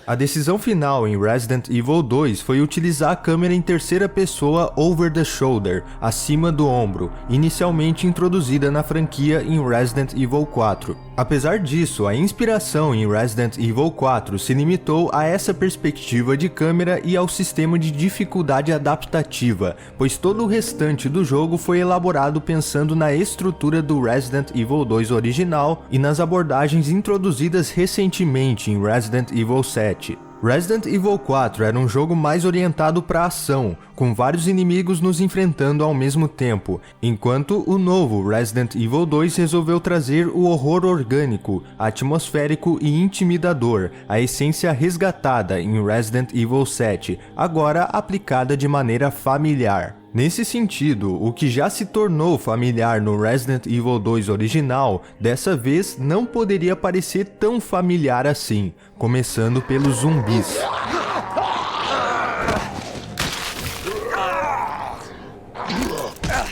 A decisão final em Resident Evil 2 foi utilizar a câmera em terceira pessoa over the shoulder, acima do ombro, inicialmente introduzida na franquia em Resident Evil 4. Apesar disso, a inspiração em Resident Evil 4 se limitou a essa perspectiva de câmera e ao sistema de dificuldade adaptativa, pois todo o restante do jogo foi elaborado pensando na estrutura do Resident Evil 2 original e nas abordagens introduzidas recentemente em Resident Evil 7. Resident Evil 4 era um jogo mais orientado para ação, com vários inimigos nos enfrentando ao mesmo tempo, enquanto o novo Resident Evil 2 resolveu trazer o horror orgânico, atmosférico e intimidador, a essência resgatada em Resident Evil 7, agora aplicada de maneira familiar. Nesse sentido, o que já se tornou familiar no Resident Evil 2 original, dessa vez não poderia parecer tão familiar assim, começando pelos zumbis.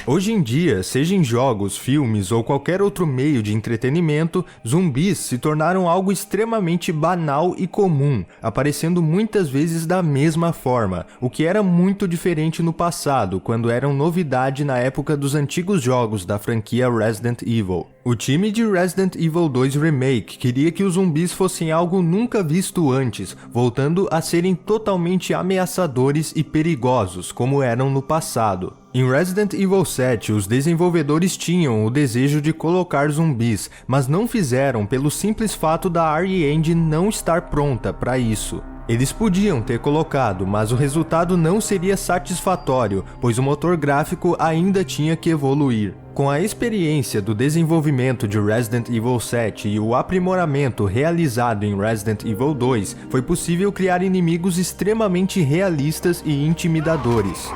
Hoje em dia, seja em jogos, filmes ou qualquer outro meio de entretenimento, zumbis se tornaram algo extremamente banal e comum, aparecendo muitas vezes da mesma forma, o que era muito diferente no passado, quando eram novidade na época dos antigos jogos da franquia Resident Evil. O time de Resident Evil 2 Remake queria que os zumbis fossem algo nunca visto antes, voltando a serem totalmente ameaçadores e perigosos, como eram no passado. Em Resident Evil 7, os desenvolvedores tinham o desejo de colocar zumbis, mas não fizeram pelo simples fato da RE Engine não estar pronta para isso. Eles podiam ter colocado, mas o resultado não seria satisfatório, pois o motor gráfico ainda tinha que evoluir. Com a experiência do desenvolvimento de Resident Evil 7 e o aprimoramento realizado em Resident Evil 2, foi possível criar inimigos extremamente realistas e intimidadores.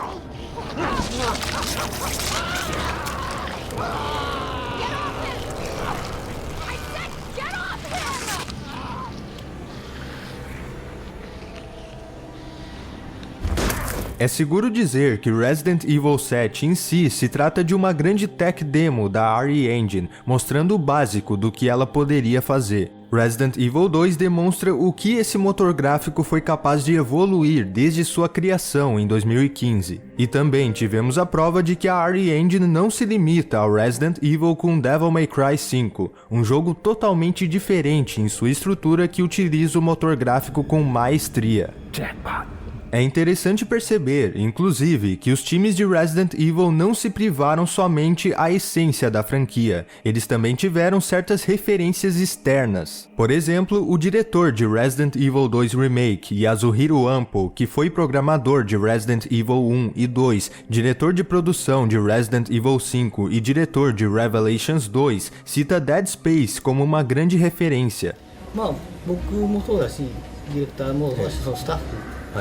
É seguro dizer que Resident Evil 7 em si se trata de uma grande tech demo da RE Engine, mostrando o básico do que ela poderia fazer. Resident Evil 2 demonstra o que esse motor gráfico foi capaz de evoluir desde sua criação em 2015. E também tivemos a prova de que a RE Engine não se limita ao Resident Evil com Devil May Cry 5, um jogo totalmente diferente em sua estrutura que utiliza o motor gráfico com maestria. Jackpot. É interessante perceber, inclusive, que os times de Resident Evil não se privaram somente à essência da franquia, eles também tiveram certas referências externas. Por exemplo, o diretor de Resident Evil 2 Remake, Yasuhiro Ampo, que foi programador de Resident Evil 1 e 2, diretor de produção de Resident Evil 5 e diretor de Revelations 2, cita Dead Space como uma grande referência.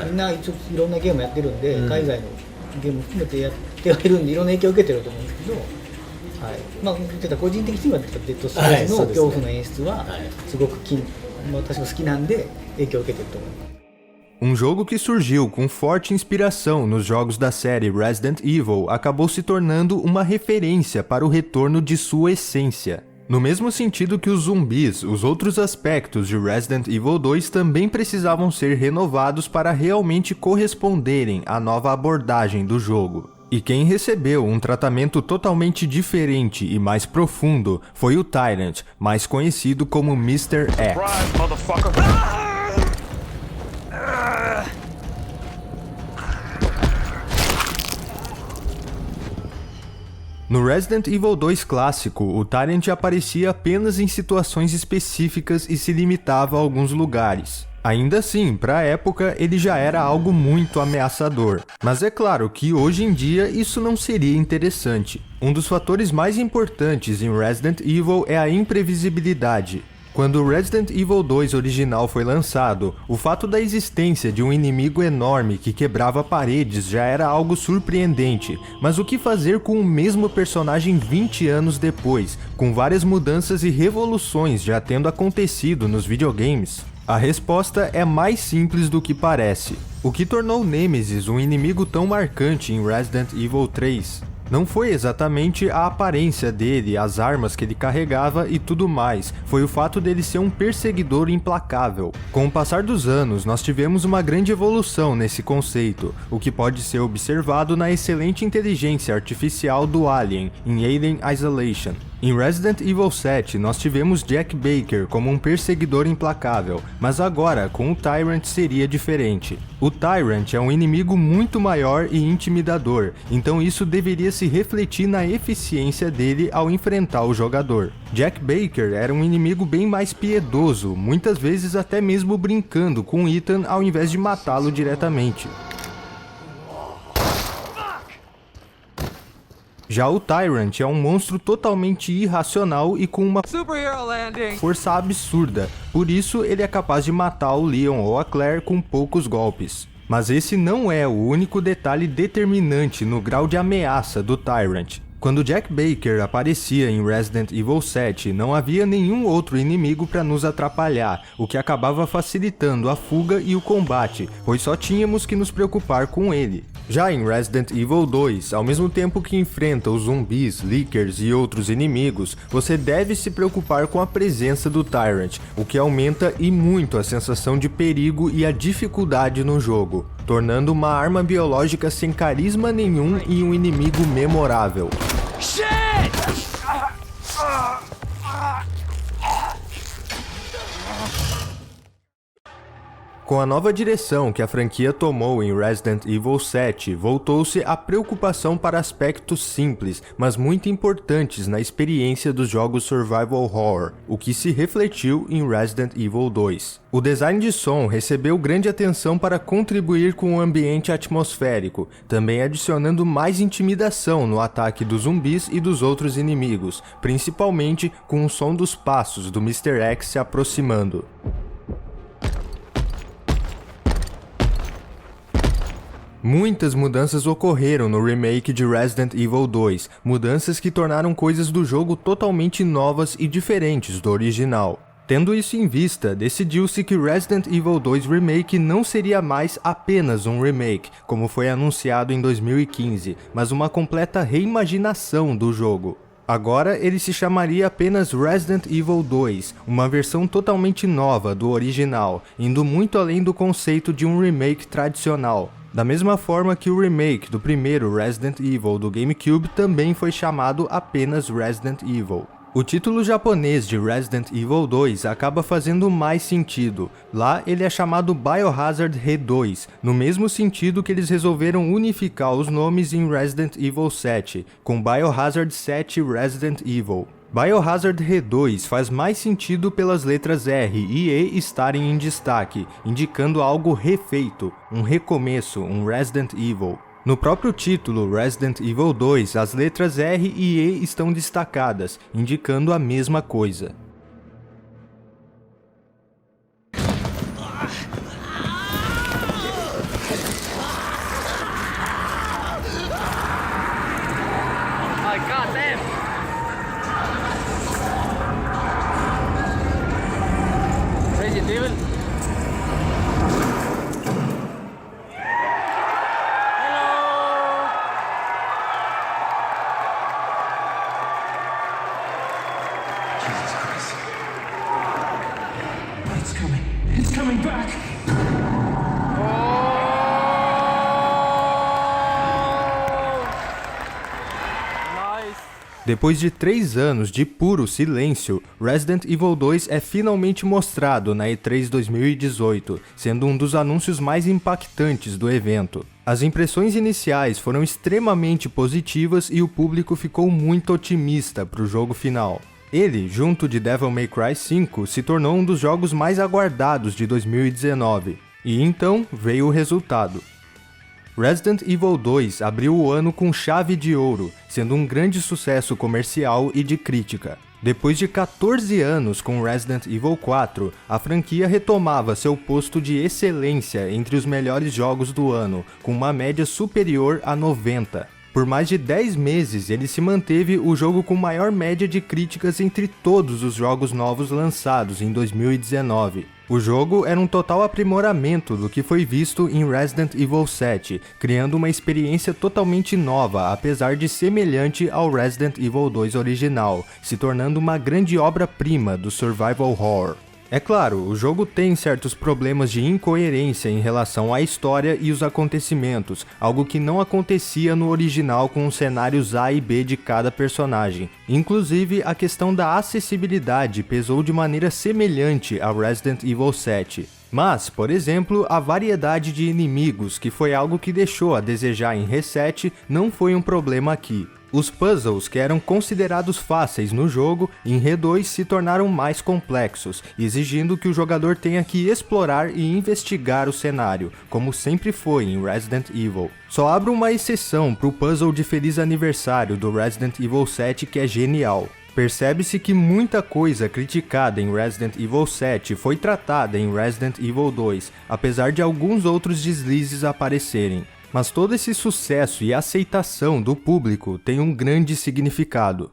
みんな一応いろんなゲームやってるんで、海外のゲーム含めてやってはいるんでいろんな影響を受けてると思うんですけど、はい、まあ言ってた個人的にはデッドスペースの恐怖の演出はすごく私も好きなんで影響を受けてると思います。jogo que surgiu com forte inspiração nos jogos da série Resident Evil acabou se tornando uma referência para o retorno de sua essência. No mesmo sentido que os zumbis, os outros aspectos de Resident Evil 2 também precisavam ser renovados para realmente corresponderem à nova abordagem do jogo. E quem recebeu um tratamento totalmente diferente e mais profundo foi o Tyrant, mais conhecido como Mr. X. No Resident Evil 2 clássico, o Tyrant aparecia apenas em situações específicas e se limitava a alguns lugares. Ainda assim, para a época, ele já era algo muito ameaçador. Mas é claro que hoje em dia isso não seria interessante. Um dos fatores mais importantes em Resident Evil é a imprevisibilidade. Quando o Resident Evil 2 original foi lançado, o fato da existência de um inimigo enorme que quebrava paredes já era algo surpreendente, mas o que fazer com o mesmo personagem 20 anos depois, com várias mudanças e revoluções já tendo acontecido nos videogames? A resposta é mais simples do que parece. O que tornou Nemesis um inimigo tão marcante em Resident Evil 3? Não foi exatamente a aparência dele, as armas que ele carregava e tudo mais, foi o fato dele ser um perseguidor implacável. Com o passar dos anos, nós tivemos uma grande evolução nesse conceito, o que pode ser observado na excelente inteligência artificial do Alien, em Alien Isolation. Em Resident Evil 7, nós tivemos Jack Baker como um perseguidor implacável, mas agora, com o Tyrant, seria diferente. O Tyrant é um inimigo muito maior e intimidador, então isso deveria se refletir na eficiência dele ao enfrentar o jogador. Jack Baker era um inimigo bem mais piedoso, muitas vezes até mesmo brincando com Ethan ao invés de matá-lo diretamente. Já o Tyrant é um monstro totalmente irracional e com uma força absurda, por isso ele é capaz de matar o Leon ou a Claire com poucos golpes. Mas esse não é o único detalhe determinante no grau de ameaça do Tyrant. Quando Jack Baker aparecia em Resident Evil 7, não havia nenhum outro inimigo para nos atrapalhar, o que acabava facilitando a fuga e o combate, pois só tínhamos que nos preocupar com ele. Já em Resident Evil 2, ao mesmo tempo que enfrenta os zumbis, Lickers e outros inimigos, você deve se preocupar com a presença do Tyrant, o que aumenta e muito a sensação de perigo e a dificuldade no jogo, tornando uma arma biológica sem carisma nenhum e um inimigo memorável. Com a nova direção que a franquia tomou em Resident Evil 7, voltou-se a preocupação para aspectos simples, mas muito importantes na experiência dos jogos Survival Horror, o que se refletiu em Resident Evil 2. O design de som recebeu grande atenção para contribuir com o ambiente atmosférico, também adicionando mais intimidação no ataque dos zumbis e dos outros inimigos, principalmente com o som dos passos do Mr. X se aproximando. Muitas mudanças ocorreram no remake de Resident Evil 2, mudanças que tornaram coisas do jogo totalmente novas e diferentes do original. Tendo isso em vista, decidiu-se que Resident Evil 2 Remake não seria mais apenas um remake, como foi anunciado em 2015, mas uma completa reimaginação do jogo. Agora ele se chamaria apenas Resident Evil 2, uma versão totalmente nova do original, indo muito além do conceito de um remake tradicional. Da mesma forma que o remake do primeiro Resident Evil do GameCube também foi chamado apenas Resident Evil. O título japonês de Resident Evil 2 acaba fazendo mais sentido. Lá ele é chamado Biohazard R2, no mesmo sentido que eles resolveram unificar os nomes em Resident Evil 7, com Biohazard 7 Resident Evil. Biohazard R2 faz mais sentido pelas letras R e E estarem em destaque, indicando algo refeito, um recomeço, um Resident Evil. No próprio título Resident Evil 2, as letras R e E estão destacadas, indicando a mesma coisa. It's coming. It's coming back. Depois de 3 anos de puro silêncio, Resident Evil 2 é finalmente mostrado na E3 2018, sendo um dos anúncios mais impactantes do evento. As impressões iniciais foram extremamente positivas e o público ficou muito otimista para o jogo final. Ele, junto de Devil May Cry 5, se tornou um dos jogos mais aguardados de 2019. E então veio o resultado. Resident Evil 2 abriu o ano com chave de ouro, sendo um grande sucesso comercial e de crítica. Depois de 14 anos com Resident Evil 4, a franquia retomava seu posto de excelência entre os melhores jogos do ano, com uma média superior a 90. Por mais de 10 meses, ele se manteve o jogo com maior média de críticas entre todos os jogos novos lançados em 2019. O jogo era um total aprimoramento do que foi visto em Resident Evil 7, criando uma experiência totalmente nova, apesar de semelhante ao Resident Evil 2 original, se tornando uma grande obra-prima do survival horror. É claro, o jogo tem certos problemas de incoerência em relação à história e os acontecimentos, algo que não acontecia no original com os cenários A e B de cada personagem. Inclusive, a questão da acessibilidade pesou de maneira semelhante a Resident Evil 7. Mas, por exemplo, a variedade de inimigos, que foi algo que deixou a desejar em Reset, não foi um problema aqui. Os puzzles que eram considerados fáceis no jogo, em R2 se tornaram mais complexos, exigindo que o jogador tenha que explorar e investigar o cenário, como sempre foi em Resident Evil. Só abro uma exceção para o puzzle de Feliz Aniversário do Resident Evil 7, que é genial. Percebe-se que muita coisa criticada em Resident Evil 7 foi tratada em Resident Evil 2, apesar de alguns outros deslizes aparecerem. Mas todo esse sucesso e aceitação do público tem um grande significado.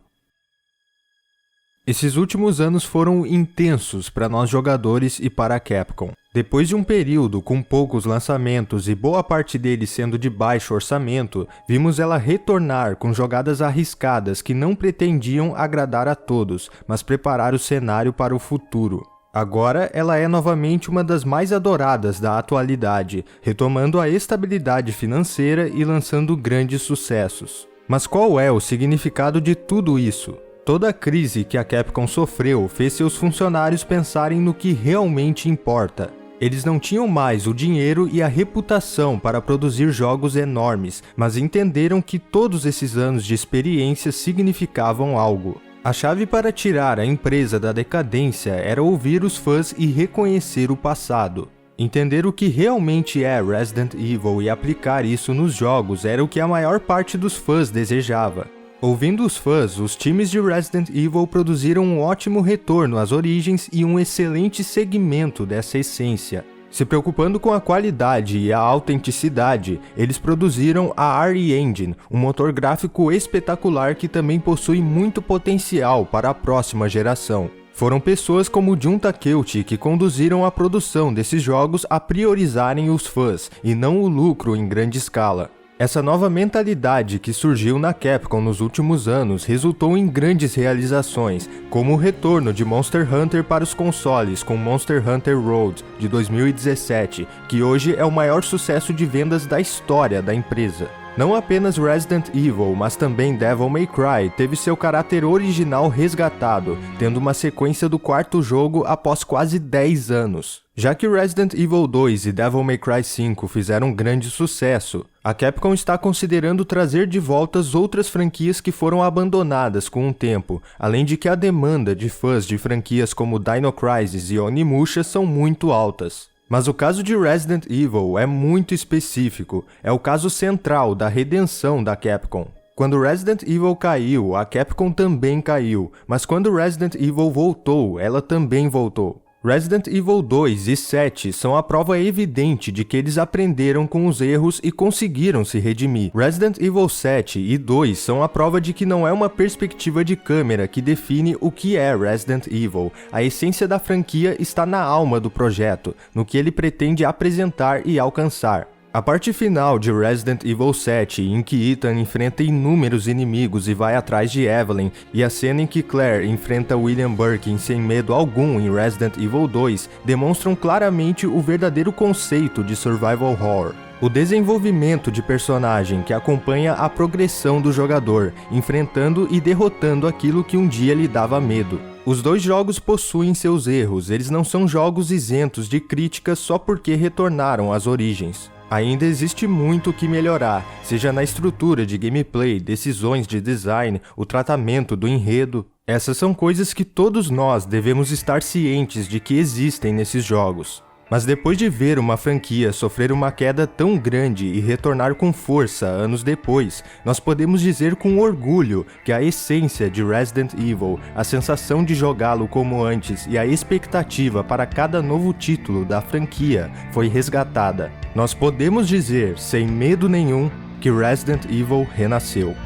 Esses últimos anos foram intensos para nós jogadores e para a Capcom. Depois de um período com poucos lançamentos e boa parte deles sendo de baixo orçamento, vimos ela retornar com jogadas arriscadas que não pretendiam agradar a todos, mas preparar o cenário para o futuro. Agora, ela é novamente uma das mais adoradas da atualidade, retomando a estabilidade financeira e lançando grandes sucessos. Mas qual é o significado de tudo isso? Toda a crise que a Capcom sofreu fez seus funcionários pensarem no que realmente importa. Eles não tinham mais o dinheiro e a reputação para produzir jogos enormes, mas entenderam que todos esses anos de experiência significavam algo. A chave para tirar a empresa da decadência era ouvir os fãs e reconhecer o passado. Entender o que realmente é Resident Evil e aplicar isso nos jogos era o que a maior parte dos fãs desejava. Ouvindo os fãs, os times de Resident Evil produziram um ótimo retorno às origens e um excelente segmento dessa essência. Se preocupando com a qualidade e a autenticidade, eles produziram a RE Engine, um motor gráfico espetacular que também possui muito potencial para a próxima geração. Foram pessoas como Jun Takeuchi que conduziram a produção desses jogos a priorizarem os fãs, e não o lucro em grande escala. Essa nova mentalidade que surgiu na Capcom nos últimos anos resultou em grandes realizações, como o retorno de Monster Hunter para os consoles com Monster Hunter Road, de 2017, que hoje é o maior sucesso de vendas da história da empresa. Não apenas Resident Evil, mas também Devil May Cry teve seu caráter original resgatado, tendo uma sequência do quarto jogo após quase 10 anos. Já que Resident Evil 2 e Devil May Cry 5 fizeram um grande sucesso, a Capcom está considerando trazer de volta as outras franquias que foram abandonadas com o tempo, além de que a demanda de fãs de franquias como Dino Crisis e Onimusha são muito altas. Mas o caso de Resident Evil é muito específico, é o caso central da redenção da Capcom. Quando Resident Evil caiu, a Capcom também caiu, mas quando Resident Evil voltou, ela também voltou. Resident Evil 2 e 7 são a prova evidente de que eles aprenderam com os erros e conseguiram se redimir. Resident Evil 7 e 2 são a prova de que não é uma perspectiva de câmera que define o que é Resident Evil. A essência da franquia está na alma do projeto, no que ele pretende apresentar e alcançar. A parte final de Resident Evil 7, em que Ethan enfrenta inúmeros inimigos e vai atrás de Evelyn, e a cena em que Claire enfrenta William Birkin sem medo algum em Resident Evil 2, demonstram claramente o verdadeiro conceito de survival horror. O desenvolvimento de personagem que acompanha a progressão do jogador, enfrentando e derrotando aquilo que um dia lhe dava medo. Os dois jogos possuem seus erros, eles não são jogos isentos de críticas só porque retornaram às origens. Ainda existe muito o que melhorar, seja na estrutura de gameplay, decisões de design, o tratamento do enredo. Essas são coisas que todos nós devemos estar cientes de que existem nesses jogos. Mas depois de ver uma franquia sofrer uma queda tão grande e retornar com força anos depois, nós podemos dizer com orgulho que a essência de Resident Evil, a sensação de jogá-lo como antes e a expectativa para cada novo título da franquia foi resgatada. Nós podemos dizer, sem medo nenhum, que Resident Evil renasceu.